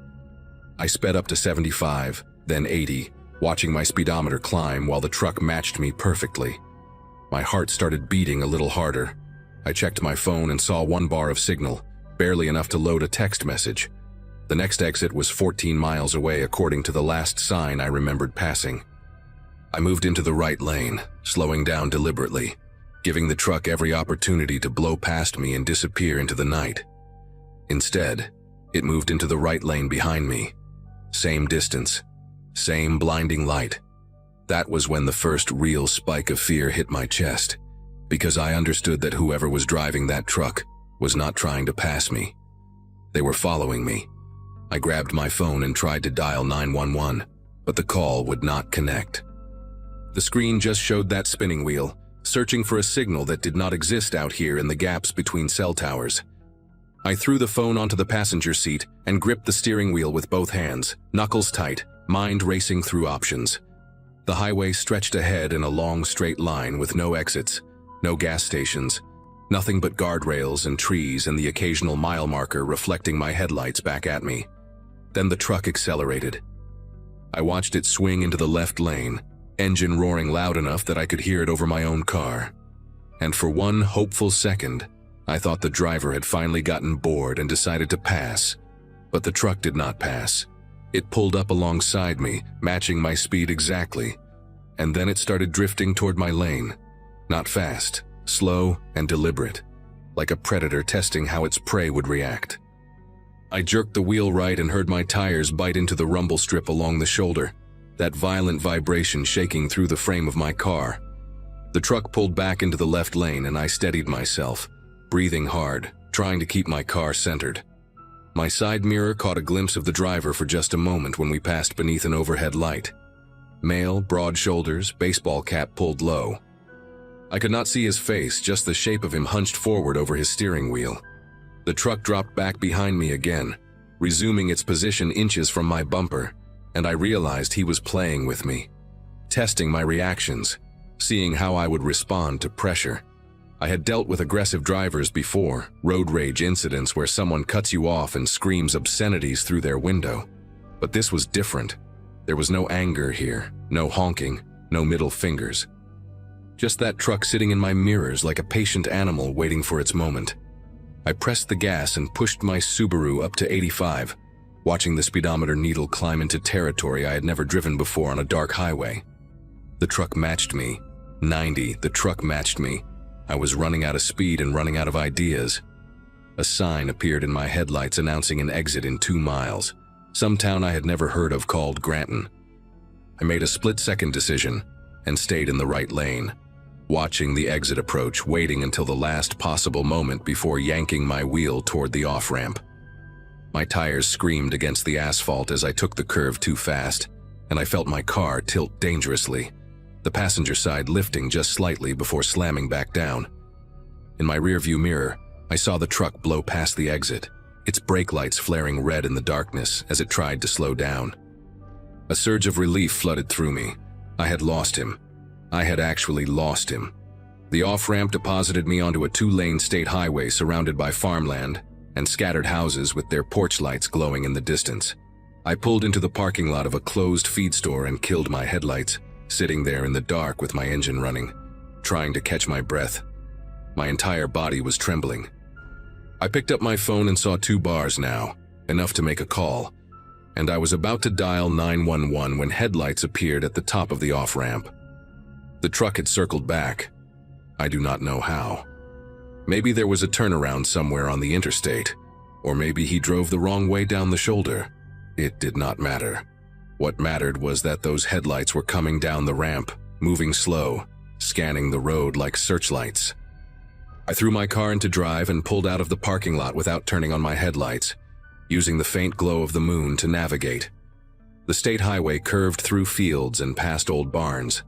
I sped up to 75, then 80, watching my speedometer climb while the truck matched me perfectly. My heart started beating a little harder. I checked my phone and saw 1 bar of signal, barely enough to load a text message. The next exit was 14 miles away according to the last sign I remembered passing. I moved into the right lane, slowing down deliberately, giving the truck every opportunity to blow past me and disappear into the night. Instead, it moved into the right lane behind me. Same distance, same blinding light. That was when the first real spike of fear hit my chest, because I understood that whoever was driving that truck was not trying to pass me. They were following me. I grabbed my phone and tried to dial 911, but the call would not connect. The screen just showed that spinning wheel, searching for a signal that did not exist out here in the gaps between cell towers. I threw the phone onto the passenger seat and gripped the steering wheel with both hands, knuckles tight, mind racing through options. The highway stretched ahead in a long straight line with no exits, no gas stations, nothing but guardrails and trees and the occasional mile marker reflecting my headlights back at me. Then the truck accelerated. I watched it swing into the left lane, engine roaring loud enough that I could hear it over my own car. And for one hopeful second, I thought the driver had finally gotten bored and decided to pass. But the truck did not pass. It pulled up alongside me, matching my speed exactly, and then it started drifting toward my lane. Not fast, slow and deliberate, like a predator testing how its prey would react. I jerked the wheel right and heard my tires bite into the rumble strip along the shoulder, that violent vibration shaking through the frame of my car. The truck pulled back into the left lane and I steadied myself, breathing hard, trying to keep my car centered. My side mirror caught a glimpse of the driver for just a moment when we passed beneath an overhead light. Male, broad shoulders, baseball cap pulled low. I could not see his face, just the shape of him hunched forward over his steering wheel. The truck dropped back behind me again, resuming its position inches from my bumper, and I realized he was playing with me, testing my reactions, seeing how I would respond to pressure. I had dealt with aggressive drivers before, road rage incidents where someone cuts you off and screams obscenities through their window. But this was different. There was no anger here, no honking, no middle fingers. Just that truck sitting in my mirrors like a patient animal waiting for its moment. I pressed the gas and pushed my Subaru up to 85, watching the speedometer needle climb into territory I had never driven before on a dark highway. The truck matched me. 90, the truck matched me. I was running out of speed and running out of ideas. A sign appeared in my headlights announcing an exit in 2 miles, some town I had never heard of called Granton. I made a split-second decision and stayed in the right lane. watching the exit approach, waiting until the last possible moment before yanking my wheel toward the off-ramp. My tires screamed against the asphalt as I took the curve too fast, and I felt my car tilt dangerously, the passenger side lifting just slightly before slamming back down. In my rearview mirror, I saw the truck blow past the exit, its brake lights flaring red in the darkness as it tried to slow down. A surge of relief flooded through me. I had lost him. I had actually lost him. The off-ramp deposited me onto a 2-lane state highway surrounded by farmland and scattered houses with their porch lights glowing in the distance. I pulled into the parking lot of a closed feed store and killed my headlights, sitting there in the dark with my engine running, trying to catch my breath. My entire body was trembling. I picked up my phone and saw 2 bars now, enough to make a call, and I was about to dial 911 when headlights appeared at the top of the off-ramp. The truck had circled back. I do not know how. Maybe there was a turnaround somewhere on the interstate, or maybe he drove the wrong way down the shoulder. It did not matter. What mattered was that those headlights were coming down the ramp, moving slow, scanning the road like searchlights. I threw my car into drive and pulled out of the parking lot without turning on my headlights, using the faint glow of the moon to navigate. The state highway curved through fields and past old barns,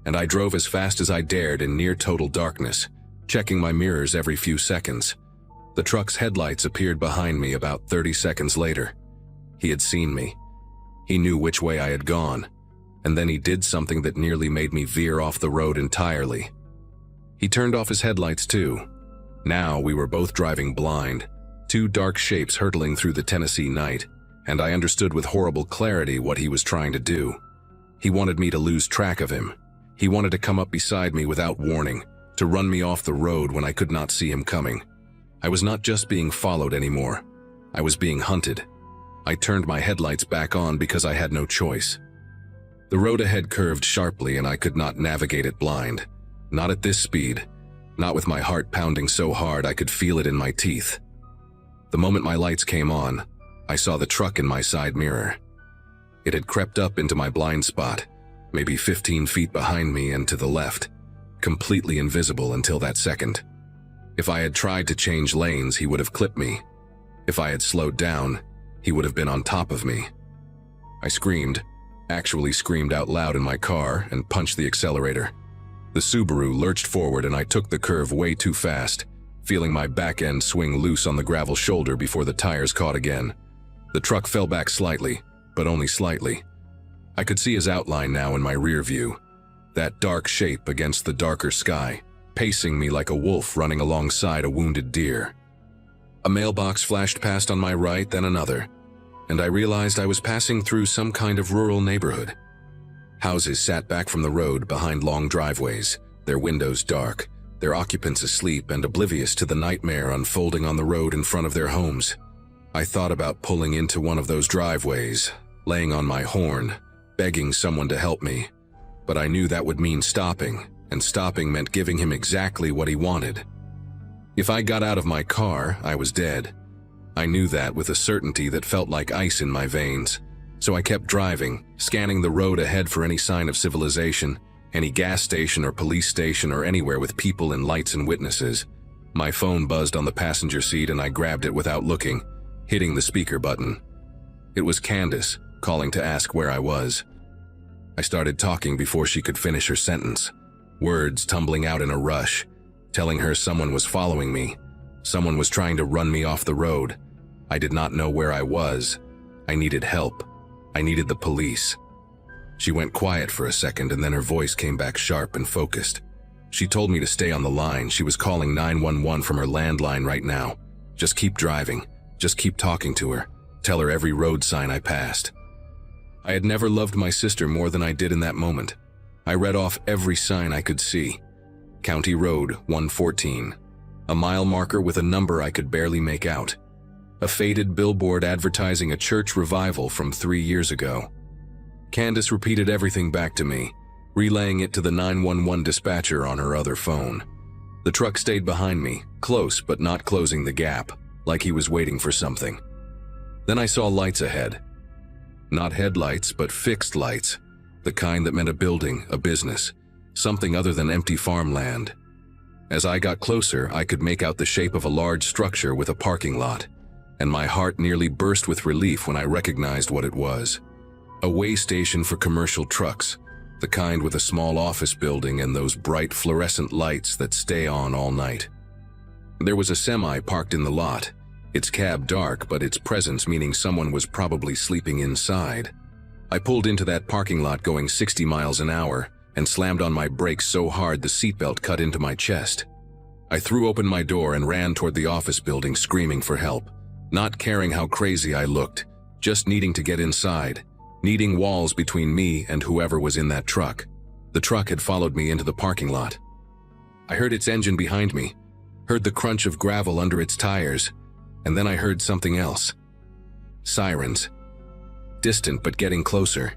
and I drove as fast as I dared in near total darkness, checking my mirrors every few seconds. The truck's headlights appeared behind me about 30 seconds later. He had seen me. He knew which way I had gone, and then he did something that nearly made me veer off the road entirely. He turned off his headlights too. Now we were both driving blind, 2 dark shapes hurtling through the Tennessee night, and I understood with horrible clarity what he was trying to do. He wanted me to lose track of him. He wanted to come up beside me without warning, to run me off the road when I could not see him coming. I was not just being followed anymore. I was being hunted. I turned my headlights back on because I had no choice. The road ahead curved sharply and I could not navigate it blind. Not at this speed. Not with my heart pounding so hard I could feel it in my teeth. The moment my lights came on, I saw the truck in my side mirror. It had crept up into my blind spot, maybe 15 feet behind me and to the left, completely invisible until that second. If I had tried to change lanes, he would have clipped me. If I had slowed down, he would have been on top of me. I screamed, actually screamed out loud in my car, and punched the accelerator. The Subaru lurched forward and I took the curve way too fast, feeling my back end swing loose on the gravel shoulder before the tires caught again. The truck fell back slightly, but only slightly. I could see his outline now in my rear view, that dark shape against the darker sky, pacing me like a wolf running alongside a wounded deer. A mailbox flashed past on my right, then another, and I realized I was passing through some kind of rural neighborhood. Houses sat back from the road behind long driveways, their windows dark, their occupants asleep and oblivious to the nightmare unfolding on the road in front of their homes. I thought about pulling into one of those driveways, laying on my horn, begging someone to help me, but I knew that would mean stopping, and stopping meant giving him exactly what he wanted. If I got out of my car, I was dead. I knew that with a certainty that felt like ice in my veins, so I kept driving, scanning the road ahead for any sign of civilization, any gas station or police station or anywhere with people and lights and witnesses. My phone buzzed on the passenger seat and I grabbed it without looking, hitting the speaker button. It was Candace, calling to ask where I was. I started talking before she could finish her sentence, words tumbling out in a rush, telling her someone was following me. Someone was trying to run me off the road. I did not know where I was. I needed help. I needed the police. She went quiet for a second and then her voice came back sharp and focused. She told me to stay on the line. She was calling 911 from her landline right now. Just keep driving. Just keep talking to her. Tell her every road sign I passed. I had never loved my sister more than I did in that moment. I read off every sign I could see. County Road 114. A mile marker with a number I could barely make out. A faded billboard advertising a church revival from 3 years ago. Candace repeated everything back to me, relaying it to the 911 dispatcher on her other phone. The truck stayed behind me, close but not closing the gap, like he was waiting for something. Then I saw lights ahead. Not headlights, but fixed lights, the kind that meant a building, a business, something other than empty farmland. As I got closer, I could make out the shape of a large structure with a parking lot, and my heart nearly burst with relief when I recognized what it was. A way station for commercial trucks, the kind with a small office building and those bright fluorescent lights that stay on all night. There was a semi parked in the lot, its cab dark, but its presence meaning someone was probably sleeping inside. I pulled into that parking lot going 60 miles an hour and slammed on my brakes so hard the seatbelt cut into my chest. I threw open my door and ran toward the office building screaming for help, not caring how crazy I looked, just needing to get inside, needing walls between me and whoever was in that truck. The truck had followed me into the parking lot. I heard its engine behind me, heard the crunch of gravel under its tires, and then I heard something else. Sirens. Distant but getting closer.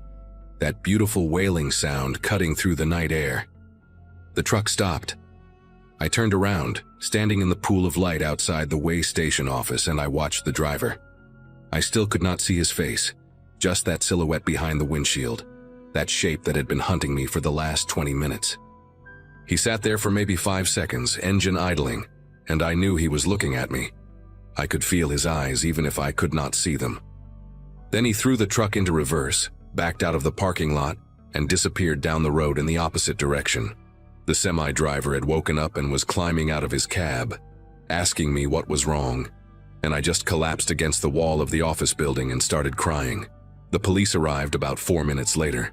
That beautiful wailing sound cutting through the night air. The truck stopped. I turned around, standing in the pool of light outside the way station office, and I watched the driver. I still could not see his face, just that silhouette behind the windshield, that shape that had been hunting me for the last 20 minutes. He sat there for maybe 5 seconds, engine idling, and I knew he was looking at me. I could feel his eyes even if I could not see them. Then he threw the truck into reverse, backed out of the parking lot, and disappeared down the road in the opposite direction. The semi-driver had woken up and was climbing out of his cab, asking me what was wrong, and I just collapsed against the wall of the office building and started crying. The police arrived about 4 minutes later.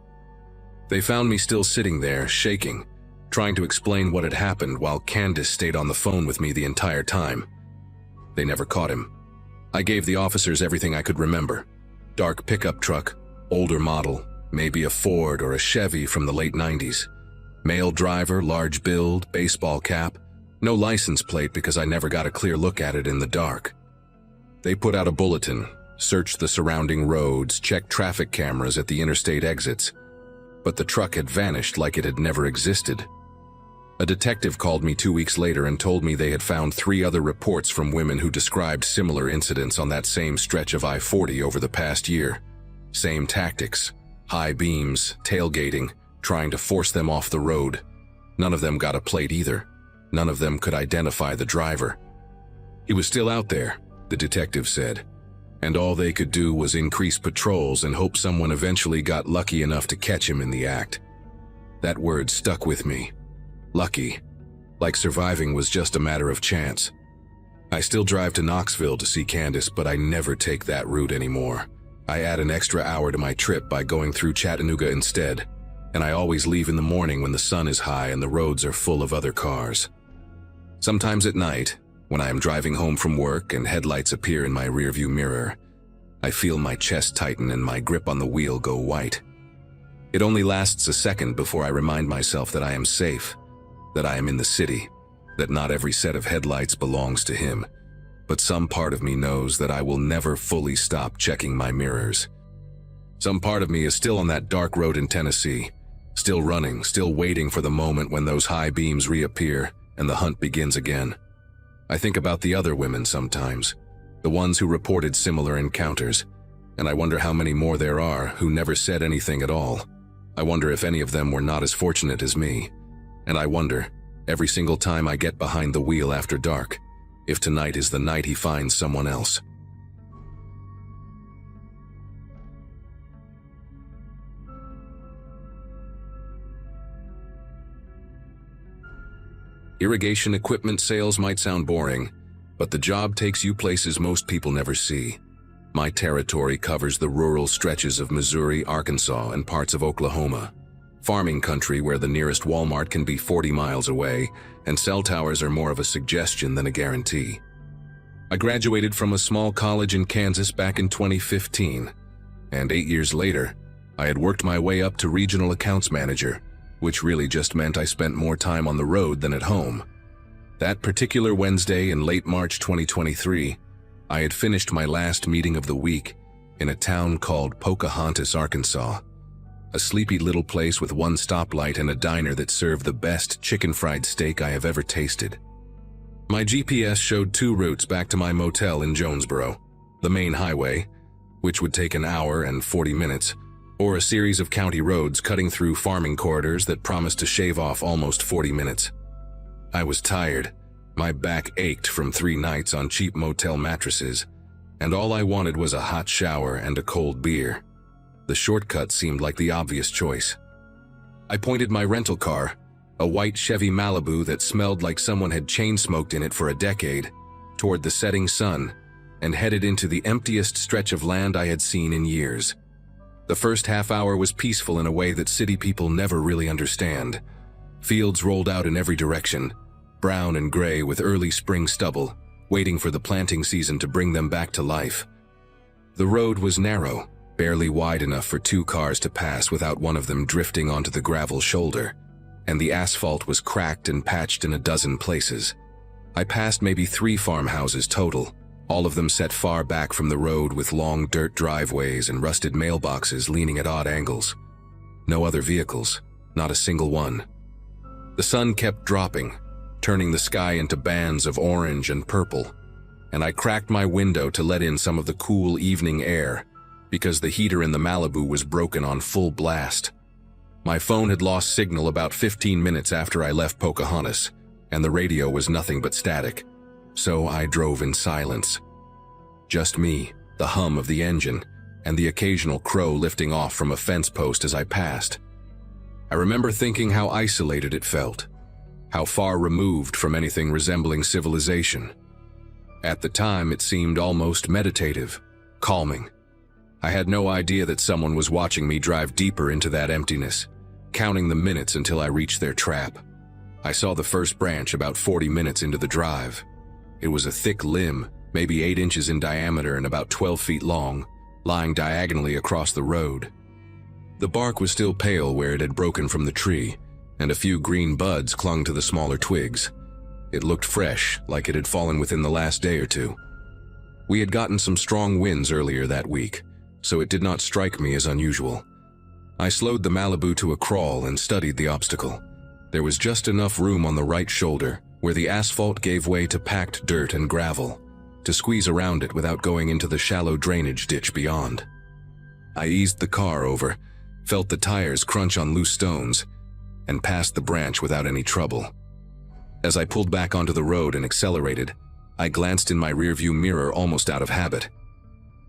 They found me still sitting there, shaking, trying to explain what had happened while Candace stayed on the phone with me the entire time. They never caught him. I gave the officers everything I could remember. Dark pickup truck, older model, maybe a Ford or a Chevy from the late 90s. Male driver, large build, baseball cap. No license plate because I never got a clear look at it in the dark. They put out a bulletin, searched the surrounding roads, checked traffic cameras at the interstate exits, but the truck had vanished like it had never existed. A detective called me 2 weeks later and told me they had found 3 other reports from women who described similar incidents on that same stretch of I-40 over the past year. Same tactics, high beams, tailgating, trying to force them off the road. None of them got a plate either. None of them could identify the driver. He was still out there, the detective said, and all they could do was increase patrols and hope someone eventually got lucky enough to catch him in the act. That word stuck with me. Lucky. Like surviving was just a matter of chance. I still drive to Knoxville to see Candace, but I never take that route anymore. I add an extra hour to my trip by going through Chattanooga instead, and I always leave in the morning when the sun is high and the roads are full of other cars. Sometimes at night, when I am driving home from work and headlights appear in my rearview mirror, I feel my chest tighten and my grip on the wheel go white. It only lasts a second before I remind myself that I am safe, that I am in the city, that not every set of headlights belongs to him, but some part of me knows that I will never fully stop checking my mirrors. Some part of me is still on that dark road in Tennessee, still running, still waiting for the moment when those high beams reappear and the hunt begins again. I think about the other women sometimes, the ones who reported similar encounters, and I wonder how many more there are who never said anything at all. I wonder if any of them were not as fortunate as me. And I wonder, every single time I get behind the wheel after dark, if tonight is the night he finds someone else. Irrigation equipment sales might sound boring, but the job takes you places most people never see. My territory covers the rural stretches of Missouri, Arkansas, and parts of Oklahoma. Farming country where the nearest Walmart can be 40 miles away, and cell towers are more of a suggestion than a guarantee. I graduated from a small college in Kansas back in 2015, and 8 years later, I had worked my way up to regional accounts manager, which really just meant I spent more time on the road than at home. That particular Wednesday in late March 2023, I had finished my last meeting of the week in a town called Pocahontas, Arkansas. A sleepy little place with one stoplight and a diner that served the best chicken fried steak I have ever tasted. My GPS showed 2 routes back to my motel in Jonesboro. The main highway, which would take an hour and 40 minutes, or a series of county roads cutting through farming corridors that promised to shave off almost 40 minutes. I was tired. My back ached from 3 nights on cheap motel mattresses, and all I wanted was a hot shower and a cold beer. The shortcut seemed like the obvious choice. I pointed my rental car, a white Chevy Malibu that smelled like someone had chain-smoked in it for a decade, toward the setting sun, and headed into the emptiest stretch of land I had seen in years. The first half hour was peaceful in a way that city people never really understand. Fields rolled out in every direction, brown and gray with early spring stubble, waiting for the planting season to bring them back to life. The road was narrow, barely wide enough for 2 cars to pass without one of them drifting onto the gravel shoulder, and the asphalt was cracked and patched in a dozen places. I passed maybe 3 farmhouses total, all of them set far back from the road with long dirt driveways and rusted mailboxes leaning at odd angles. No other vehicles, not a single one. The sun kept dropping, turning the sky into bands of orange and purple, and I cracked my window to let in some of the cool evening air, because the heater in the Malibu was broken on full blast. My phone had lost signal about 15 minutes after I left Pocahontas, and the radio was nothing but static, so I drove in silence. Just me, the hum of the engine, and the occasional crow lifting off from a fence post as I passed. I remember thinking how isolated it felt, how far removed from anything resembling civilization. At the time, it seemed almost meditative, calming. I had no idea that someone was watching me drive deeper into that emptiness, counting the minutes until I reached their trap. I saw the first branch about 40 minutes into the drive. It was a thick limb, maybe 8 inches in diameter and about 12 feet long, lying diagonally across the road. The bark was still pale where it had broken from the tree, and a few green buds clung to the smaller twigs. It looked fresh, like it had fallen within the last day or 2. We had gotten some strong winds earlier that week, so it did not strike me as unusual. I slowed the Malibu to a crawl and studied the obstacle. There was just enough room on the right shoulder, where the asphalt gave way to packed dirt and gravel, to squeeze around it without going into the shallow drainage ditch beyond. I eased the car over, felt the tires crunch on loose stones, and passed the branch without any trouble. As I pulled back onto the road and accelerated, I glanced in my rearview mirror almost out of habit.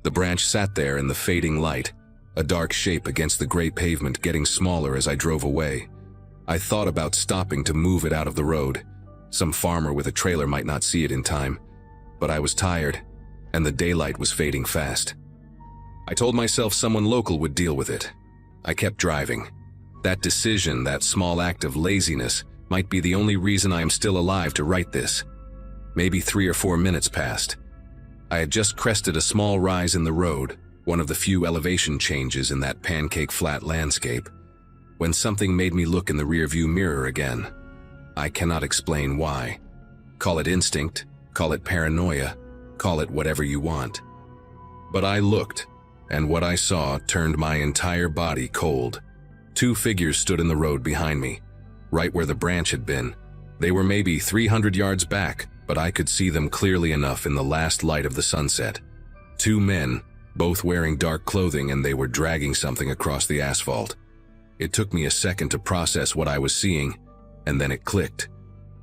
The branch sat there in the fading light, a dark shape against the gray pavement getting smaller as I drove away. I thought about stopping to move it out of the road. Some farmer with a trailer might not see it in time, but I was tired, and the daylight was fading fast. I told myself someone local would deal with it. I kept driving. That decision, that small act of laziness, might be the only reason I am still alive to write this. Maybe 3 or 4 minutes passed. I had just crested a small rise in the road, one of the few elevation changes in that pancake flat landscape, when something made me look in the rearview mirror again. I cannot explain why. Call it instinct, call it paranoia, call it whatever you want. But I looked, and what I saw turned my entire body cold. 2 figures stood in the road behind me, right where the branch had been. They were maybe 300 yards back, but I could see them clearly enough in the last light of the sunset. 2 men, both wearing dark clothing, and they were dragging something across the asphalt. It took me a second to process what I was seeing, and then it clicked.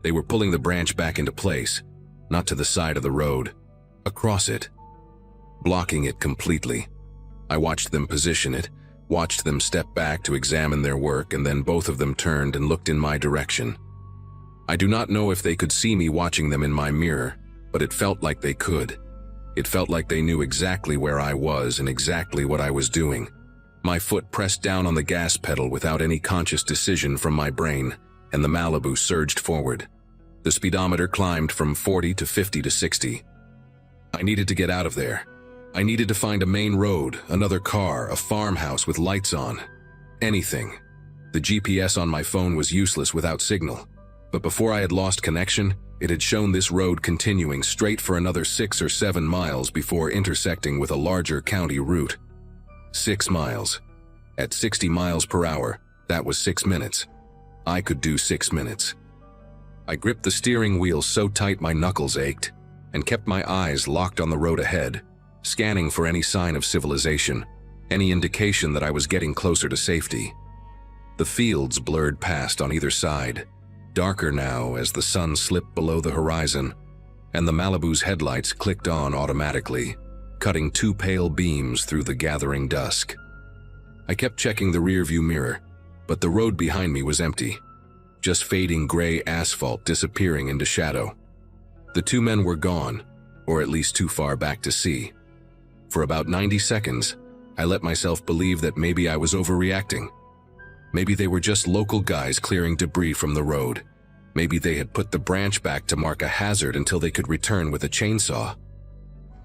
They were pulling the branch back into place, not to the side of the road, across it, blocking it completely. I watched them position it, watched them step back to examine their work, and then both of them turned and looked in my direction. I do not know if they could see me watching them in my mirror, but it felt like they could. It felt like they knew exactly where I was and exactly what I was doing. My foot pressed down on the gas pedal without any conscious decision from my brain, and the Malibu surged forward. The speedometer climbed from 40 to 50 to 60. I needed to get out of there. I needed to find a main road, another car, a farmhouse with lights on. Anything. The GPS on my phone was useless without signal, but before I had lost connection, it had shown this road continuing straight for another 6 or 7 miles before intersecting with a larger county route. 6 miles. At 60 miles per hour, that was 6 minutes. I could do 6 minutes. I gripped the steering wheel so tight my knuckles ached, and kept my eyes locked on the road ahead, scanning for any sign of civilization. any indication that I was getting closer to safety. The fields blurred past on either side, darker now as the sun slipped below the horizon, and the Malibu's headlights clicked on automatically, cutting two pale beams through the gathering dusk. I kept checking the rearview mirror, but the road behind me was empty, just fading gray asphalt disappearing into shadow. The two men were gone, or at least too far back to see. For about 90 seconds, I let myself believe that maybe I was overreacting. Maybe they were just local guys clearing debris from the road. Maybe they had put the branch back to mark a hazard until they could return with a chainsaw.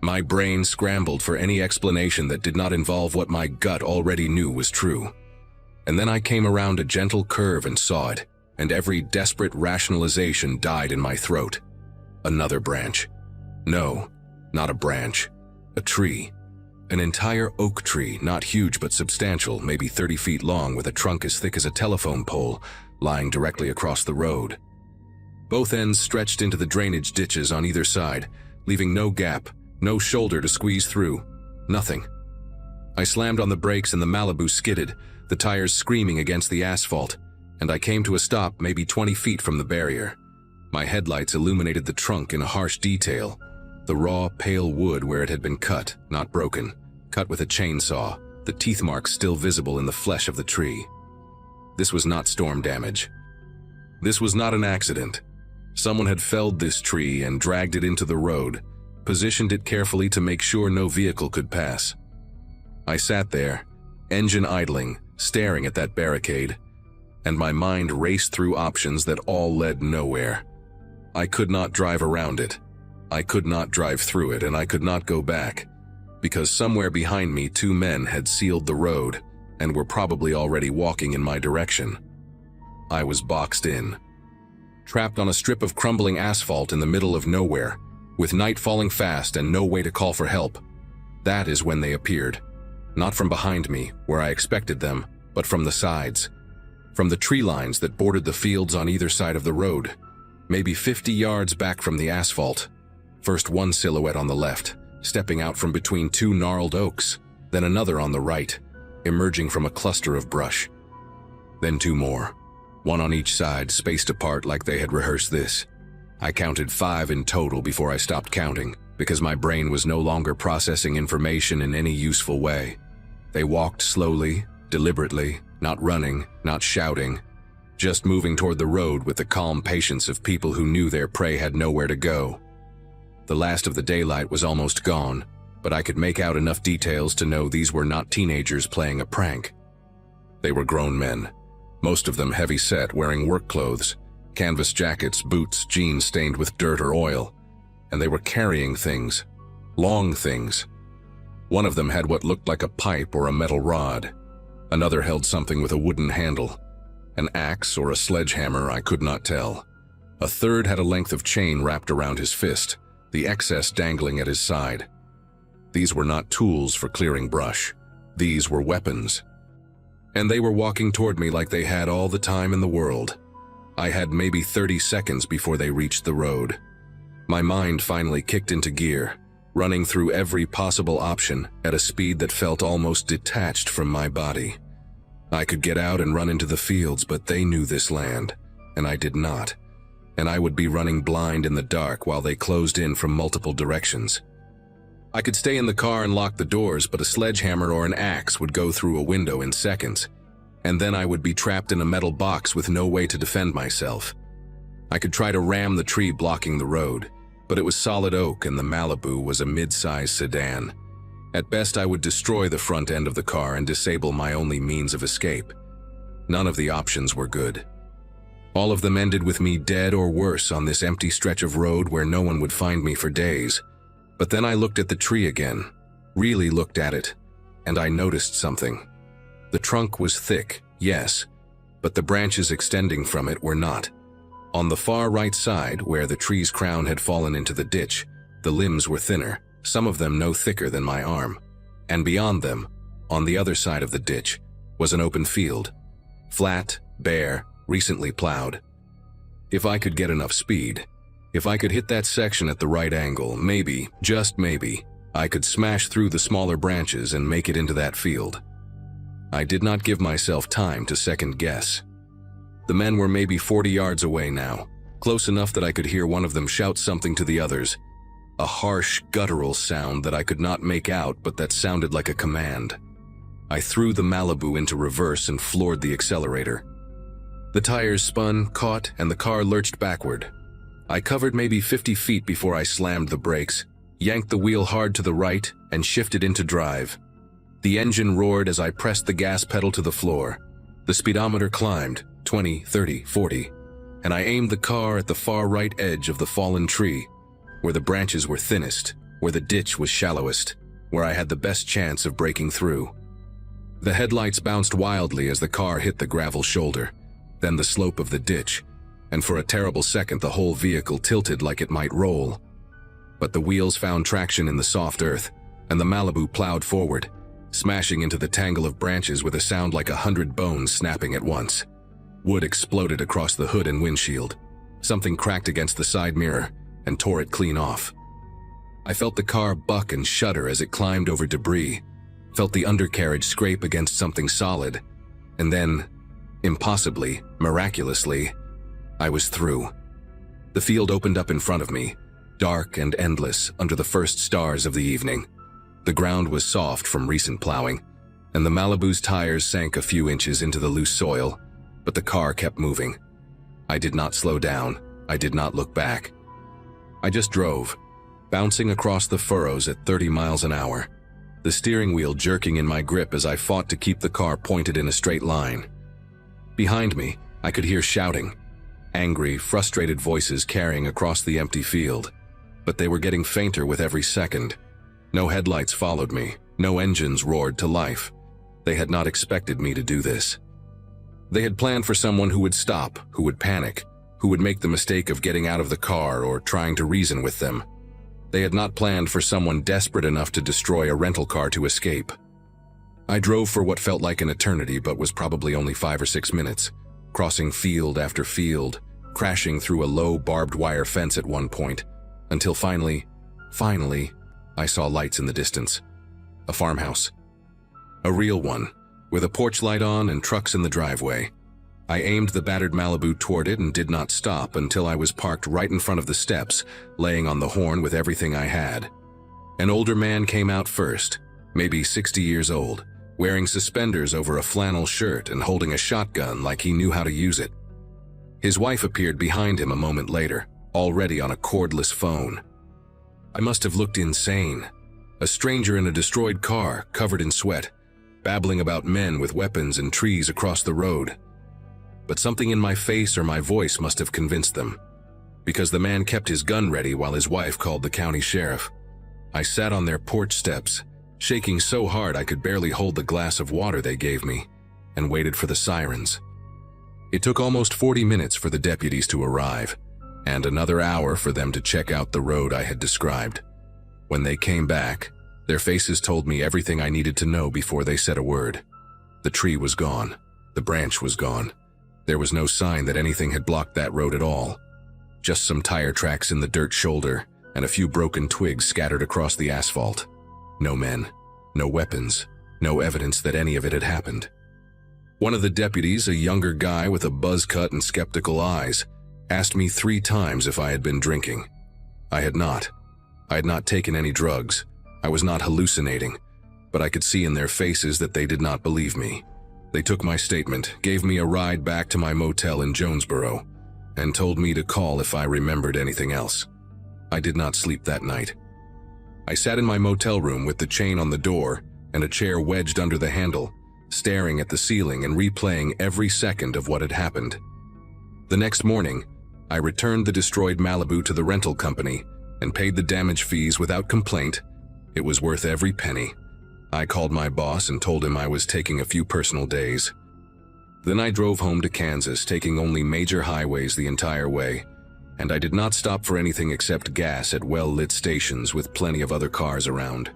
My brain scrambled for any explanation that did not involve what my gut already knew was true. And then I came around a gentle curve and saw it, and every desperate rationalization died in my throat. Another branch. No, not a branch. A tree. An entire oak tree, not huge but substantial, maybe 30 feet long with a trunk as thick as a telephone pole, lying directly across the road. Both ends stretched into the drainage ditches on either side, leaving no gap, no shoulder to squeeze through. Nothing. I slammed on the brakes and the Malibu skidded, the tires screaming against the asphalt, and I came to a stop maybe 20 feet from the barrier. My headlights illuminated the trunk in a harsh detail, the raw, pale wood where it had been cut, not broken, cut with a chainsaw, the teeth marks still visible in the flesh of the tree. This was not storm damage. This was not an accident. Someone had felled this tree and dragged it into the road, positioned it carefully to make sure no vehicle could pass. I sat there, engine idling, staring at that barricade, and my mind raced through options that all led nowhere. I could not drive around it. I could not drive through it, and I could not go back, because somewhere behind me two men had sealed the road and were probably already walking in my direction. I was boxed in, trapped on a strip of crumbling asphalt in the middle of nowhere, with night falling fast and no way to call for help. That is when they appeared. Not from behind me, where I expected them, but from the sides. From the tree lines that bordered the fields on either side of the road, maybe 50 yards back from the asphalt. First one silhouette on the left, stepping out from between two gnarled oaks, then another on the right, emerging from a cluster of brush. Then two more, one on each side, spaced apart like they had rehearsed this. I counted 5 in total before I stopped counting, because my brain was no longer processing information in any useful way. They walked slowly, deliberately, not running, not shouting, just moving toward the road with the calm patience of people who knew their prey had nowhere to go. The last of the daylight was almost gone, but I could make out enough details to know these were not teenagers playing a prank. They were grown men, most of them heavy-set, wearing work clothes, canvas jackets, boots, jeans stained with dirt or oil, and they were carrying things, long things. One of them had what looked like a pipe or a metal rod. Another held something with a wooden handle, an axe or a sledgehammer, I could not tell. A third had a length of chain wrapped around his fist, the excess dangling at his side. These were not tools for clearing brush. These were weapons. And they were walking toward me like they had all the time in the world. I had maybe 30 seconds before they reached the road. My mind finally kicked into gear, running through every possible option at a speed that felt almost detached from my body. I could get out and run into the fields, but they knew this land, and I did not. And I would be running blind in the dark while they closed in from multiple directions. I could stay in the car and lock the doors, but a sledgehammer or an axe would go through a window in seconds, and then I would be trapped in a metal box with no way to defend myself. I could try to ram the tree blocking the road, but it was solid oak and the Malibu was a mid-sized sedan. At best, I would destroy the front end of the car and disable my only means of escape. None of the options were good. All of them ended with me dead or worse on this empty stretch of road where no one would find me for days. But then I looked at the tree again, really looked at it, and I noticed something. The trunk was thick, yes, but the branches extending from it were not. On the far right side, where the tree's crown had fallen into the ditch, the limbs were thinner, some of them no thicker than my arm. And beyond them, on the other side of the ditch, was an open field. Flat, bare, recently plowed. If I could get enough speed, if I could hit that section at the right angle, maybe, just maybe, I could smash through the smaller branches and make it into that field. I did not give myself time to second guess. The men were maybe 40 yards away now, close enough that I could hear one of them shout something to the others, a harsh, guttural sound that I could not make out but that sounded like a command. I threw the Malibu into reverse and floored the accelerator. The tires spun, caught, and the car lurched backward. I covered maybe 50 feet before I slammed the brakes, yanked the wheel hard to the right, and shifted into drive. The engine roared as I pressed the gas pedal to the floor. The speedometer climbed, 20, 30, 40, and I aimed the car at the far right edge of the fallen tree, where the branches were thinnest, where the ditch was shallowest, where I had the best chance of breaking through. The headlights bounced wildly as the car hit the gravel shoulder, then the slope of the ditch, and for a terrible second the whole vehicle tilted like it might roll. But the wheels found traction in the soft earth, and the Malibu plowed forward, smashing into the tangle of branches with a sound like 100 bones snapping at once. Wood exploded across the hood and windshield. Something cracked against the side mirror and tore it clean off. I felt the car buck and shudder as it climbed over debris, felt the undercarriage scrape against something solid, and then, impossibly, miraculously, I was through. The field opened up in front of me, dark and endless under the first stars of the evening. The ground was soft from recent plowing, and the Malibu's tires sank a few inches into the loose soil, but the car kept moving. I did not slow down. I did not look back. I just drove, bouncing across the furrows at 30 miles an hour, the steering wheel jerking in my grip as I fought to keep the car pointed in a straight line. Behind me, I could hear shouting, angry, frustrated voices carrying across the empty field, but they were getting fainter with every second. No headlights followed me, no engines roared to life. They had not expected me to do this. They had planned for someone who would stop, who would panic, who would make the mistake of getting out of the car or trying to reason with them. They had not planned for someone desperate enough to destroy a rental car to escape. I drove for what felt like an eternity but was probably only 5 or 6 minutes, crossing field after field, crashing through a low barbed wire fence at one point, until finally, I saw lights in the distance. A farmhouse. A real one, with a porch light on and trucks in the driveway. I aimed the battered Malibu toward it and did not stop until I was parked right in front of the steps, laying on the horn with everything I had. An older man came out first, maybe 60 years old, wearing suspenders over a flannel shirt and holding a shotgun like he knew how to use it. His wife appeared behind him a moment later, already on a cordless phone. I must have looked insane. A stranger in a destroyed car, covered in sweat, babbling about men with weapons and trees across the road. But something in my face or my voice must have convinced them, because the man kept his gun ready while his wife called the county sheriff. I sat on their porch steps, shaking so hard I could barely hold the glass of water they gave me, and waited for the sirens. It took almost 40 minutes for the deputies to arrive, and another hour for them to check out the road I had described. When they came back, their faces told me everything I needed to know before they said a word. The tree was gone. The branch was gone. There was no sign that anything had blocked that road at all. Just some tire tracks in the dirt shoulder and a few broken twigs scattered across the asphalt. No men, no weapons, no evidence that any of it had happened. One of the deputies, a younger guy with a buzz cut and skeptical eyes, asked me 3 times if I had been drinking. I had not. I had not taken any drugs. I was not hallucinating, but I could see in their faces that they did not believe me. They took my statement, gave me a ride back to my motel in Jonesboro, and told me to call if I remembered anything else. I did not sleep that night. I sat in my motel room with the chain on the door and a chair wedged under the handle, staring at the ceiling and replaying every second of what had happened. The next morning, I returned the destroyed Malibu to the rental company and paid the damage fees without complaint. It was worth every penny. I called my boss and told him I was taking a few personal days. Then I drove home to Kansas, taking only major highways the entire way, and I did not stop for anything except gas at well-lit stations with plenty of other cars around.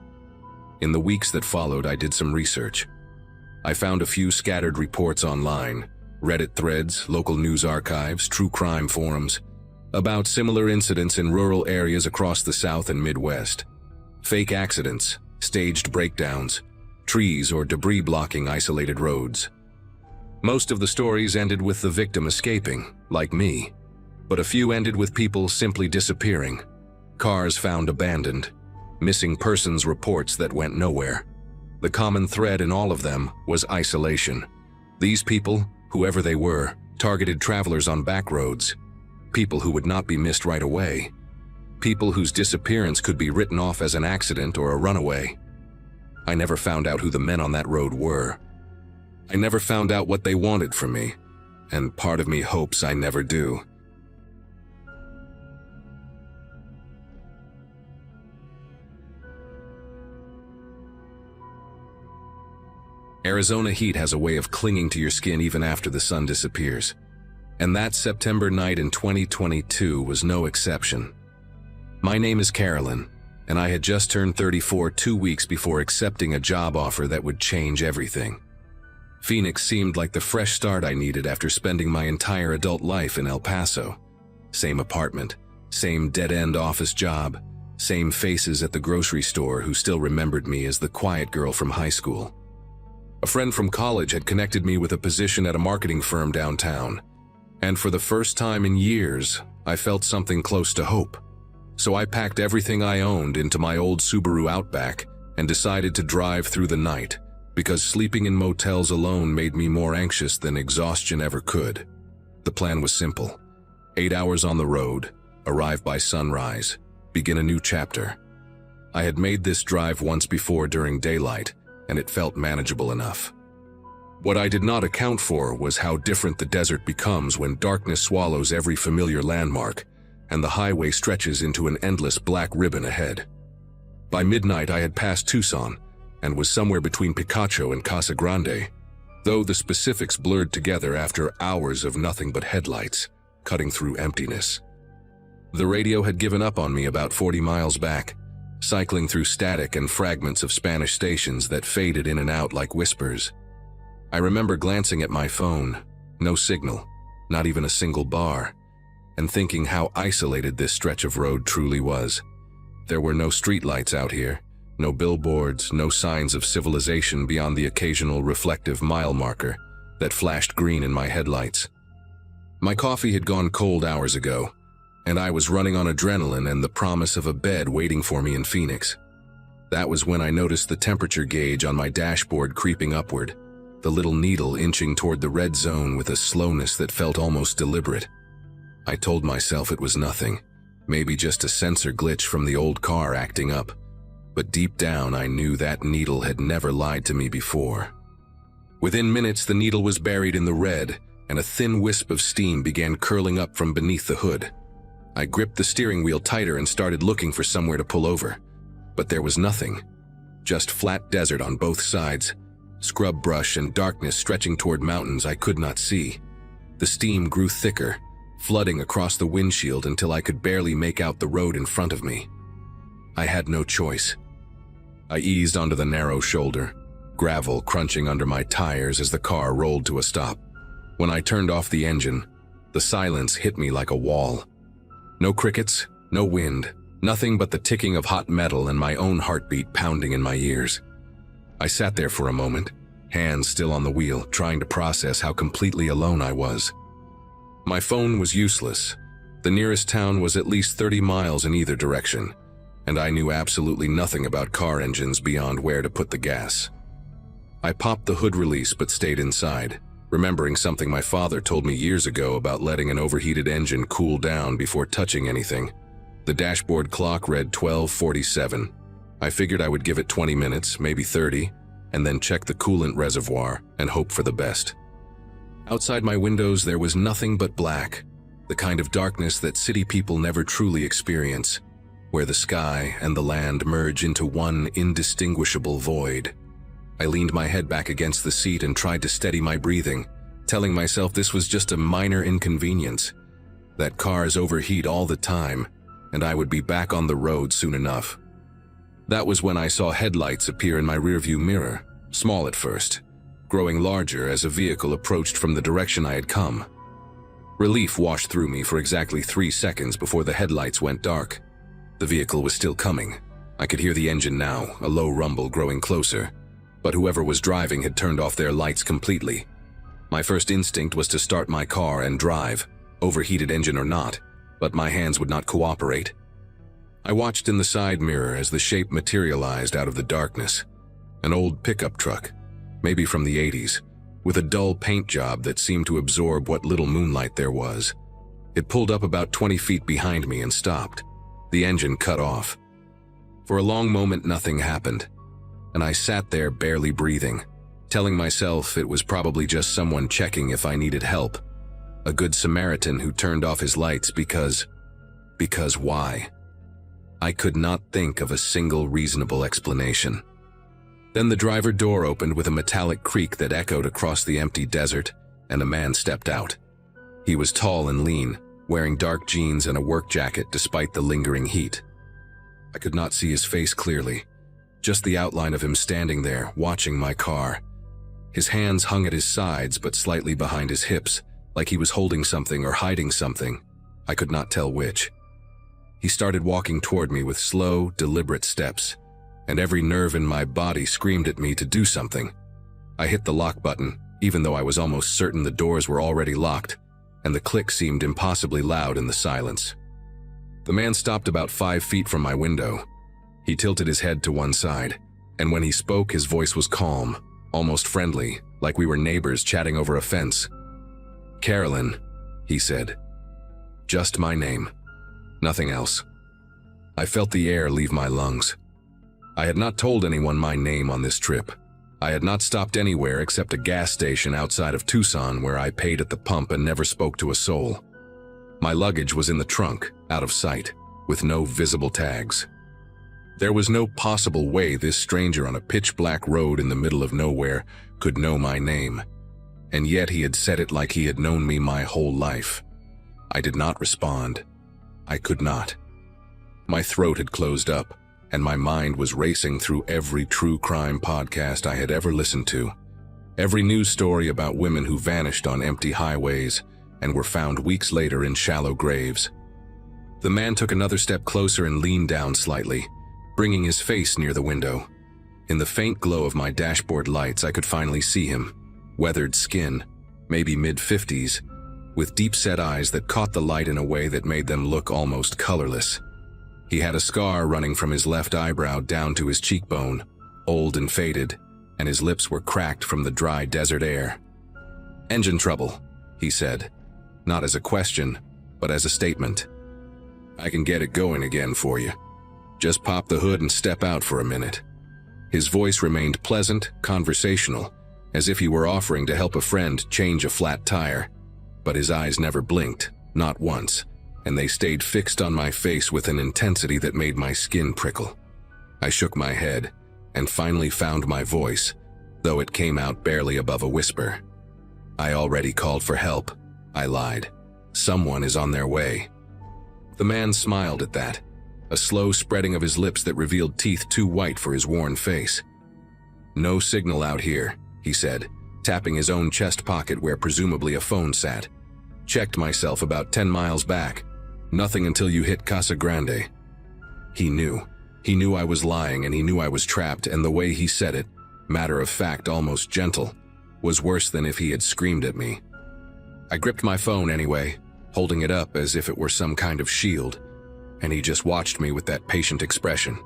In the weeks that followed, I did some research. I found a few scattered reports online, Reddit threads, local news archives, true crime forums, about similar incidents in rural areas across the South and Midwest. Fake accidents, staged breakdowns, trees or debris blocking isolated roads. Most of the stories ended with the victim escaping, like me, but a few ended with people simply disappearing. Cars found abandoned, missing persons reports that went nowhere. The common thread in all of them was isolation. These people, whoever they were, targeted travelers on back roads, people who would not be missed right away, people whose disappearance could be written off as an accident or a runaway. I never found out who the men on that road were. I never found out what they wanted from me, and part of me hopes I never do. Arizona heat has a way of clinging to your skin even after the sun disappears. And that September night in 2022 was no exception. My name is Carolyn, and I had just turned 34 2 weeks before accepting a job offer that would change everything. Phoenix seemed like the fresh start I needed after spending my entire adult life in El Paso. Same apartment, same dead-end office job, same faces at the grocery store who still remembered me as the quiet girl from high school. A friend from college had connected me with a position at a marketing firm downtown, and for the first time in years, I felt something close to hope. So I packed everything I owned into my old Subaru Outback and decided to drive through the night, because sleeping in motels alone made me more anxious than exhaustion ever could. The plan was simple. 8 hours on the road, arrive by sunrise, begin a new chapter. I had made this drive once before during daylight, and it felt manageable enough. What I did not account for was how different the desert becomes when darkness swallows every familiar landmark, and the highway stretches into an endless black ribbon ahead. By midnight I had passed Tucson, and was somewhere between Picacho and Casa Grande, though the specifics blurred together after hours of nothing but headlights, cutting through emptiness. The radio had given up on me about 40 miles back, cycling through static and fragments of Spanish stations that faded in and out like whispers. I remember glancing at my phone, no signal, not even a single bar, and thinking how isolated this stretch of road truly was. There were no streetlights out here, no billboards, no signs of civilization beyond the occasional reflective mile marker that flashed green in my headlights. My coffee had gone cold hours ago, and I was running on adrenaline and the promise of a bed waiting for me in Phoenix. That was when I noticed the temperature gauge on my dashboard creeping upward, the little needle inching toward the red zone with a slowness that felt almost deliberate. I told myself it was nothing, maybe just a sensor glitch from the old car acting up, but deep down I knew that needle had never lied to me before. Within minutes the needle was buried in the red, and a thin wisp of steam began curling up from beneath the hood. I gripped the steering wheel tighter and started looking for somewhere to pull over. But there was nothing. Just flat desert on both sides, scrub brush and darkness stretching toward mountains I could not see. The steam grew thicker, flooding across the windshield until I could barely make out the road in front of me. I had no choice. I eased onto the narrow shoulder, gravel crunching under my tires as the car rolled to a stop. When I turned off the engine, the silence hit me like a wall. No crickets, no wind, nothing but the ticking of hot metal and my own heartbeat pounding in my ears. I sat there for a moment, hands still on the wheel, trying to process how completely alone I was. My phone was useless. The nearest town was at least 30 miles in either direction, and I knew absolutely nothing about car engines beyond where to put the gas. I popped the hood release but stayed inside, remembering something my father told me years ago about letting an overheated engine cool down before touching anything. The dashboard clock read 12:47. I figured I would give it 20 minutes, maybe 30, and then check the coolant reservoir and hope for the best. Outside my windows there was nothing but black, the kind of darkness that city people never truly experience, where the sky and the land merge into one indistinguishable void. I leaned my head back against the seat and tried to steady my breathing, telling myself this was just a minor inconvenience, that cars overheat all the time, and I would be back on the road soon enough. That was when I saw headlights appear in my rearview mirror, small at first, growing larger as a vehicle approached from the direction I had come. Relief washed through me for exactly 3 seconds before the headlights went dark. The vehicle was still coming, I could hear the engine now, a low rumble growing closer, but whoever was driving had turned off their lights completely. My first instinct was to start my car and drive, overheated engine or not, but my hands would not cooperate. I watched in the side mirror as the shape materialized out of the darkness. An old pickup truck, maybe from the 80s, with a dull paint job that seemed to absorb what little moonlight there was. It pulled up about 20 feet behind me and stopped. The engine cut off. For a long moment, nothing happened, and I sat there barely breathing, telling myself it was probably just someone checking if I needed help. A good Samaritan who turned off his lights because why? I could not think of a single reasonable explanation. Then the driver door opened with a metallic creak that echoed across the empty desert, and a man stepped out. He was tall and lean, wearing dark jeans and a work jacket despite the lingering heat. I could not see his face clearly, just the outline of him standing there, watching my car. His hands hung at his sides but slightly behind his hips, like he was holding something or hiding something. I could not tell which. He started walking toward me with slow, deliberate steps, and every nerve in my body screamed at me to do something. I hit the lock button, even though I was almost certain the doors were already locked, and the click seemed impossibly loud in the silence. The man stopped about 5 feet from my window. He tilted his head to one side, and when he spoke, his voice was calm, almost friendly, like we were neighbors chatting over a fence. "Carolyn," he said. Just my name. Nothing else. I felt the air leave my lungs. I had not told anyone my name on this trip. I had not stopped anywhere except a gas station outside of Tucson where I paid at the pump and never spoke to a soul. My luggage was in the trunk, out of sight, with no visible tags. There was no possible way this stranger on a pitch-black road in the middle of nowhere could know my name, and yet he had said it like he had known me my whole life. I did not respond. I could not. My throat had closed up, and my mind was racing through every true crime podcast I had ever listened to, every news story about women who vanished on empty highways and were found weeks later in shallow graves. The man took another step closer and leaned down slightly, bringing his face near the window. In the faint glow of my dashboard lights, I could finally see him. Weathered skin, maybe mid-50s, with deep-set eyes that caught the light in a way that made them look almost colorless. He had a scar running from his left eyebrow down to his cheekbone, old and faded, and his lips were cracked from the dry desert air. "Engine trouble," he said, not as a question, but as a statement. "I can get it going again for you. Just pop the hood and step out for a minute." His voice remained pleasant, conversational, as if he were offering to help a friend change a flat tire. But his eyes never blinked, not once, and they stayed fixed on my face with an intensity that made my skin prickle. I shook my head, and finally found my voice, though it came out barely above a whisper. "I already called for help," I lied. "Someone is on their way." The man smiled at that, a slow spreading of his lips that revealed teeth too white for his worn face. "No signal out here," he said, tapping his own chest pocket where presumably a phone sat. "Checked myself about 10 miles back. Nothing until you hit Casa Grande." He knew. He knew I was lying, and he knew I was trapped, and the way he said it, matter of fact, almost gentle, was worse than if he had screamed at me. I gripped my phone anyway, holding it up as if it were some kind of shield, and he just watched me with that patient expression.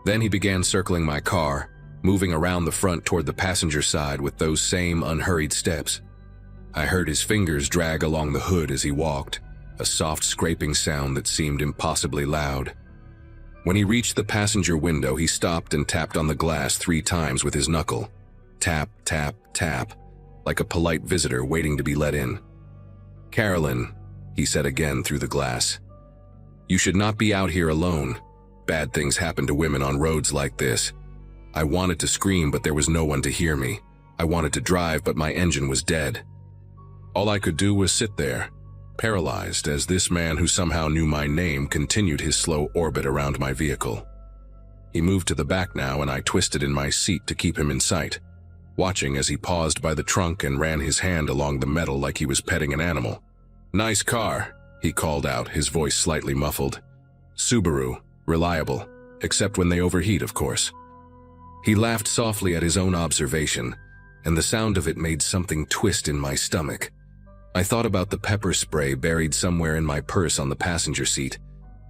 Then he began circling my car, moving around the front toward the passenger side with those same unhurried steps. I heard his fingers drag along the hood as he walked, a soft scraping sound that seemed impossibly loud. When he reached the passenger window, he stopped and tapped on the glass 3 times with his knuckle. Tap, tap, tap, like a polite visitor waiting to be let in. "Carolyn," he said again through the glass. "You should not be out here alone. Bad things happen to women on roads like this." I wanted to scream, but there was no one to hear me. I wanted to drive, but my engine was dead. All I could do was sit there, paralyzed, as this man who somehow knew my name continued his slow orbit around my vehicle. He moved to the back now, and I twisted in my seat to keep him in sight, watching as he paused by the trunk and ran his hand along the metal like he was petting an animal. "Nice car," he called out, his voice slightly muffled. "Subaru, reliable. except when they overheat, of course. He laughed softly at his own observation, and the sound of it made something twist in my stomach. I thought about the pepper spray buried somewhere in my purse on the passenger seat,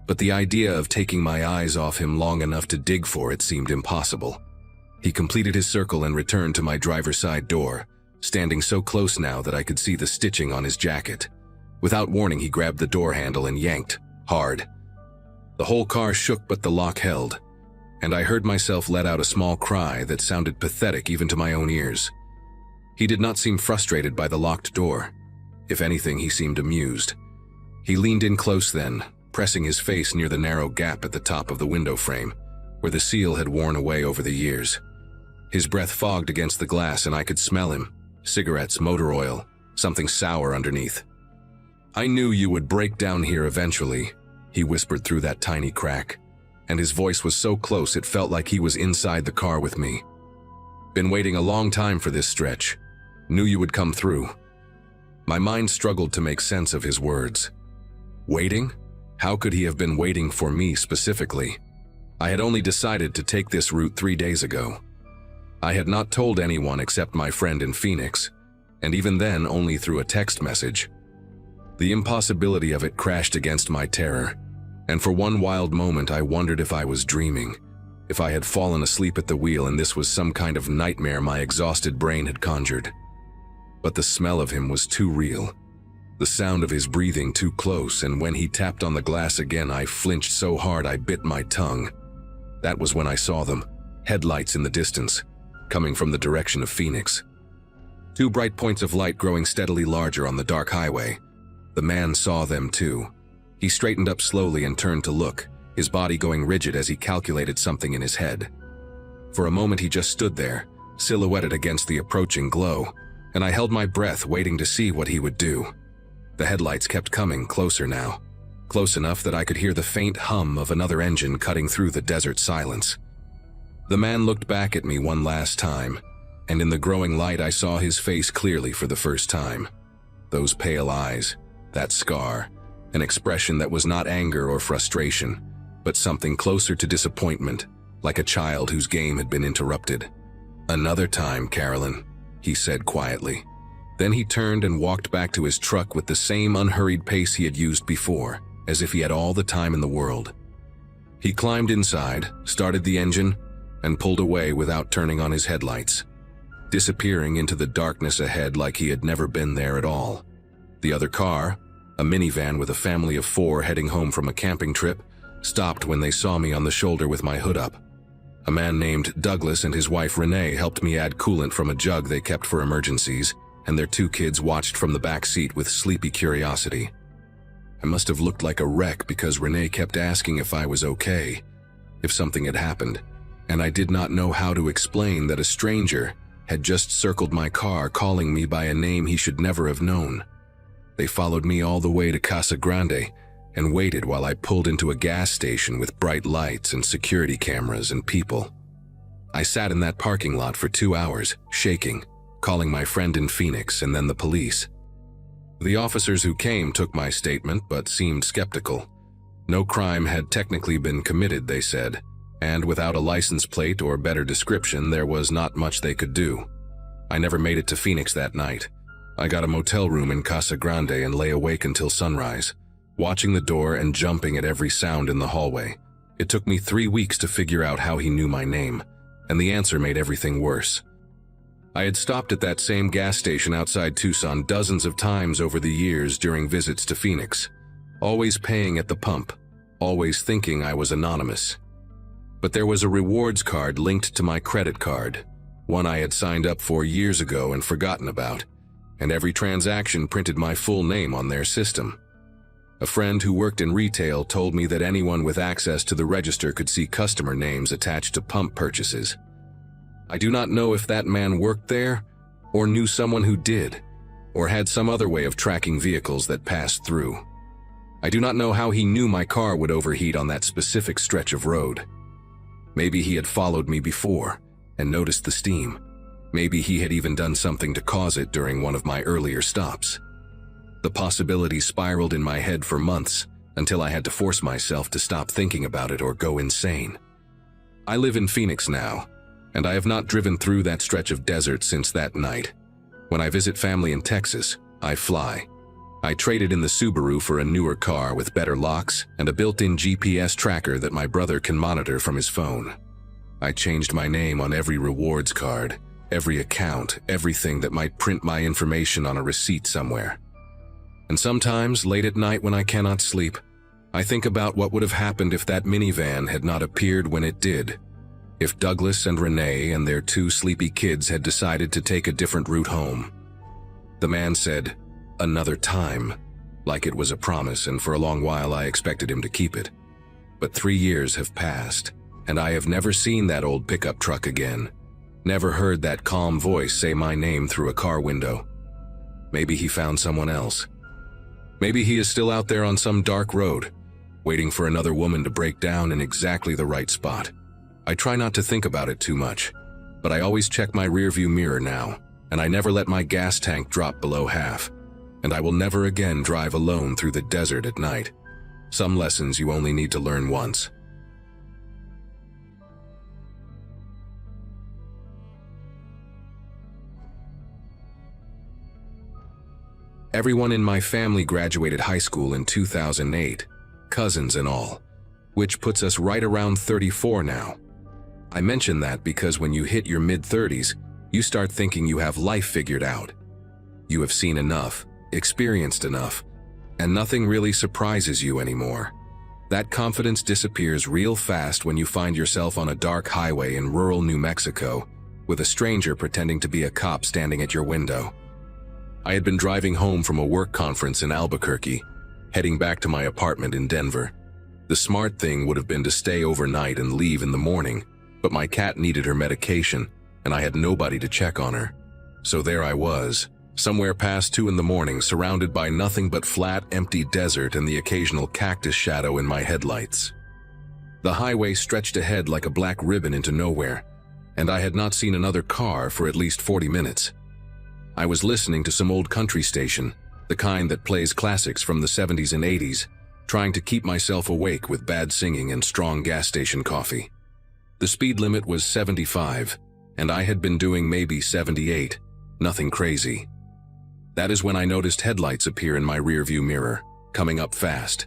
but the idea of taking my eyes off him long enough to dig for it seemed impossible. He completed his circle and returned to my driver's side door, standing so close now that I could see the stitching on his jacket. Without warning, he grabbed the door handle and yanked, hard. The whole car shook, but the lock held, and I heard myself let out a small cry that sounded pathetic even to my own ears. He did not seem frustrated by the locked door. If anything, he seemed amused. He leaned in close then, pressing his face near the narrow gap at the top of the window frame, where the seal had worn away over the years. His breath fogged against the glass, and I could smell him. Cigarettes, motor oil, something sour underneath. "I knew you would break down here eventually," he whispered through that tiny crack, and his voice was so close it felt like he was inside the car with me. "Been waiting a long time for this stretch. Knew you would come through." My mind struggled to make sense of his words. Waiting? How could he have been waiting for me specifically? I had only decided to take this route 3 days ago. I had not told anyone except my friend in Phoenix, and even then only through a text message. The impossibility of it crashed against my terror, and for one wild moment I wondered if I was dreaming, if I had fallen asleep at the wheel and this was some kind of nightmare my exhausted brain had conjured. But the smell of him was too real, the sound of his breathing too close, and when he tapped on the glass again I flinched so hard I bit my tongue. That was when I saw them, headlights in the distance, coming from the direction of Phoenix. 2 bright points of light growing steadily larger on the dark highway. The man saw them too. He straightened up slowly and turned to look, his body going rigid as he calculated something in his head. For a moment he just stood there, silhouetted against the approaching glow, and I held my breath waiting to see what he would do. The headlights kept coming closer now, close enough that I could hear the faint hum of another engine cutting through the desert silence. The man looked back at me one last time, and in the growing light I saw his face clearly for the first time. Those pale eyes, that scar, an expression that was not anger or frustration, but something closer to disappointment, like a child whose game had been interrupted. "Another time, Carolyn," he said quietly. Then he turned and walked back to his truck with the same unhurried pace he had used before, as if he had all the time in the world. He climbed inside, started the engine, and pulled away without turning on his headlights, disappearing into the darkness ahead like he had never been there at all. The other car, a minivan with a family of 4 heading home from a camping trip, stopped when they saw me on the shoulder with my hood up. A man named Douglas and his wife Renee helped me add coolant from a jug they kept for emergencies, and their 2 kids watched from the back seat with sleepy curiosity. I must have looked like a wreck because Renee kept asking if I was okay, if something had happened, and I did not know how to explain that a stranger had just circled my car calling me by a name he should never have known. They followed me all the way to Casa Grande and waited while I pulled into a gas station with bright lights and security cameras and people. I sat in that parking lot for 2 hours, shaking, calling my friend in Phoenix and then the police. The officers who came took my statement but seemed skeptical. No crime had technically been committed, they said, and without a license plate or better description, there was not much they could do. I never made it to Phoenix that night. I got a motel room in Casa Grande and lay awake until sunrise, watching the door and jumping at every sound in the hallway. It took me 3 weeks to figure out how he knew my name, and the answer made everything worse. I had stopped at that same gas station outside Tucson dozens of times over the years during visits to Phoenix, always paying at the pump, always thinking I was anonymous. But there was a rewards card linked to my credit card, one I had signed up for years ago and forgotten about, and every transaction printed my full name on their system. A friend who worked in retail told me that anyone with access to the register could see customer names attached to pump purchases. I do not know if that man worked there, or knew someone who did, or had some other way of tracking vehicles that passed through. I do not know how he knew my car would overheat on that specific stretch of road. Maybe he had followed me before and noticed the steam. Maybe he had even done something to cause it during one of my earlier stops. The possibility spiraled in my head for months until I had to force myself to stop thinking about it or go insane. I live in Phoenix now, and I have not driven through that stretch of desert since that night. When I visit family in Texas, I fly. I traded in the Subaru for a newer car with better locks and a built-in GPS tracker that my brother can monitor from his phone. I changed my name on every rewards card, every account, everything that might print my information on a receipt somewhere. And sometimes, late at night when I cannot sleep, I think about what would have happened if that minivan had not appeared when it did. If Douglas and Renee and their 2 sleepy kids had decided to take a different route home. The man said, "Another time," like it was a promise, and for a long while I expected him to keep it. But 3 years have passed, and I have never seen that old pickup truck again. Never heard that calm voice say my name through a car window. Maybe he found someone else. Maybe he is still out there on some dark road, waiting for another woman to break down in exactly the right spot. I try not to think about it too much, but I always check my rearview mirror now, and I never let my gas tank drop below half. And I will never again drive alone through the desert at night. Some lessons you only need to learn once. Everyone in my family graduated high school in 2008, cousins and all, which puts us right around 34 now. I mention that because when you hit your mid-30s, you start thinking you have life figured out. You have seen enough, experienced enough, and nothing really surprises you anymore. That confidence disappears real fast when you find yourself on a dark highway in rural New Mexico with a stranger pretending to be a cop standing at your window. I had been driving home from a work conference in Albuquerque, heading back to my apartment in Denver. The smart thing would have been to stay overnight and leave in the morning, but my cat needed her medication, and I had nobody to check on her. So there I was, somewhere past 2 in the morning, surrounded by nothing but flat, empty desert and the occasional cactus shadow in my headlights. The highway stretched ahead like a black ribbon into nowhere, and I had not seen another car for at least 40 minutes. I was listening to some old country station, the kind that plays classics from the 70s and 80s, trying to keep myself awake with bad singing and strong gas station coffee. The speed limit was 75, and I had been doing maybe 78, nothing crazy. That is when I noticed headlights appear in my rearview mirror, coming up fast.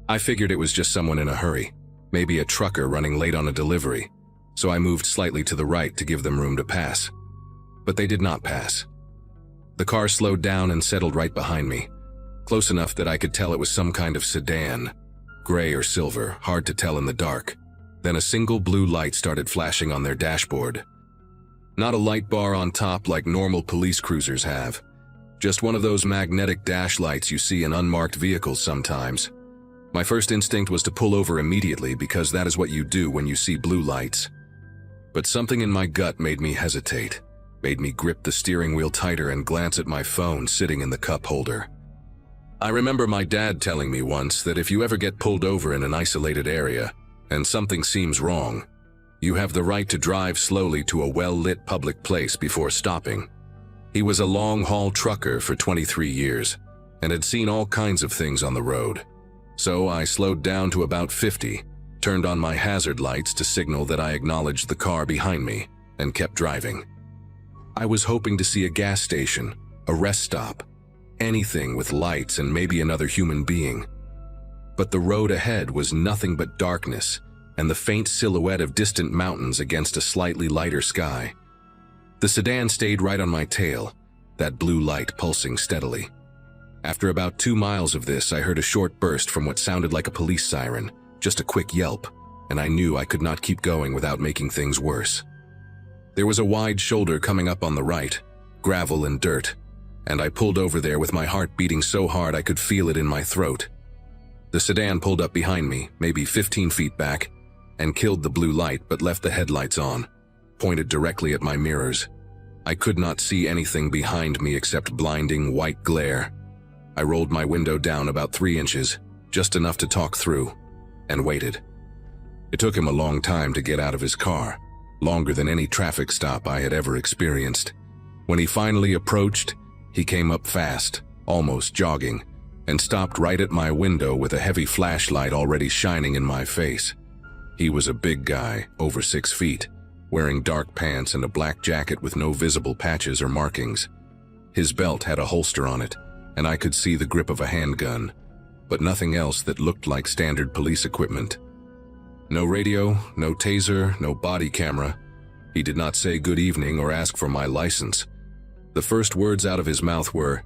I figured it was just someone in a hurry, maybe a trucker running late on a delivery, so I moved slightly to the right to give them room to pass. But they did not pass. The car slowed down and settled right behind me, close enough that I could tell it was some kind of sedan, gray or silver, hard to tell in the dark. Then a single blue light started flashing on their dashboard. Not a light bar on top like normal police cruisers have, just one of those magnetic dash lights you see in unmarked vehicles sometimes. My first instinct was to pull over immediately because that is what you do when you see blue lights. But something in my gut made me hesitate, made me grip the steering wheel tighter and glance at my phone sitting in the cup holder. I remember my dad telling me once that if you ever get pulled over in an isolated area and something seems wrong, you have the right to drive slowly to a well-lit public place before stopping. He was a long-haul trucker for 23 years and had seen all kinds of things on the road. So I slowed down to about 50, turned on my hazard lights to signal that I acknowledged the car behind me, and kept driving. I was hoping to see a gas station, a rest stop, anything with lights and maybe another human being. But the road ahead was nothing but darkness and the faint silhouette of distant mountains against a slightly lighter sky. The sedan stayed right on my tail, that blue light pulsing steadily. After about 2 miles of this, I heard a short burst from what sounded like a police siren, just a quick yelp, and I knew I could not keep going without making things worse. There was a wide shoulder coming up on the right, gravel and dirt, and I pulled over there with my heart beating so hard I could feel it in my throat. The sedan pulled up behind me, maybe 15 feet back, and killed the blue light but left the headlights on, pointed directly at my mirrors. I could not see anything behind me except blinding white glare. I rolled my window down about 3 inches, just enough to talk through, and waited. It took him a long time to get out of his car, longer than any traffic stop I had ever experienced. When he finally approached, he came up fast, almost jogging, and stopped right at my window with a heavy flashlight already shining in my face. He was a big guy, over 6 feet, wearing dark pants and a black jacket with no visible patches or markings. His belt had a holster on it, and I could see the grip of a handgun, but nothing else that looked like standard police equipment. No radio, no taser, no body camera. He did not say good evening or ask for my license. The first words out of his mouth were,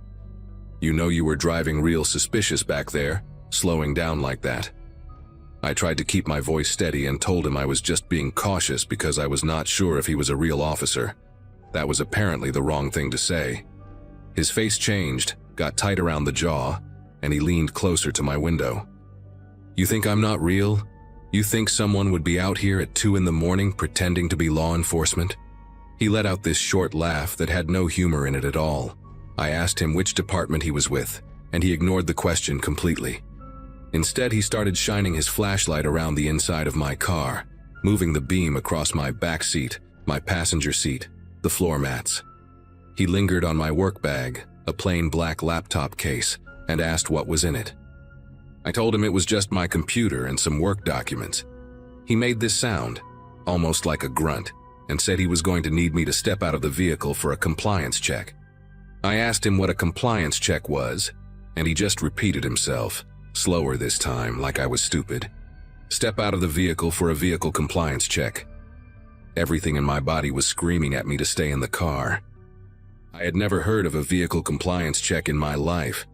"You know you were driving real suspicious back there, slowing down like that." I tried to keep my voice steady and told him I was just being cautious because I was not sure if he was a real officer. That was apparently the wrong thing to say. His face changed, got tight around the jaw, and he leaned closer to my window. "You think I'm not real? You think someone would be out here at 2 in the morning pretending to be law enforcement?" He let out this short laugh that had no humor in it at all. I asked him which department he was with, and he ignored the question completely. Instead, he started shining his flashlight around the inside of my car, moving the beam across my back seat, my passenger seat, the floor mats. He lingered on my work bag, a plain black laptop case, and asked what was in it. I told him it was just my computer and some work documents. He made this sound, almost like a grunt, and said he was going to need me to step out of the vehicle for a compliance check. I asked him what a compliance check was, and he just repeated himself, slower this time, like I was stupid. Step out of the vehicle for a vehicle compliance check. Everything in my body was screaming at me to stay in the car. I had never heard of a vehicle compliance check in my life,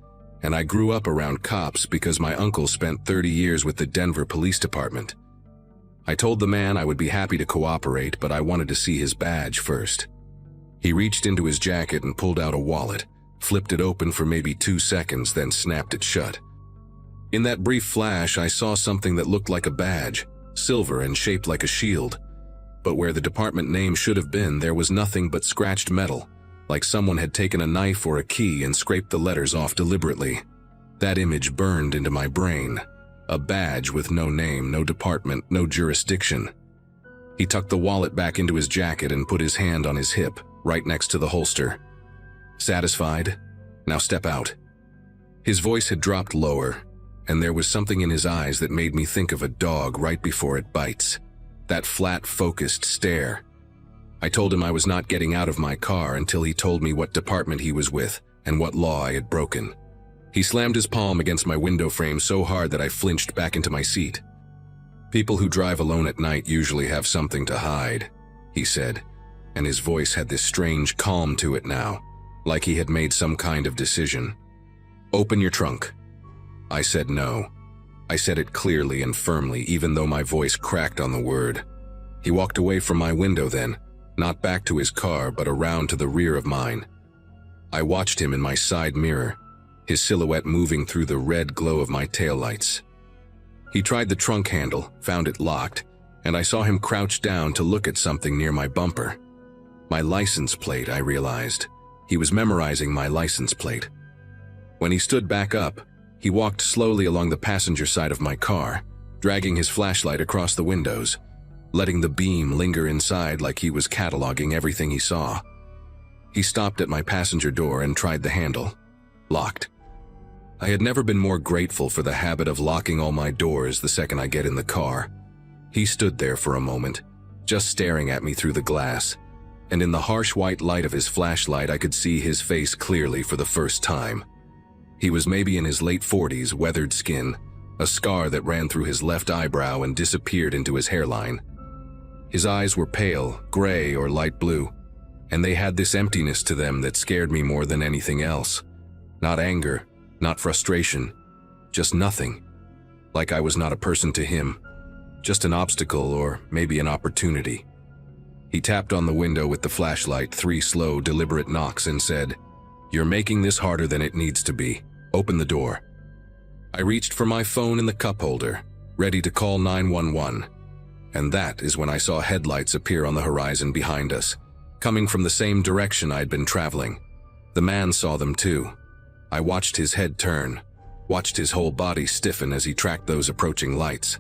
and I grew up around cops because my uncle spent 30 years with the Denver Police Department. I told the man I would be happy to cooperate, but I wanted to see his badge first. He reached into his jacket and pulled out a wallet, flipped it open for maybe 2 seconds, then snapped it shut. In that brief flash, I saw something that looked like a badge, silver and shaped like a shield. But where the department name should have been, there was nothing but scratched metal, like someone had taken a knife or a key and scraped the letters off deliberately. That image burned into my brain. A badge with no name, no department, no jurisdiction. He tucked the wallet back into his jacket and put his hand on his hip, right next to the holster. "Satisfied? Now step out." His voice had dropped lower, and there was something in his eyes that made me think of a dog right before it bites. That flat, focused stare. I told him I was not getting out of my car until he told me what department he was with and what law I had broken. He slammed his palm against my window frame so hard that I flinched back into my seat. "People who drive alone at night usually have something to hide," he said, and his voice had this strange calm to it now, like he had made some kind of decision. "Open your trunk." I said no. I said it clearly and firmly, even though my voice cracked on the word. He walked away from my window then, not back to his car, but around to the rear of mine. I watched him in my side mirror, his silhouette moving through the red glow of my taillights. He tried the trunk handle, found it locked, and I saw him crouch down to look at something near my bumper. My license plate, I realized. He was memorizing my license plate. When he stood back up, he walked slowly along the passenger side of my car, dragging his flashlight across the windows, letting the beam linger inside like he was cataloging everything he saw. He stopped at my passenger door and tried the handle. Locked. I had never been more grateful for the habit of locking all my doors the second I get in the car. He stood there for a moment, just staring at me through the glass, and in the harsh white light of his flashlight I could see his face clearly for the first time. He was maybe in his late 40s, weathered skin, a scar that ran through his left eyebrow and disappeared into his hairline. His eyes were pale, gray or light blue, and they had this emptiness to them that scared me more than anything else. Not anger, not frustration, just nothing. Like I was not a person to him, just an obstacle or maybe an opportunity. He tapped on the window with the flashlight 3 slow, deliberate knocks and said, "You're making this harder than it needs to be. Open the door." I reached for my phone in the cup holder, ready to call 911. And that is when I saw headlights appear on the horizon behind us, coming from the same direction I'd been traveling. The man saw them too. I watched his head turn, watched his whole body stiffen as he tracked those approaching lights.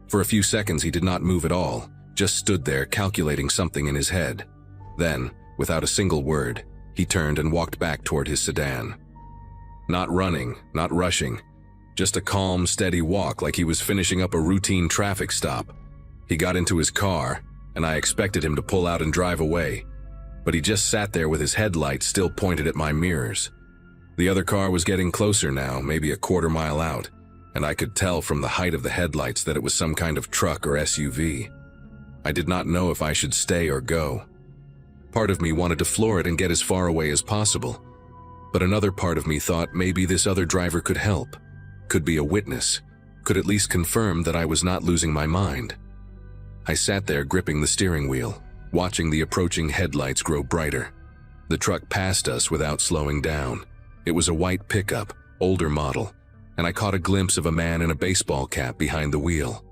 For a few seconds he did not move at all, just stood there calculating something in his head. Then, without a single word, he turned and walked back toward his sedan. Not running, not rushing, just a calm, steady walk like he was finishing up a routine traffic stop. He got into his car, and I expected him to pull out and drive away, but he just sat there with his headlights still pointed at my mirrors. The other car was getting closer now, maybe a quarter mile out, and I could tell from the height of the headlights that it was some kind of truck or SUV. I did not know if I should stay or go. Part of me wanted to floor it and get as far away as possible, but another part of me thought maybe this other driver could help, could be a witness, could at least confirm that I was not losing my mind. I sat there gripping the steering wheel, watching the approaching headlights grow brighter. The truck passed us without slowing down. It was a white pickup, older model, and I caught a glimpse of a man in a baseball cap behind the wheel.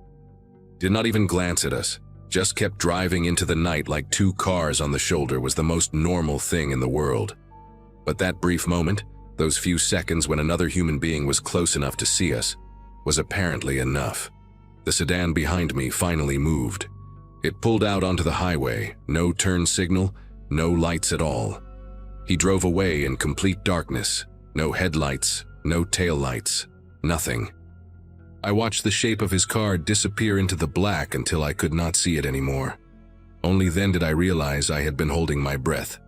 Did not even glance at us, just kept driving into the night like two cars on the shoulder was the most normal thing in the world. But that brief moment, those few seconds when another human being was close enough to see us, was apparently enough. The sedan behind me finally moved. It pulled out onto the highway, no turn signal, no lights at all. He drove away in complete darkness, no headlights, no taillights, nothing. I watched the shape of his car disappear into the black until I could not see it anymore. Only then did I realize I had been holding my breath.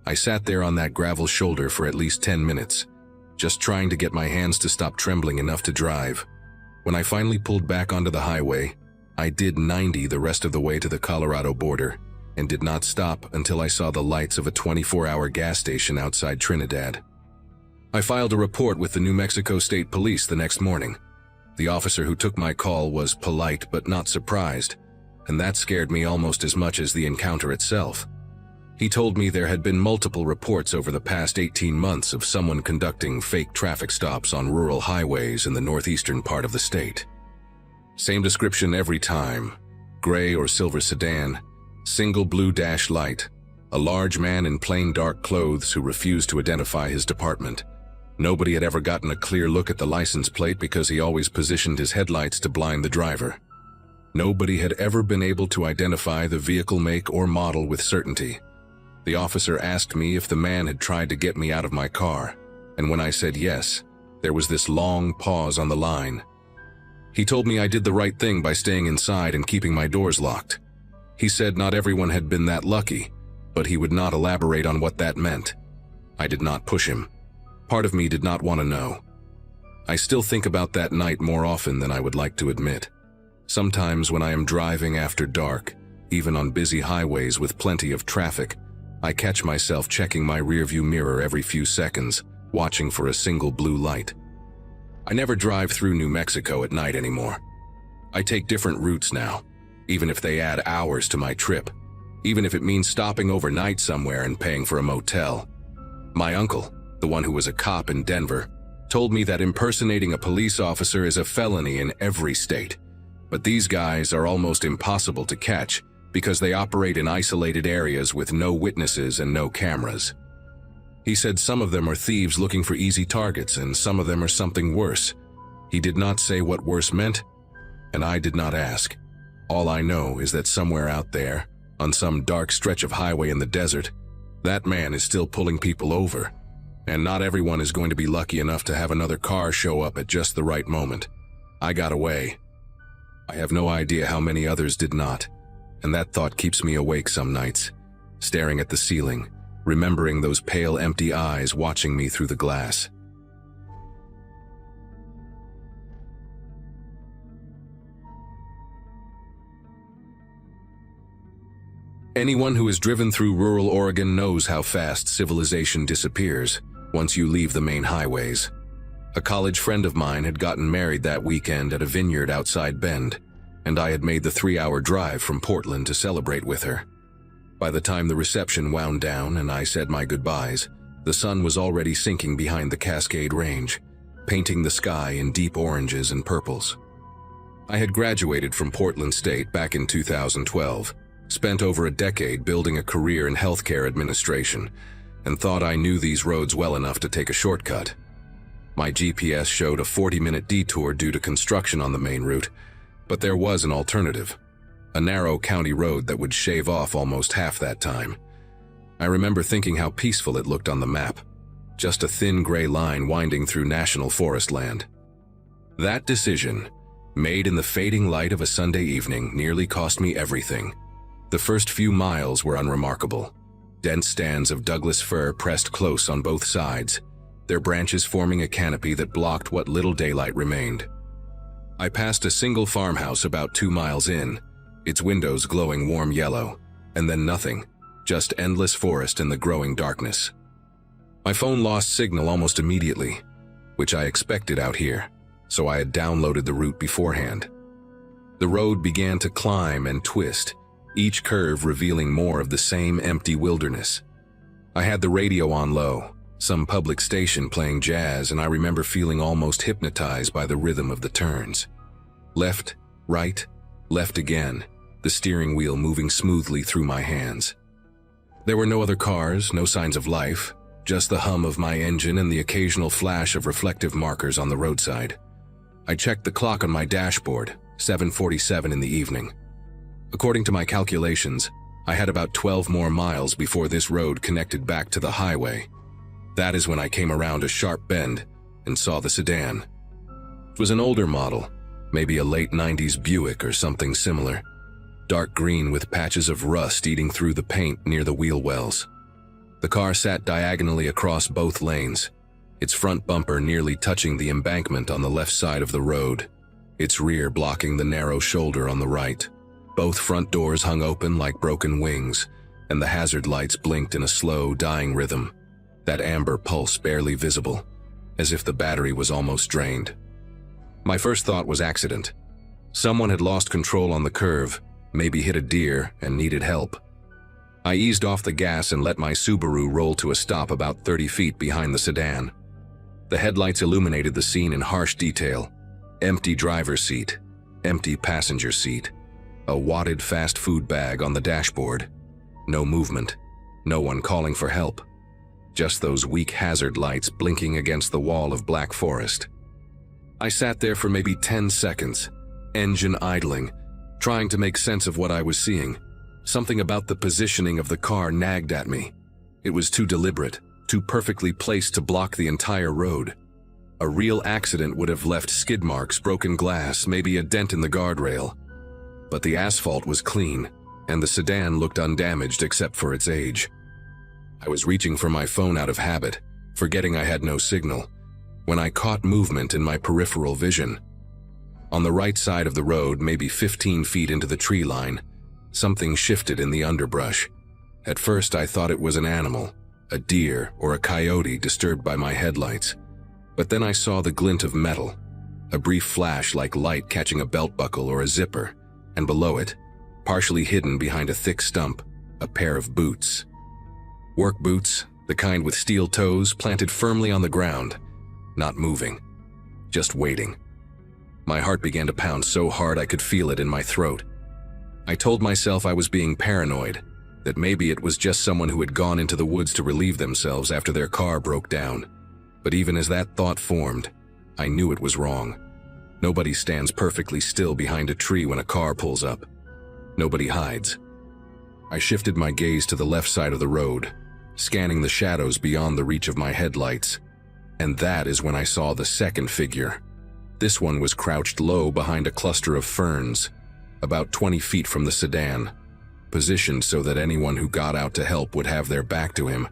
I sat there on that gravel shoulder for at least 10 minutes, just trying to get my hands to stop trembling enough to drive. When I finally pulled back onto the highway, I did 90 the rest of the way to the Colorado border and did not stop until I saw the lights of a 24-hour gas station outside Trinidad. I filed a report with the New Mexico State Police the next morning. The officer who took my call was polite but not surprised, and that scared me almost as much as the encounter itself. He told me there had been multiple reports over the past 18 months of someone conducting fake traffic stops on rural highways in the northeastern part of the state. Same description every time: gray or silver sedan, single blue dash light, a large man in plain dark clothes who refused to identify his department. Nobody had ever gotten a clear look at the license plate because he always positioned his headlights to blind the driver. Nobody had ever been able to identify the vehicle make or model with certainty. The officer asked me if the man had tried to get me out of my car, and when I said yes, there was this long pause on the line. He told me I did the right thing by staying inside and keeping my doors locked. He said not everyone had been that lucky, but he would not elaborate on what that meant. I did not push him. Part of me did not want to know. I still think about that night more often than I would like to admit. Sometimes when I am driving after dark, even on busy highways with plenty of traffic, I catch myself checking my rearview mirror every few seconds, watching for a single blue light. I never drive through New Mexico at night anymore. I take different routes now, even if they add hours to my trip, even if it means stopping overnight somewhere and paying for a motel. My uncle, the one who was a cop in Denver, told me that impersonating a police officer is a felony in every state, but these guys are almost impossible to catch because they operate in isolated areas with no witnesses and no cameras. He said some of them are thieves looking for easy targets and some of them are something worse. He did not say what worse meant, and I did not ask. All I know is that somewhere out there, on some dark stretch of highway in the desert, that man is still pulling people over, and not everyone is going to be lucky enough to have another car show up at just the right moment. I got away. I have no idea how many others did not, and that thought keeps me awake some nights, staring at the ceiling, remembering those pale, empty eyes watching me through the glass. Anyone who has driven through rural Oregon knows how fast civilization disappears once you leave the main highways. A college friend of mine had gotten married that weekend at a vineyard outside Bend, and I had made the 3-hour drive from Portland to celebrate with her. By the time the reception wound down and I said my goodbyes, the sun was already sinking behind the Cascade Range, painting the sky in deep oranges and purples. I had graduated from Portland State back in 2012, spent over a decade building a career in healthcare administration, and thought I knew these roads well enough to take a shortcut. My GPS showed a 40-minute detour due to construction on the main route, but there was an alternative, a narrow county road that would shave off almost half that time. I remember thinking how peaceful it looked on the map, just a thin gray line winding through national forest land. That decision, made in the fading light of a Sunday evening, nearly cost me everything. The first few miles were unremarkable. Dense stands of Douglas fir pressed close on both sides, their branches forming a canopy that blocked what little daylight remained. I passed a single farmhouse about 2 miles in, its windows glowing warm yellow, and then nothing, just endless forest in the growing darkness. My phone lost signal almost immediately, which I expected out here, so I had downloaded the route beforehand. The road began to climb and twist, each curve revealing more of the same empty wilderness. I had the radio on low, some public station playing jazz, and I remember feeling almost hypnotized by the rhythm of the turns. Left, right, left again, the steering wheel moving smoothly through my hands. There were no other cars, no signs of life, just the hum of my engine and the occasional flash of reflective markers on the roadside. I checked the clock on my dashboard, 7:47 in the evening. According to my calculations, I had about 12 more miles before this road connected back to the highway. That is when I came around a sharp bend and saw the sedan. It was an older model, maybe a late 90s Buick or something similar, dark green with patches of rust eating through the paint near the wheel wells. The car sat diagonally across both lanes, its front bumper nearly touching the embankment on the left side of the road, its rear blocking the narrow shoulder on the right. Both front doors hung open like broken wings, and the hazard lights blinked in a slow, dying rhythm, that amber pulse barely visible, as if the battery was almost drained. My first thought was accident. Someone had lost control on the curve, maybe hit a deer and needed help. I eased off the gas and let my Subaru roll to a stop about 30 feet behind the sedan. The headlights illuminated the scene in harsh detail. Empty driver's seat, empty passenger seat, a wadded fast food bag on the dashboard. No movement, no one calling for help. Just those weak hazard lights blinking against the wall of black forest. I sat there for maybe 10 seconds, engine idling, trying to make sense of what I was seeing. Something about the positioning of the car nagged at me. It was too deliberate, too perfectly placed to block the entire road. A real accident would have left skid marks, broken glass, maybe a dent in the guardrail. But the asphalt was clean, and the sedan looked undamaged except for its age. I was reaching for my phone out of habit, forgetting I had no signal, when I caught movement in my peripheral vision. On the right side of the road, maybe 15 feet into the tree line, something shifted in the underbrush. At first I thought it was an animal, a deer or a coyote disturbed by my headlights. But then I saw the glint of metal, a brief flash like light catching a belt buckle or a zipper, and below it, partially hidden behind a thick stump, a pair of boots. Work boots, the kind with steel toes planted firmly on the ground, not moving, just waiting. My heart began to pound so hard I could feel it in my throat. I told myself I was being paranoid, that maybe it was just someone who had gone into the woods to relieve themselves after their car broke down. But even as that thought formed, I knew it was wrong. Nobody stands perfectly still behind a tree when a car pulls up. Nobody hides. I shifted my gaze to the left side of the road, scanning the shadows beyond the reach of my headlights. And that is when I saw the second figure. This one was crouched low behind a cluster of ferns, about 20 feet from the sedan, positioned so that anyone who got out to help would have their back to him.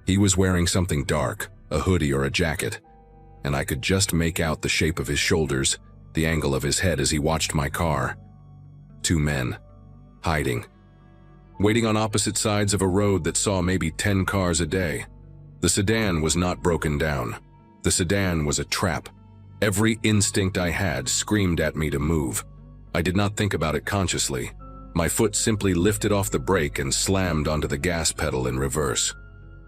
He was wearing something dark, a hoodie or a jacket, and I could just make out the shape of his shoulders, the angle of his head as he watched my car. 2 men, hiding, waiting on opposite sides of a road that saw maybe 10 cars a day. The sedan was not broken down. The sedan was a trap. Every instinct I had screamed at me to move. I did not think about it consciously. My foot simply lifted off the brake and slammed onto the gas pedal in reverse.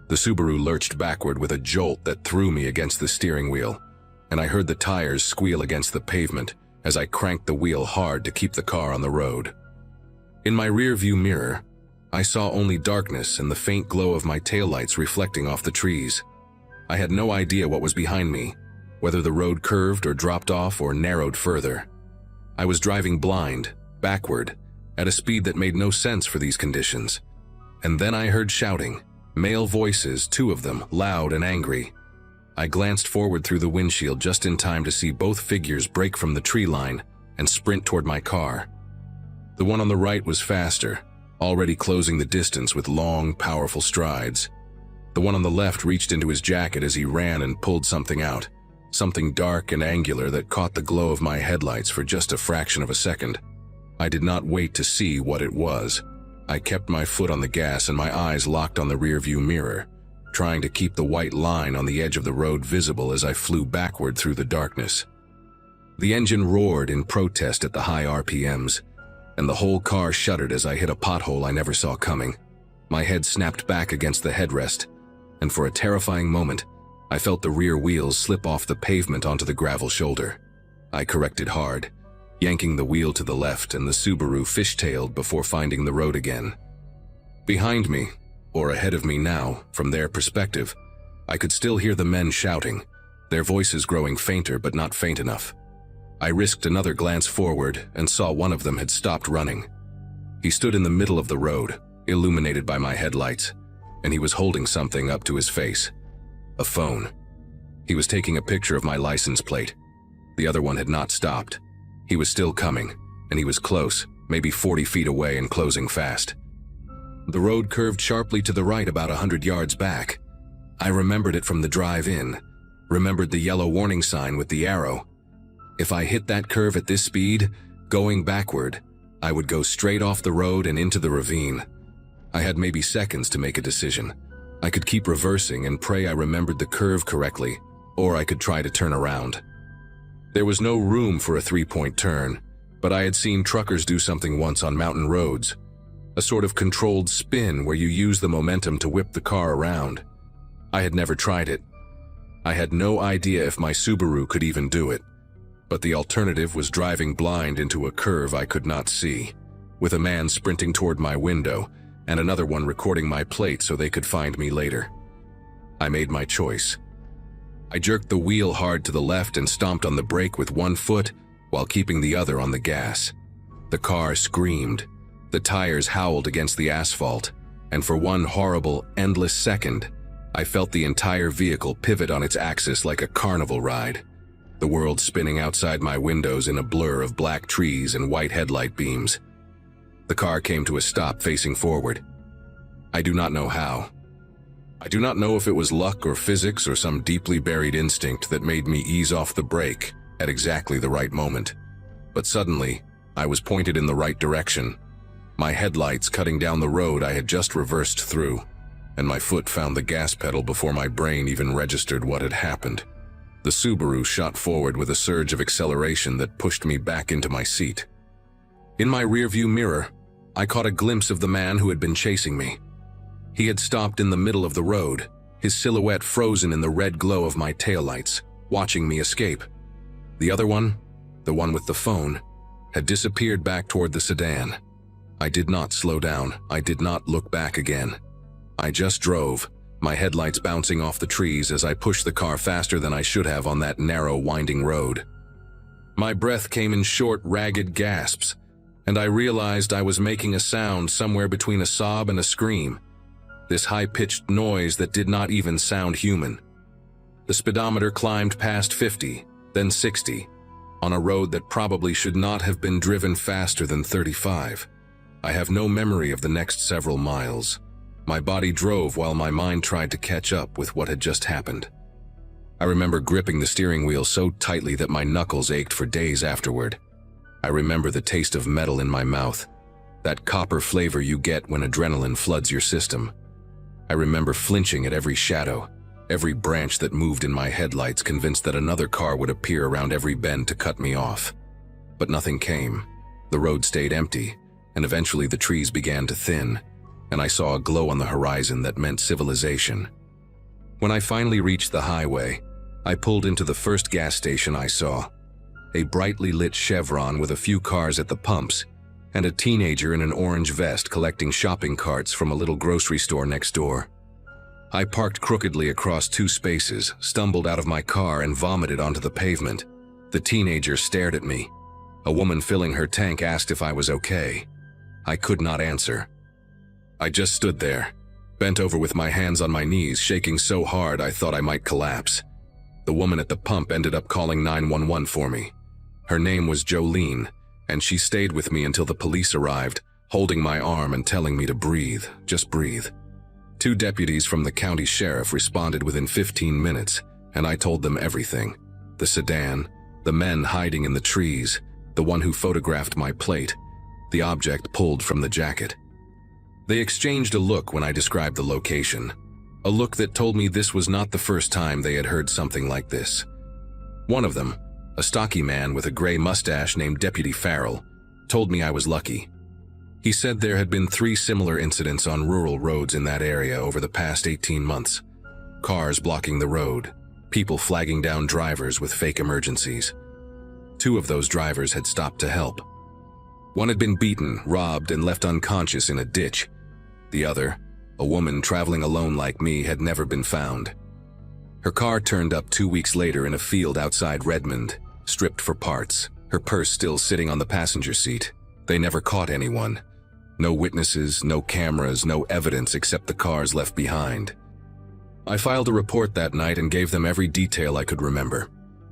The Subaru lurched backward with a jolt that threw me against the steering wheel, and I heard the tires squeal against the pavement as I cranked the wheel hard to keep the car on the road. In my rear-view mirror, I saw only darkness and the faint glow of my taillights reflecting off the trees. I had no idea what was behind me, whether the road curved or dropped off or narrowed further. I was driving blind, backward, at a speed that made no sense for these conditions. And then I heard shouting, male voices, 2 of them, loud and angry. I glanced forward through the windshield just in time to see both figures break from the tree line and sprint toward my car. The one on the right was faster, already closing the distance with long, powerful strides. The one on the left reached into his jacket as he ran and pulled something out, something dark and angular that caught the glow of my headlights for just a fraction of a second. I did not wait to see what it was. I kept my foot on the gas and my eyes locked on the rearview mirror, trying to keep the white line on the edge of the road visible as I flew backward through the darkness. The engine roared in protest at the high RPMs, and the whole car shuddered as I hit a pothole I never saw coming. My head snapped back against the headrest, and for a terrifying moment, I felt the rear wheels slip off the pavement onto the gravel shoulder. I corrected hard, yanking the wheel to the left, and the Subaru fishtailed before finding the road again. Behind me, or ahead of me now, from their perspective, I could still hear the men shouting, their voices growing fainter but not faint enough. I risked another glance forward and saw one of them had stopped running. He stood in the middle of the road, illuminated by my headlights, and he was holding something up to his face. A phone. He was taking a picture of my license plate. The other one had not stopped. He was still coming, and he was close, maybe 40 feet away and closing fast. The road curved sharply to the right about 100 yards back. I remembered it from the drive-in, remembered the yellow warning sign with the arrow. If I hit that curve at this speed, going backward, I would go straight off the road and into the ravine. I had maybe seconds to make a decision. I could keep reversing and pray I remembered the curve correctly, or I could try to turn around. There was no room for a three-point turn, but I had seen truckers do something once on mountain roads. A sort of controlled spin where you use the momentum to whip the car around. I had never tried it. I had no idea if my Subaru could even do it. But the alternative was driving blind into a curve I could not see, with a man sprinting toward my window and another one recording my plate so they could find me later. I made my choice. I jerked the wheel hard to the left and stomped on the brake with one foot while keeping the other on the gas. The car screamed. The tires howled against the asphalt, and for one horrible, endless second, I felt the entire vehicle pivot on its axis like a carnival ride, the world spinning outside my windows in a blur of black trees and white headlight beams. The car came to a stop facing forward. I do not know how. I do not know if it was luck or physics or some deeply buried instinct that made me ease off the brake at exactly the right moment. But suddenly, I was pointed in the right direction. My headlights cutting down the road I had just reversed through, and my foot found the gas pedal before my brain even registered what had happened. The Subaru shot forward with a surge of acceleration that pushed me back into my seat. In my rearview mirror, I caught a glimpse of the man who had been chasing me. He had stopped in the middle of the road, his silhouette frozen in the red glow of my taillights, watching me escape. The other one, the one with the phone, had disappeared back toward the sedan. I did not slow down. I did not look back again. I just drove, my headlights bouncing off the trees as I pushed the car faster than I should have on that narrow, winding road. My breath came in short, ragged gasps, and I realized I was making a sound somewhere between a sob and a scream, this high-pitched noise that did not even sound human. The speedometer climbed past 50, then 60, on a road that probably should not have been driven faster than 35. I have no memory of the next several miles. My body drove while my mind tried to catch up with what had just happened. I remember gripping the steering wheel so tightly that my knuckles ached for days afterward. I remember the taste of metal in my mouth, that copper flavor you get when adrenaline floods your system. I remember flinching at every shadow, every branch that moved in my headlights, convinced that another car would appear around every bend to cut me off. But nothing came. The road stayed empty, and eventually the trees began to thin, and I saw a glow on the horizon that meant civilization. When I finally reached the highway, I pulled into the first gas station I saw, a brightly lit Chevron with a few cars at the pumps, and a teenager in an orange vest collecting shopping carts from a little grocery store next door. I parked crookedly across two spaces, stumbled out of my car, and vomited onto the pavement. The teenager stared at me. A woman filling her tank asked if I was okay. I could not answer. I just stood there, bent over with my hands on my knees, shaking so hard I thought I might collapse. The woman at the pump ended up calling 911 for me. Her name was Jolene, and she stayed with me until the police arrived, holding my arm and telling me to breathe, just breathe. 2 deputies from the county sheriff responded within 15 minutes, and I told them everything. The sedan, the men hiding in the trees, the one who photographed my plate, the object pulled from the jacket. They exchanged a look when I described the location, a look that told me this was not the first time they had heard something like this. One of them, a stocky man with a gray mustache named Deputy Farrell, told me I was lucky. He said there had been 3 similar incidents on rural roads in that area over the past 18 months. Cars blocking the road, people flagging down drivers with fake emergencies. 2 of those drivers had stopped to help. One had been beaten, robbed, and left unconscious in a ditch. The other, a woman traveling alone like me, had never been found. Her car turned up 2 weeks later in a field outside Redmond, stripped for parts, her purse still sitting on the passenger seat. They never caught anyone. No witnesses, no cameras, no evidence except the cars left behind. I filed a report that night and gave them every detail I could remember.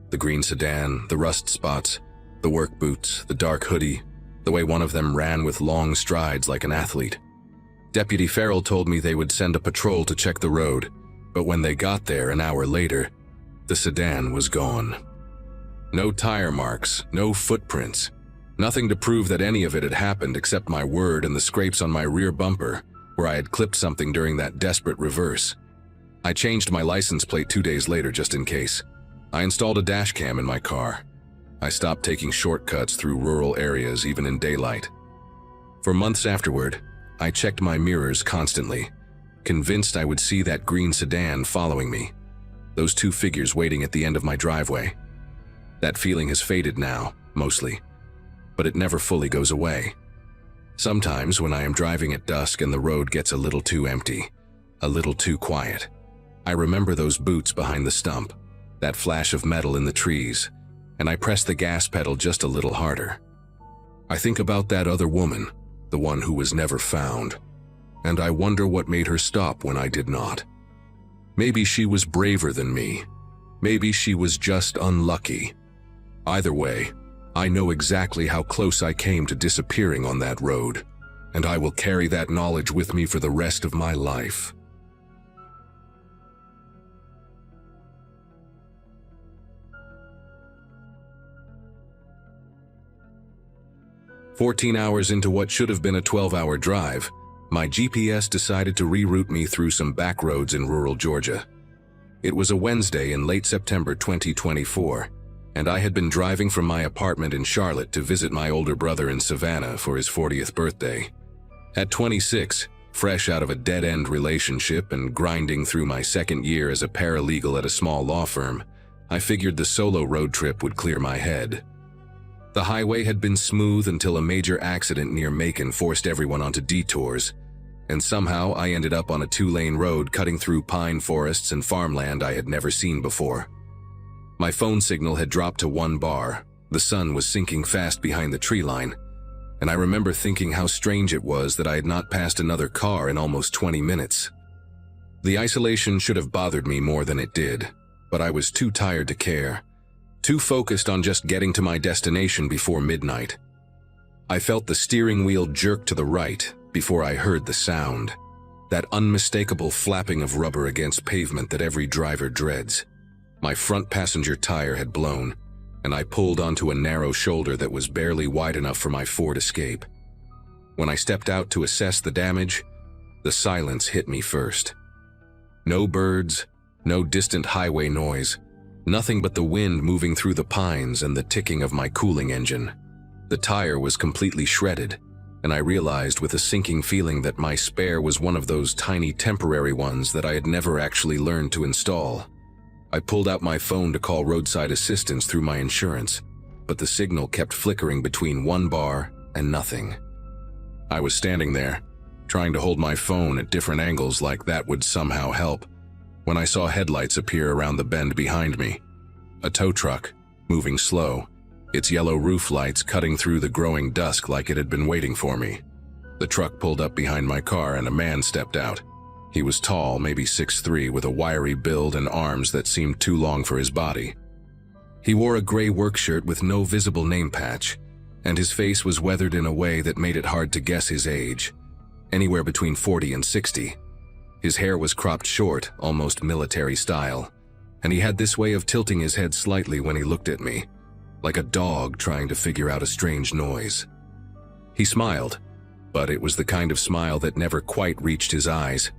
The green sedan, the rust spots, the work boots, the dark hoodie, the way one of them ran with long strides like an athlete. Deputy Farrell told me they would send a patrol to check the road, but when they got there an hour later, the sedan was gone. No tire marks, no footprints, nothing to prove that any of it had happened except my word and the scrapes on my rear bumper, where I had clipped something during that desperate reverse. I changed my license plate 2 days later just in case. I installed a dash cam in my car. I stopped taking shortcuts through rural areas even in daylight. For months afterward, I checked my mirrors constantly, convinced I would see that green sedan following me, those 2 figures waiting at the end of my driveway. That feeling has faded now, mostly, but it never fully goes away. Sometimes when I am driving at dusk and the road gets a little too empty, a little too quiet, I remember those boots behind the stump, that flash of metal in the trees, and I press the gas pedal just a little harder. I think about that other woman, the one who was never found, and I wonder what made her stop when I did not. Maybe she was braver than me. Maybe she was just unlucky. Either way, I know exactly how close I came to disappearing on that road, and I will carry that knowledge with me for the rest of my life. "14 hours into what should have been a 12-hour drive, my GPS decided to reroute me through some back roads in rural Georgia. It was a Wednesday in late September 2024, and I had been driving from my apartment in Charlotte to visit my older brother in Savannah for his 40th birthday. At 26, fresh out of a dead-end relationship and grinding through my 2nd year as a paralegal at a small law firm, I figured the solo road trip would clear my head. The highway had been smooth until a major accident near Macon forced everyone onto detours, and somehow I ended up on a 2-lane road cutting through pine forests and farmland I had never seen before. My phone signal had dropped to 1 bar, the sun was sinking fast behind the tree line, and I remember thinking how strange it was that I had not passed another car in almost 20 minutes. The isolation should have bothered me more than it did, but I was too tired to care. Too focused on just getting to my destination before midnight. I felt the steering wheel jerk to the right before I heard the sound, that unmistakable flapping of rubber against pavement that every driver dreads. My front passenger tire had blown, and I pulled onto a narrow shoulder that was barely wide enough for my Ford Escape. When I stepped out to assess the damage, the silence hit me first. No birds, no distant highway noise, nothing but the wind moving through the pines and the ticking of my cooling engine. The tire was completely shredded, and I realized with a sinking feeling that my spare was one of those tiny temporary ones that I had never actually learned to install. I pulled out my phone to call roadside assistance through my insurance, but the signal kept flickering between 1 bar and nothing. I was standing there, trying to hold my phone at different angles like that would somehow help, when I saw headlights appear around the bend behind me. A tow truck, moving slow, its yellow roof lights cutting through the growing dusk like it had been waiting for me. The truck pulled up behind my car and a man stepped out. He was tall, maybe 6'3", with a wiry build and arms that seemed too long for his body. He wore a gray work shirt with no visible name patch, and his face was weathered in a way that made it hard to guess his age, anywhere between 40 and 60. His hair was cropped short, almost military style, and he had this way of tilting his head slightly when he looked at me, like a dog trying to figure out a strange noise. He smiled, but it was the kind of smile that never quite reached his eyes,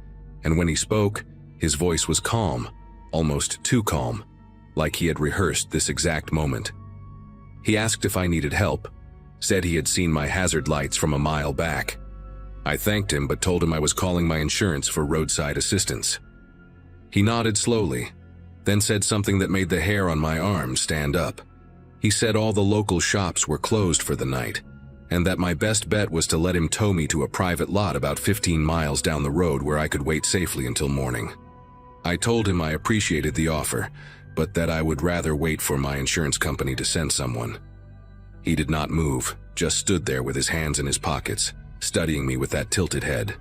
and when he spoke, his voice was calm, almost too calm, like he had rehearsed this exact moment. He asked if I needed help, said he had seen my hazard lights from a mile back. I thanked him but told him I was calling my insurance for roadside assistance. He nodded slowly, then said something that made the hair on my arm stand up. He said all the local shops were closed for the night, and that my best bet was to let him tow me to a private lot about 15 miles down the road where I could wait safely until morning. I told him I appreciated the offer, but that I would rather wait for my insurance company to send someone. He did not move, just stood there with his hands in his pockets, studying me with that tilted head.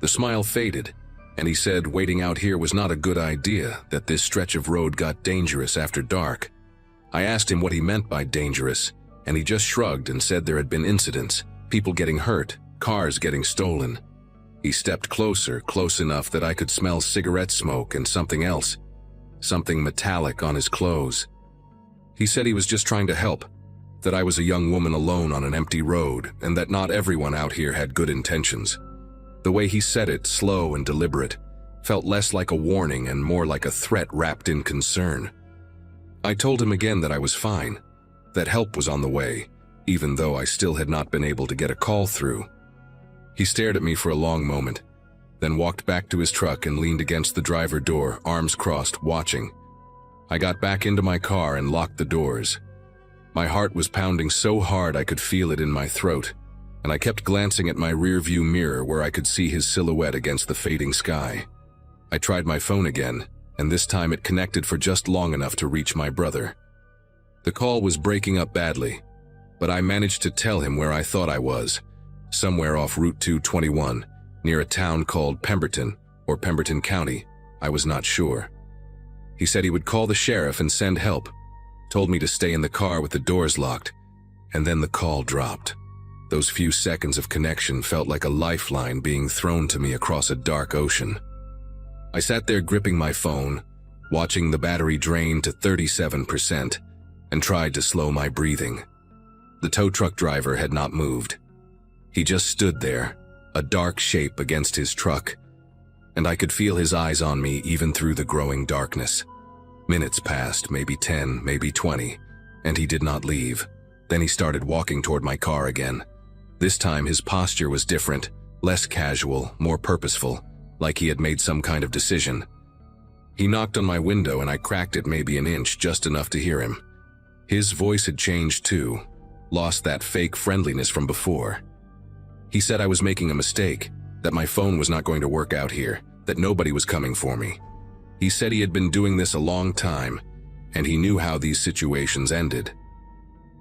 The smile faded, and he said waiting out here was not a good idea, that this stretch of road got dangerous after dark. I asked him what he meant by dangerous, and he just shrugged and said there had been incidents, people getting hurt, cars getting stolen. He stepped closer, close enough that I could smell cigarette smoke and something else, something metallic on his clothes. He said he was just trying to help, that I was a young woman alone on an empty road, and that not everyone out here had good intentions. The way he said it, slow and deliberate, felt less like a warning and more like a threat wrapped in concern. I told him again that I was fine, that help was on the way, even though I still had not been able to get a call through. He stared at me for a long moment, then walked back to his truck and leaned against the driver door, arms crossed, watching. I got back into my car and locked the doors. My heart was pounding so hard I could feel it in my throat, and I kept glancing at my rearview mirror where I could see his silhouette against the fading sky. I tried my phone again, and this time it connected for just long enough to reach my brother. The call was breaking up badly, but I managed to tell him where I thought I was, somewhere off Route 221, near a town called Pemberton, or Pemberton County. I was not sure. He said he would call the sheriff and send help, told me to stay in the car with the doors locked, and then the call dropped. Those few seconds of connection felt like a lifeline being thrown to me across a dark ocean. I sat there gripping my phone, watching the battery drain to 37%, and tried to slow my breathing. The tow truck driver had not moved. He just stood there, a dark shape against his truck, and I could feel his eyes on me even through the growing darkness. Minutes passed, maybe 10, maybe 20, and he did not leave. Then he started walking toward my car again. This time his posture was different, less casual, more purposeful, like he had made some kind of decision. He knocked on my window and I cracked it maybe an inch, just enough to hear him. His voice had changed too, lost that fake friendliness from before. He said I was making a mistake, that my phone was not going to work out here, that nobody was coming for me. He said he had been doing this a long time, and he knew how these situations ended.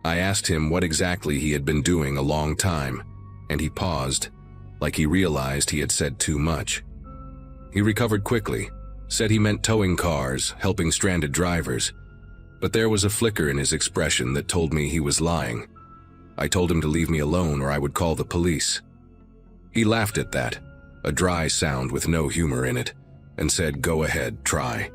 I asked him what exactly he had been doing a long time, and he paused, like he realized he had said too much. He recovered quickly, said he meant towing cars, helping stranded drivers, but there was a flicker in his expression that told me he was lying. I told him to leave me alone or I would call the police. He laughed at that, a dry sound with no humor in it, and said, "Go ahead, try."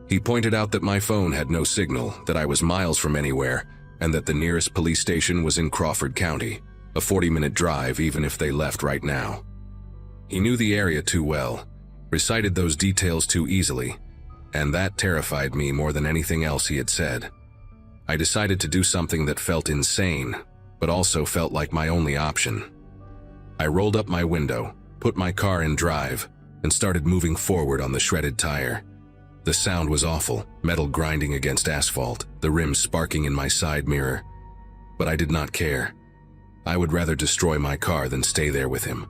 He pointed out that my phone had no signal, that I was miles from anywhere, and that the nearest police station was in Crawford County, a 40-minute drive even if they left right now. He knew the area too well, recited those details too easily, and that terrified me more than anything else he had said. I decided to do something that felt insane, but also felt like my only option. I rolled up my window, put my car in drive, and started moving forward on the shredded tire. The sound was awful, metal grinding against asphalt, the rims sparking in my side mirror. But I did not care. I would rather destroy my car than stay there with him.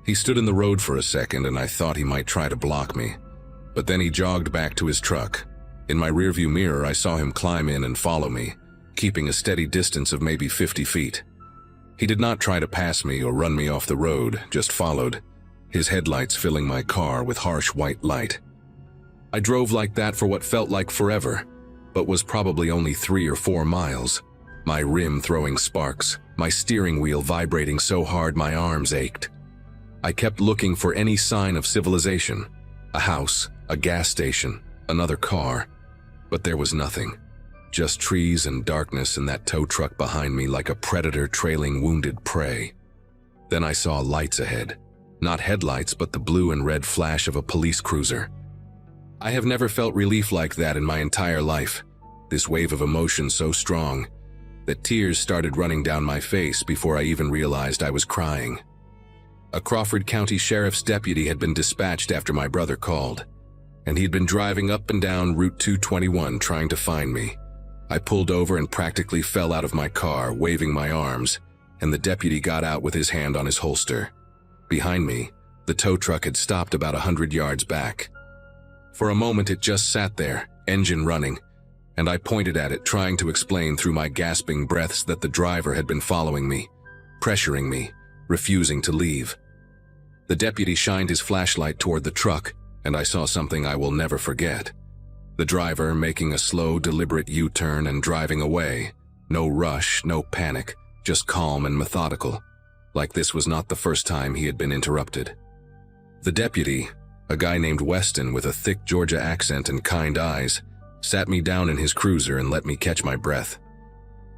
He stood in the road for a second and I thought he might try to block me. But then he jogged back to his truck. In my rearview mirror I saw him climb in and follow me, keeping a steady distance of maybe 50 feet. He did not try to pass me or run me off the road, just followed, his headlights filling my car with harsh white light. I drove like that for what felt like forever, but was probably only 3 or 4 miles, my rim throwing sparks, my steering wheel vibrating so hard my arms ached. I kept looking for any sign of civilization, a house, a gas station, another car, but there was nothing. Just trees and darkness and that tow truck behind me like a predator trailing wounded prey. Then I saw lights ahead. Not headlights, but the blue and red flash of a police cruiser. I have never felt relief like that in my entire life. This wave of emotion so strong that tears started running down my face before I even realized I was crying. A Crawford County Sheriff's deputy had been dispatched after my brother called, and he'd been driving up and down Route 221 trying to find me. I pulled over and practically fell out of my car, waving my arms, and the deputy got out with his hand on his holster. Behind me, the tow truck had stopped about 100 yards back. For a moment it just sat there, engine running, and I pointed at it, trying to explain through my gasping breaths that the driver had been following me, pressuring me, refusing to leave. The deputy shined his flashlight toward the truck, and I saw something I will never forget. The driver making a slow, deliberate U-turn and driving away. No rush, no panic, just calm and methodical, like this was not the first time he had been interrupted. The deputy, a guy named Weston with a thick Georgia accent and kind eyes, sat me down in his cruiser and let me catch my breath.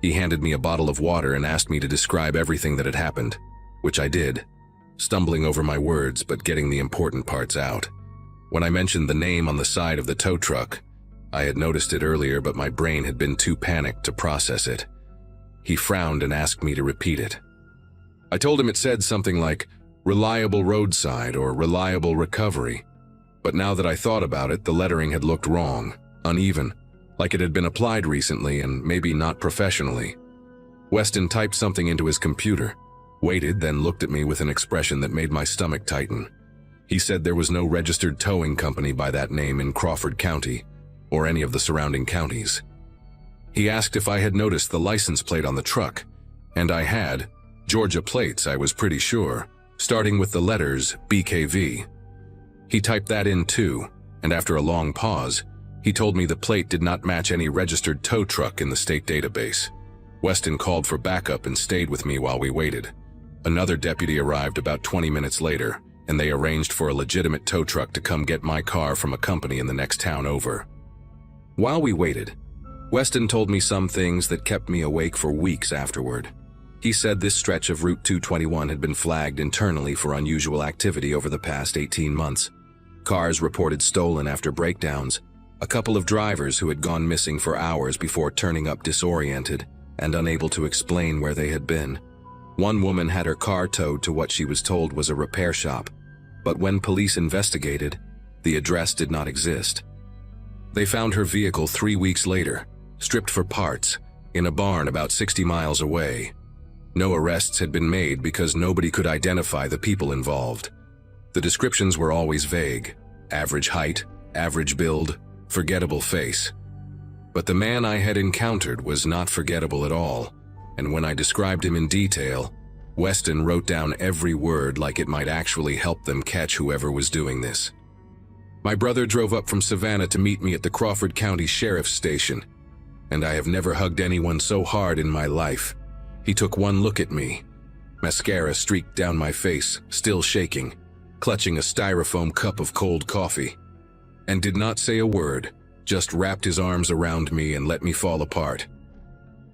He handed me a bottle of water and asked me to describe everything that had happened, which I did, stumbling over my words but getting the important parts out. When I mentioned the name on the side of the tow truck, I had noticed it earlier, but my brain had been too panicked to process it. He frowned and asked me to repeat it. I told him it said something like, "Reliable roadside" or "Reliable recovery." But now that I thought about it, the lettering had looked wrong, uneven, like it had been applied recently and maybe not professionally. Weston typed something into his computer, waited, then looked at me with an expression that made my stomach tighten. He said there was no registered towing company by that name in Crawford County, or any of the surrounding counties. He asked if I had noticed the license plate on the truck, and I had. Georgia plates, I was pretty sure, starting with the letters BKV. He typed that in too, and after a long pause, he told me the plate did not match any registered tow truck in the state database. Weston called for backup and stayed with me while we waited. Another deputy arrived about 20 minutes later, and they arranged for a legitimate tow truck to come get my car from a company in the next town over. While we waited, Weston told me some things that kept me awake for weeks afterward. He said this stretch of Route 221 had been flagged internally for unusual activity over the past 18 months. Cars reported stolen after breakdowns, a couple of drivers who had gone missing for hours before turning up disoriented and unable to explain where they had been. One woman had her car towed to what she was told was a repair shop, but when police investigated, the address did not exist. They found her vehicle 3 weeks later, stripped for parts, in a barn about 60 miles away. No arrests had been made because nobody could identify the people involved. The descriptions were always vague: average height, average build, forgettable face. But the man I had encountered was not forgettable at all, and when I described him in detail, Weston wrote down every word like it might actually help them catch whoever was doing this. My brother drove up from Savannah to meet me at the Crawford County Sheriff's Station, and I have never hugged anyone so hard in my life. He took one look at me. Mascara streaked down my face, still shaking, clutching a styrofoam cup of cold coffee, and did not say a word, just wrapped his arms around me and let me fall apart.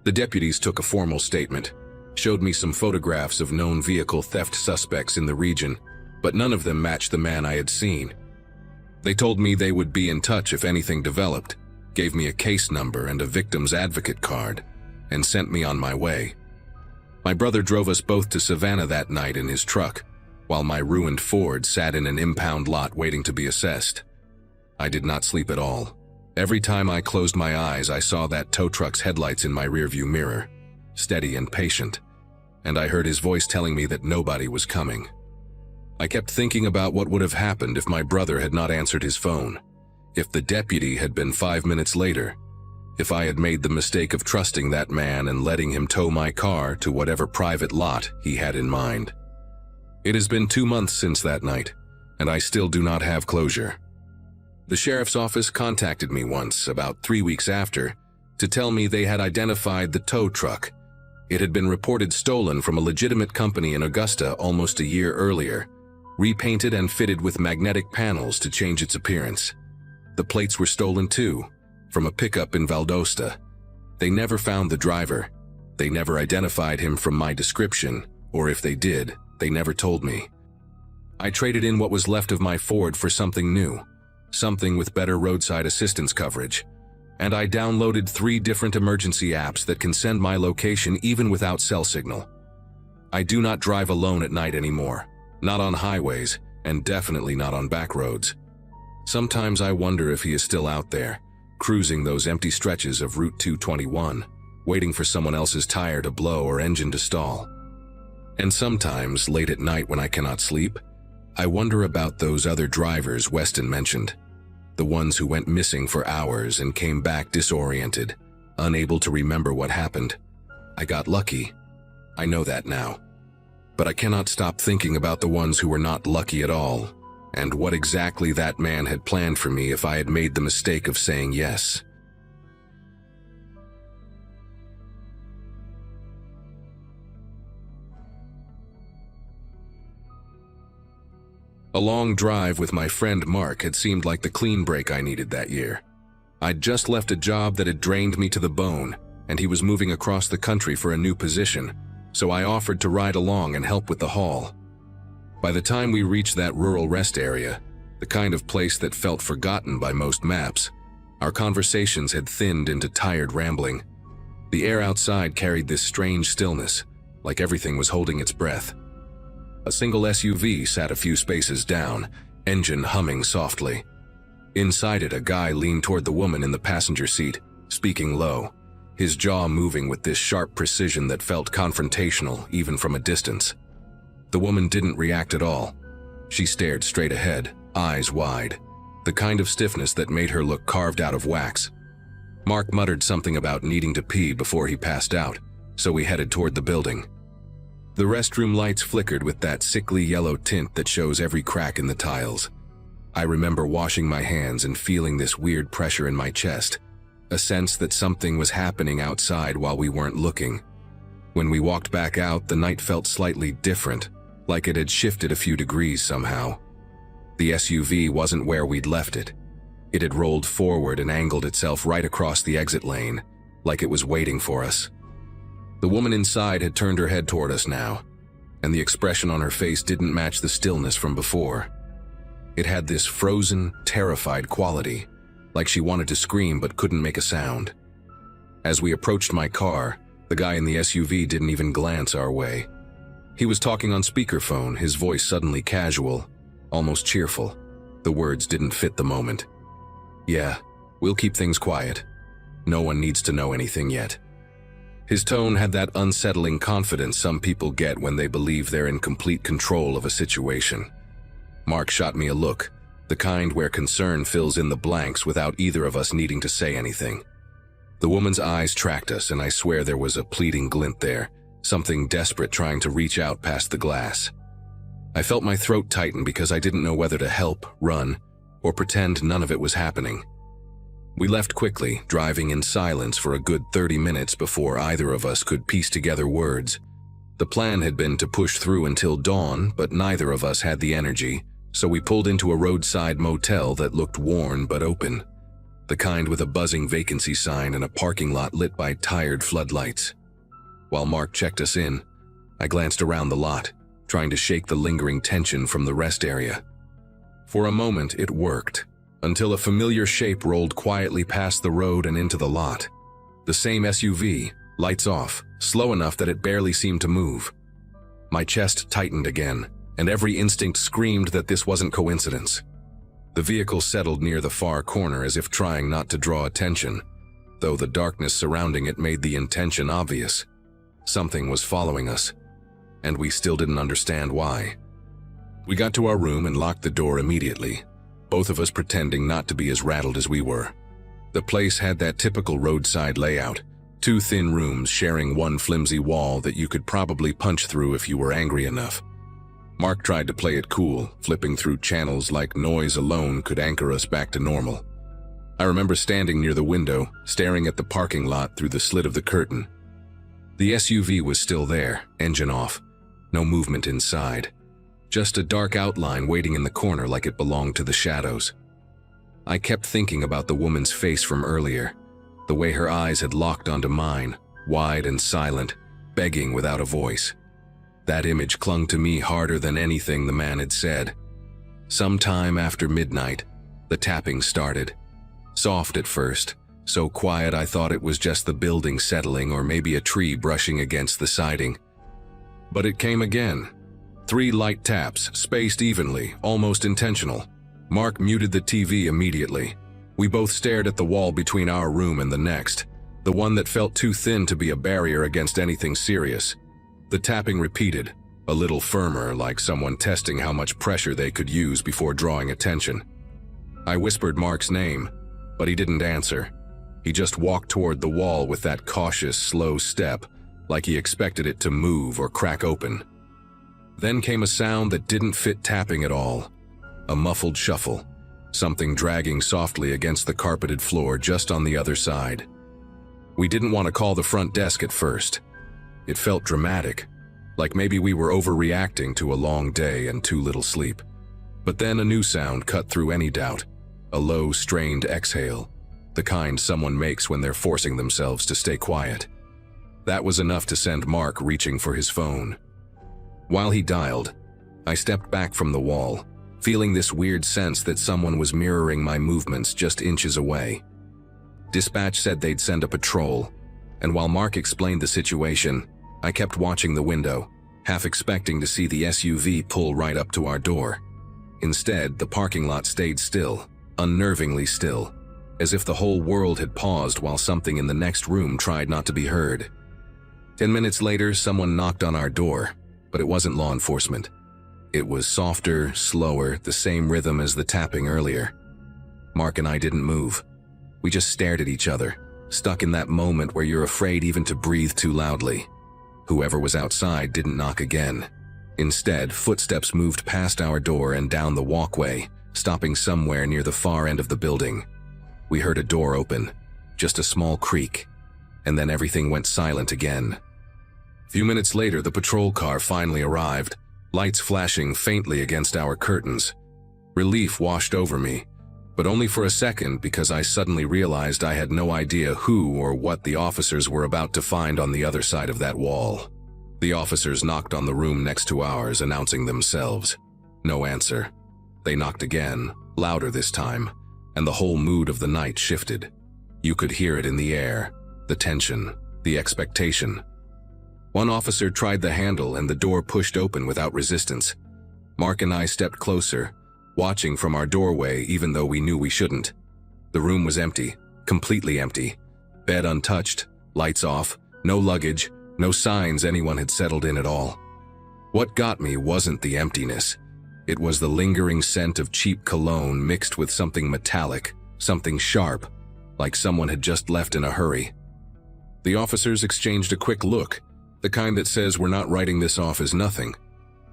The deputies took a formal statement, showed me some photographs of known vehicle theft suspects in the region, but none of them matched the man I had seen. They told me they would be in touch if anything developed, gave me a case number and a victim's advocate card, and sent me on my way. My brother drove us both to Savannah that night in his truck, while my ruined Ford sat in an impound lot waiting to be assessed. I did not sleep at all. Every time I closed my eyes, I saw that tow truck's headlights in my rearview mirror, steady and patient, and I heard his voice telling me that nobody was coming. I kept thinking about what would have happened if my brother had not answered his phone, if the deputy had been 5 minutes later, if I had made the mistake of trusting that man and letting him tow my car to whatever private lot he had in mind. It has been 2 months since that night, and I still do not have closure. The sheriff's office contacted me once, about 3 weeks after, to tell me they had identified the tow truck. It had been reported stolen from a legitimate company in Augusta almost a year earlier, repainted and fitted with magnetic panels to change its appearance. The plates were stolen too, from a pickup in Valdosta. They never found the driver. They never identified him from my description, or if they did, they never told me. I traded in what was left of my Ford for something new, something with better roadside assistance coverage, and I downloaded 3 different emergency apps that can send my location even without cell signal. I do not drive alone at night anymore, not on highways, and definitely not on back roads. Sometimes I wonder if he is still out there, cruising those empty stretches of Route 221, waiting for someone else's tire to blow or engine to stall. And sometimes, late at night when I cannot sleep, I wonder about those other drivers Weston mentioned, the ones who went missing for hours and came back disoriented, unable to remember what happened. I got lucky. I know that now. But I cannot stop thinking about the ones who were not lucky at all, and what exactly that man had planned for me if I had made the mistake of saying yes. A long drive with my friend Mark had seemed like the clean break I needed that year. I'd just left a job that had drained me to the bone, and he was moving across the country for a new position, so I offered to ride along and help with the haul. By the time we reached that rural rest area, the kind of place that felt forgotten by most maps, our conversations had thinned into tired rambling. The air outside carried this strange stillness, like everything was holding its breath. A single SUV sat a few spaces down, engine humming softly. Inside it, a guy leaned toward the woman in the passenger seat, speaking low, his jaw moving with this sharp precision that felt confrontational even from a distance. The woman didn't react at all. She stared straight ahead, eyes wide, the kind of stiffness that made her look carved out of wax. Mark muttered something about needing to pee before he passed out, so we headed toward the building. The restroom lights flickered with that sickly yellow tint that shows every crack in the tiles. I remember washing my hands and feeling this weird pressure in my chest, a sense that something was happening outside while we weren't looking. When we walked back out, the night felt slightly different, like it had shifted a few degrees somehow. The SUV wasn't where we'd left it. It had rolled forward and angled itself right across the exit lane, like it was waiting for us. The woman inside had turned her head toward us now, and the expression on her face didn't match the stillness from before. It had this frozen, terrified quality, like she wanted to scream but couldn't make a sound. As we approached my car, the guy in the SUV didn't even glance our way. He was talking on speakerphone, his voice suddenly casual, almost cheerful. The words didn't fit the moment. "Yeah, we'll keep things quiet. No one needs to know anything yet." His tone had that unsettling confidence some people get when they believe they're in complete control of a situation. Mark shot me a look, the kind where concern fills in the blanks without either of us needing to say anything. The woman's eyes tracked us, and I swear there was a pleading glint there, something desperate trying to reach out past the glass. I felt my throat tighten because I didn't know whether to help, run, or pretend none of it was happening. We left quickly, driving in silence for a good 30 minutes before either of us could piece together words. The plan had been to push through until dawn, but neither of us had the energy, so we pulled into a roadside motel that looked worn but open, the kind with a buzzing vacancy sign and a parking lot lit by tired floodlights. While Mark checked us in, I glanced around the lot, trying to shake the lingering tension from the rest area. For a moment, it worked, until a familiar shape rolled quietly past the road and into the lot. The same SUV, lights off, slow enough that it barely seemed to move. My chest tightened again, and every instinct screamed that this wasn't coincidence. The vehicle settled near the far corner as if trying not to draw attention, though the darkness surrounding it made the intention obvious. Something was following us, and we still didn't understand why. We got to our room and locked the door immediately, both of us pretending not to be as rattled as we were. The place had that typical roadside layout, 2 thin rooms sharing one flimsy wall that you could probably punch through if you were angry enough. Mark tried to play it cool, flipping through channels like noise alone could anchor us back to normal. I remember standing near the window, staring at the parking lot through the slit of the curtain. The SUV was still there, engine off. No movement inside. Just a dark outline waiting in the corner like it belonged to the shadows. I kept thinking about the woman's face from earlier, the way her eyes had locked onto mine, wide and silent, begging without a voice. That image clung to me harder than anything the man had said. Sometime after midnight, the tapping started. Soft at first, so quiet I thought it was just the building settling or maybe a tree brushing against the siding. But it came again. 3 light taps, spaced evenly, almost intentional. Mark muted the TV immediately. We both stared at the wall between our room and the next, the one that felt too thin to be a barrier against anything serious. The tapping repeated, a little firmer, like someone testing how much pressure they could use before drawing attention. I whispered Mark's name, but he didn't answer. He just walked toward the wall with that cautious, slow step, like he expected it to move or crack open. Then came a sound that didn't fit tapping at all. A muffled shuffle, something dragging softly against the carpeted floor just on the other side. We didn't want to call the front desk at first. It felt dramatic, like maybe we were overreacting to a long day and too little sleep. But then a new sound cut through any doubt, a low, strained exhale, the kind someone makes when they're forcing themselves to stay quiet. That was enough to send Mark reaching for his phone. While he dialed, I stepped back from the wall, feeling this weird sense that someone was mirroring my movements just inches away. Dispatch said they'd send a patrol, and while Mark explained the situation, I kept watching the window, half expecting to see the SUV pull right up to our door. Instead, the parking lot stayed still, unnervingly still, as if the whole world had paused while something in the next room tried not to be heard. 10 minutes later, someone knocked on our door, but it wasn't law enforcement. It was softer, slower, the same rhythm as the tapping earlier. Mark and I didn't move. We just stared at each other, stuck in that moment where you're afraid even to breathe too loudly. Whoever was outside didn't knock again. Instead, footsteps moved past our door and down the walkway, stopping somewhere near the far end of the building. We heard a door open, just a small creak, and then everything went silent again. A few minutes later, the patrol car finally arrived, lights flashing faintly against our curtains. Relief washed over me, but only for a second because I suddenly realized I had no idea who or what the officers were about to find on the other side of that wall. The officers knocked on the room next to ours, announcing themselves. No answer. They knocked again, louder this time, and the whole mood of the night shifted. You could hear it in the air, the tension, the expectation. One officer tried the handle and the door pushed open without resistance. Mark and I stepped closer, watching from our doorway even though we knew we shouldn't. The room was empty, completely empty. Bed untouched, lights off, no luggage, no signs anyone had settled in at all. What got me wasn't the emptiness. It was the lingering scent of cheap cologne mixed with something metallic, something sharp, like someone had just left in a hurry. The officers exchanged a quick look, the kind that says we're not writing this off as nothing.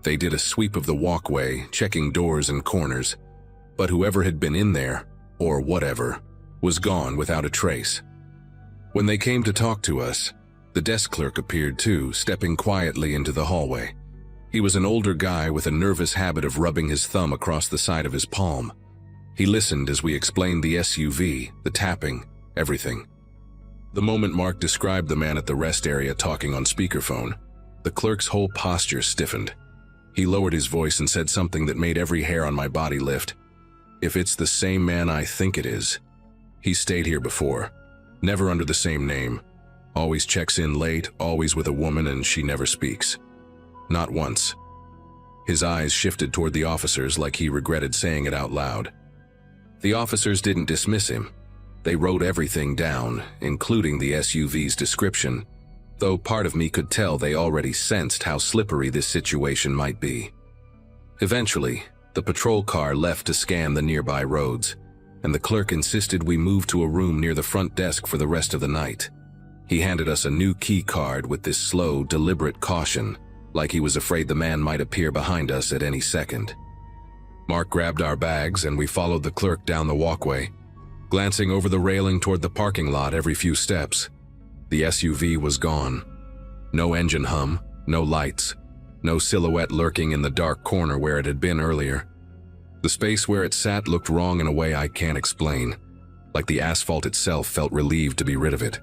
They did a sweep of the walkway, checking doors and corners, but whoever had been in there, or whatever, was gone without a trace. When they came to talk to us, the desk clerk appeared too, stepping quietly into the hallway. He was an older guy with a nervous habit of rubbing his thumb across the side of his palm. He listened as we explained the SUV, the tapping, everything. The moment Mark described the man at the rest area talking on speakerphone, the clerk's whole posture stiffened. He lowered his voice and said something that made every hair on my body lift. If it's the same man I think it is. He's stayed here before, never under the same name. Always checks in late, always with a woman, and she never speaks. Not once. His eyes shifted toward the officers like he regretted saying it out loud. The officers didn't dismiss him. They wrote everything down, including the SUV's description, though part of me could tell they already sensed how slippery this situation might be. Eventually, the patrol car left to scan the nearby roads, and the clerk insisted we move to a room near the front desk for the rest of the night. He handed us a new key card with this slow, deliberate caution, like he was afraid the man might appear behind us at any second. Mark grabbed our bags and we followed the clerk down the walkway, glancing over the railing toward the parking lot every few steps. The SUV was gone. No engine hum, no lights, no silhouette lurking in the dark corner where it had been earlier. The space where it sat looked wrong in a way I can't explain, like the asphalt itself felt relieved to be rid of it.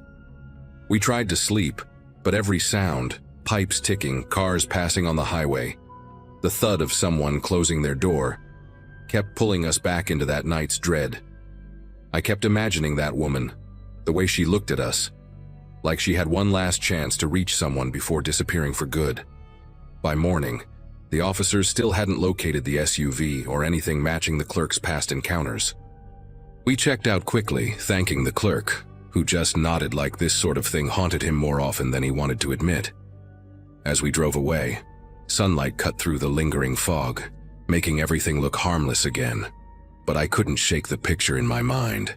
We tried to sleep, but every sound, pipes ticking, cars passing on the highway, the thud of someone closing their door, kept pulling us back into that night's dread. I kept imagining that woman, the way she looked at us, like she had one last chance to reach someone before disappearing for good. By morning, the officers still hadn't located the SUV or anything matching the clerk's past encounters. We checked out quickly, thanking the clerk, who just nodded like this sort of thing haunted him more often than he wanted to admit. As we drove away, sunlight cut through the lingering fog, making everything look harmless again. But I couldn't shake the picture in my mind.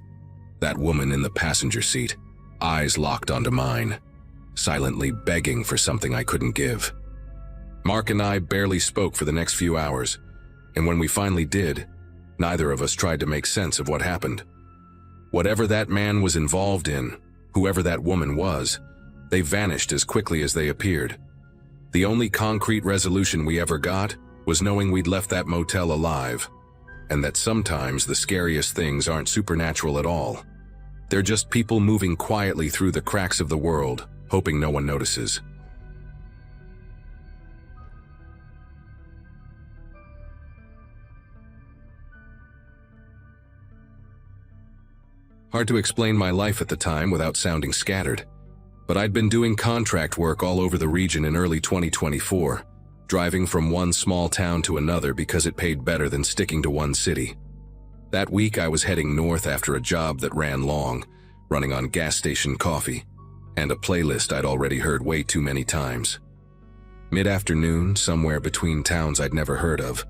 That woman in the passenger seat, eyes locked onto mine, silently begging for something I couldn't give. Mark and I barely spoke for the next few hours, and when we finally did, neither of us tried to make sense of what happened. Whatever that man was involved in, whoever that woman was, they vanished as quickly as they appeared. The only concrete resolution we ever got was knowing we'd left that motel alive, and that sometimes the scariest things aren't supernatural at all. They're just people moving quietly through the cracks of the world, hoping no one notices. Hard to explain my life at the time without sounding scattered, but I'd been doing contract work all over the region in early 2024, driving from one small town to another because it paid better than sticking to one city. That week I was heading north after a job that ran long, running on gas station coffee, and a playlist I'd already heard way too many times. Mid-afternoon, somewhere between towns I'd never heard of,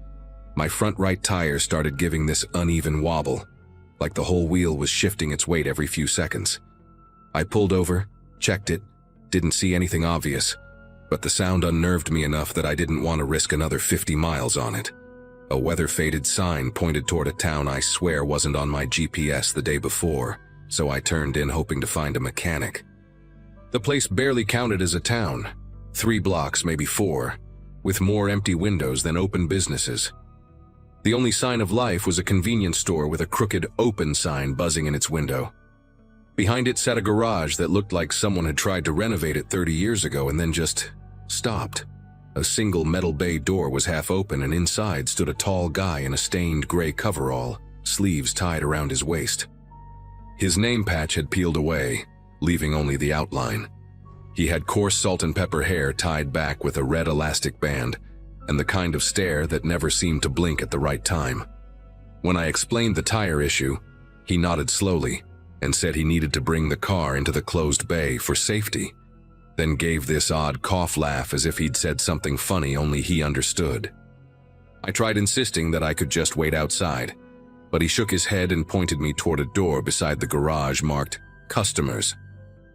my front right tire started giving this uneven wobble, like the whole wheel was shifting its weight every few seconds. I pulled over, checked it, didn't see anything obvious, but the sound unnerved me enough that I didn't want to risk another 50 miles on it. A weather-faded sign pointed toward a town I swear wasn't on my GPS the day before, so I turned in hoping to find a mechanic. The place barely counted as a town, 3 blocks, maybe 4, with more empty windows than open businesses. The only sign of life was a convenience store with a crooked open sign buzzing in its window. Behind it sat a garage that looked like someone had tried to renovate it 30 years ago and then just stopped. A single metal bay door was half open, and inside stood a tall guy in a stained gray coverall, sleeves tied around his waist. His name patch had peeled away, leaving only the outline. He had coarse salt and pepper hair tied back with a red elastic band, and the kind of stare that never seemed to blink at the right time. When I explained the tire issue, he nodded slowly and said he needed to bring the car into the closed bay for safety, then gave this odd cough laugh as if he'd said something funny only he understood. I tried insisting that I could just wait outside, but he shook his head and pointed me toward a door beside the garage marked "Customers."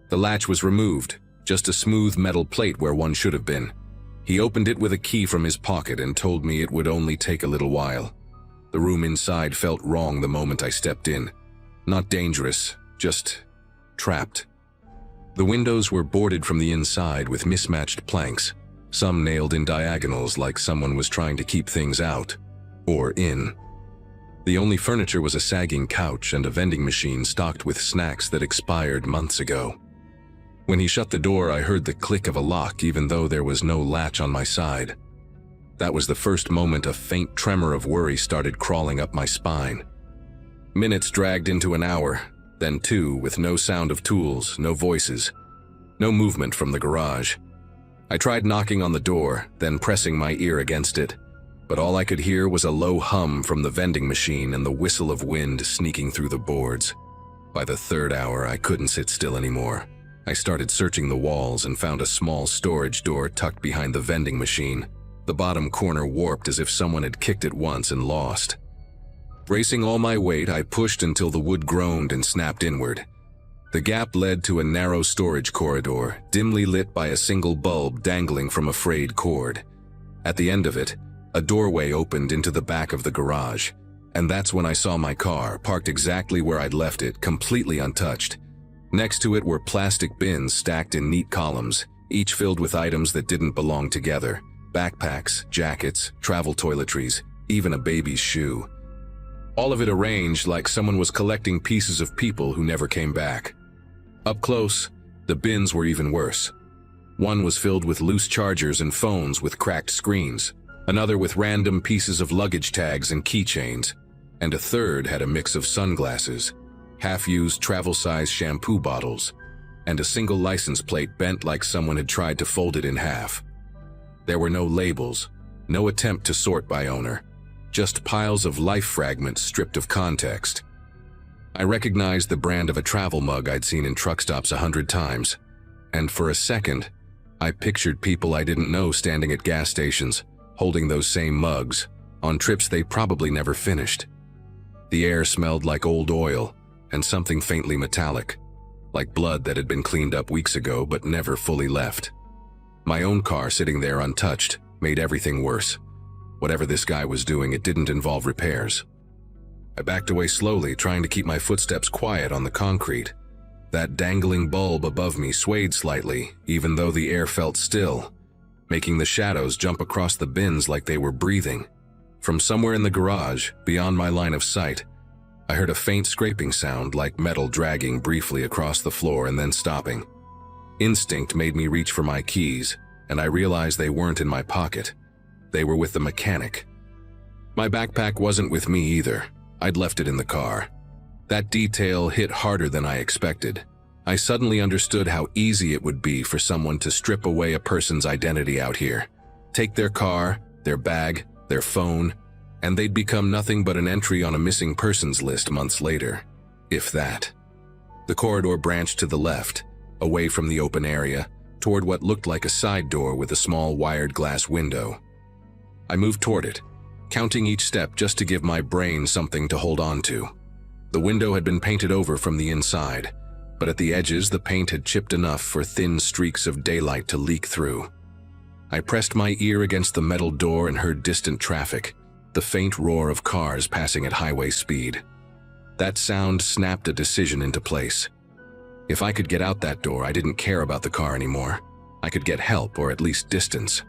The latch was removed, just a smooth metal plate where one should have been. He opened it with a key from his pocket and told me it would only take a little while. The room inside felt wrong the moment I stepped in. Not dangerous, just trapped. The windows were boarded from the inside with mismatched planks, some nailed in diagonals like someone was trying to keep things out, or in. The only furniture was a sagging couch and a vending machine stocked with snacks that expired months ago. When he shut the door, I heard the click of a lock even though there was no latch on my side. That was the first moment a faint tremor of worry started crawling up my spine. Minutes dragged into an hour, then 2 with no sound of tools, no voices, no movement from the garage. I tried knocking on the door, then pressing my ear against it, but all I could hear was a low hum from the vending machine and the whistle of wind sneaking through the boards. By the 3rd hour, I couldn't sit still anymore. I started searching the walls and found a small storage door tucked behind the vending machine, the bottom corner warped as if someone had kicked it once and lost. Bracing all my weight, I pushed until the wood groaned and snapped inward. The gap led to a narrow storage corridor, dimly lit by a single bulb dangling from a frayed cord. At the end of it, a doorway opened into the back of the garage, and that's when I saw my car, parked exactly where I'd left it, completely untouched. Next to it were plastic bins stacked in neat columns, each filled with items that didn't belong together. Backpacks, jackets, travel toiletries, even a baby's shoe. All of it arranged like someone was collecting pieces of people who never came back. Up close, the bins were even worse. One was filled with loose chargers and phones with cracked screens, another with random pieces of luggage tags and keychains, and a third had a mix of sunglasses, half-used travel-size shampoo bottles, and a single license plate bent like someone had tried to fold it in half. There were no labels, no attempt to sort by owner, just piles of life fragments stripped of context. I recognized the brand of a travel mug I'd seen in truck stops 100 times, and for a second, I pictured people I didn't know standing at gas stations, holding those same mugs, on trips they probably never finished. The air smelled like old oil and something faintly metallic, like blood that had been cleaned up weeks ago but never fully left. My own car sitting there untouched made everything worse. Whatever this guy was doing, it didn't involve repairs. I backed away slowly, trying to keep my footsteps quiet on the concrete. That dangling bulb above me swayed slightly, even though the air felt still, making the shadows jump across the bins like they were breathing. From somewhere in the garage, beyond my line of sight, I heard a faint scraping sound like metal dragging briefly across the floor and then stopping. Instinct made me reach for my keys, and I realized they weren't in my pocket. They were with the mechanic. My backpack wasn't with me either. I'd left it in the car. That detail hit harder than I expected. I suddenly understood how easy it would be for someone to strip away a person's identity out here. Take their car, their bag, their phone, and they'd become nothing but an entry on a missing persons list months later, if that. The corridor branched to the left, away from the open area, toward what looked like a side door with a small wired glass window. I moved toward it, counting each step just to give my brain something to hold on to. The window had been painted over from the inside, but at the edges the paint had chipped enough for thin streaks of daylight to leak through. I pressed my ear against the metal door and heard distant traffic, the faint roar of cars passing at highway speed. That sound snapped a decision into place. If I could get out that door, I didn't care about the car anymore. I could get help, or at least distance.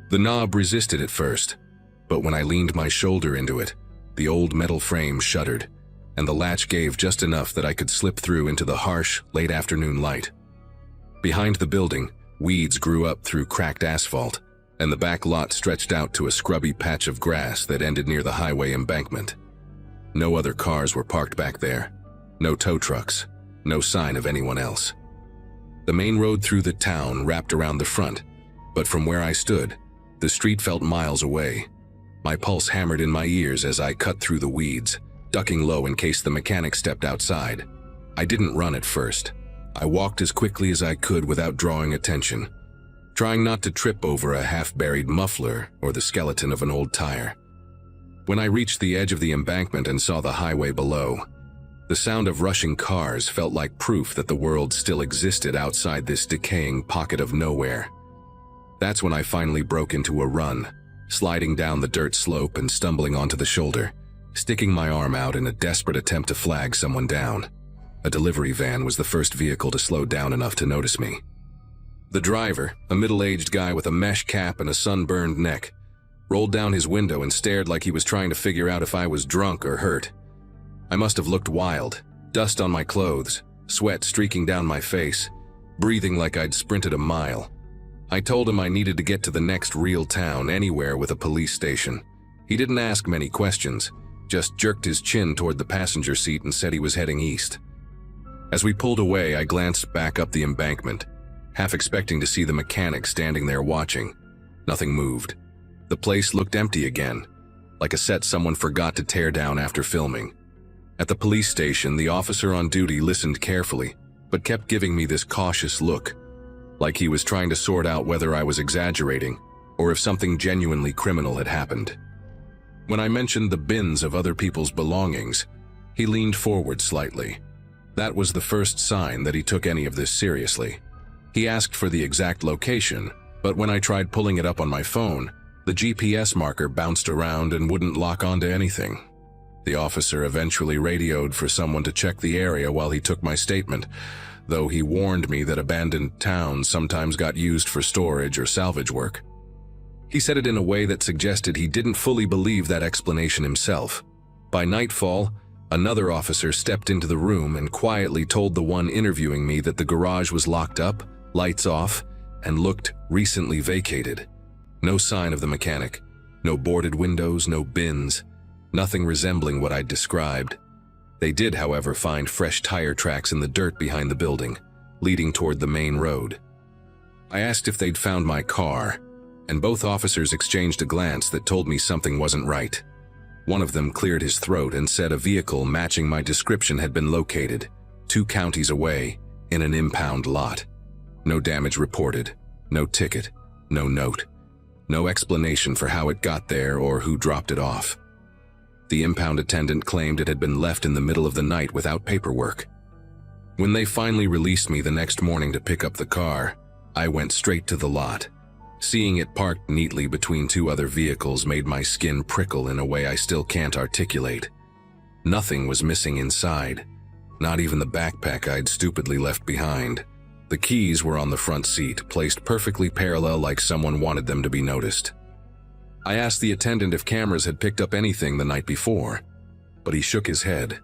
The knob resisted at first, but when I leaned my shoulder into it, the old metal frame shuddered, and the latch gave just enough that I could slip through into the harsh, late afternoon light. Behind the building, weeds grew up through cracked asphalt, and the back lot stretched out to a scrubby patch of grass that ended near the highway embankment. No other cars were parked back there, no tow trucks, no sign of anyone else. The main road through the town wrapped around the front, but from where I stood, the street felt miles away. My pulse hammered in my ears as I cut through the weeds, ducking low in case the mechanic stepped outside. I didn't run at first. I walked as quickly as I could without drawing attention, trying not to trip over a half-buried muffler or the skeleton of an old tire. When I reached the edge of the embankment and saw the highway below, the sound of rushing cars felt like proof that the world still existed outside this decaying pocket of nowhere. That's when I finally broke into a run, sliding down the dirt slope and stumbling onto the shoulder, sticking my arm out in a desperate attempt to flag someone down. A delivery van was the first vehicle to slow down enough to notice me. The driver, a middle-aged guy with a mesh cap and a sunburned neck, rolled down his window and stared like he was trying to figure out if I was drunk or hurt. I must have looked wild, dust on my clothes, sweat streaking down my face, breathing like I'd sprinted a mile. I told him I needed to get to the next real town, anywhere with a police station. He didn't ask many questions, just jerked his chin toward the passenger seat and said he was heading east. As we pulled away, I glanced back up the embankment, half expecting to see the mechanic standing there watching. Nothing moved. The place looked empty again, like a set someone forgot to tear down after filming. At the police station, the officer on duty listened carefully, but kept giving me this cautious look, like he was trying to sort out whether I was exaggerating or if something genuinely criminal had happened. When I mentioned the bins of other people's belongings, he leaned forward slightly. That was the first sign that he took any of this seriously. He asked for the exact location, but when I tried pulling it up on my phone, the GPS marker bounced around and wouldn't lock onto anything. The officer eventually radioed for someone to check the area while he took my statement, though he warned me that abandoned towns sometimes got used for storage or salvage work. He said it in a way that suggested he didn't fully believe that explanation himself. By nightfall, another officer stepped into the room and quietly told the one interviewing me that the garage was locked up, lights off, and looked recently vacated. No sign of the mechanic, no boarded windows, no bins, nothing resembling what I'd described. They did, however, find fresh tire tracks in the dirt behind the building, leading toward the main road. I asked if they'd found my car, and both officers exchanged a glance that told me something wasn't right. One of them cleared his throat and said a vehicle matching my description had been located, 2 counties away, in an impound lot. No damage reported, no ticket, no note, no explanation for how it got there or who dropped it off. The impound attendant claimed it had been left in the middle of the night without paperwork. When they finally released me the next morning to pick up the car, I went straight to the lot. Seeing it parked neatly between 2 other vehicles made my skin prickle in a way I still can't articulate. Nothing was missing inside, not even the backpack I'd stupidly left behind. The keys were on the front seat, placed perfectly parallel like someone wanted them to be noticed. I asked the attendant if cameras had picked up anything the night before, but he shook his head.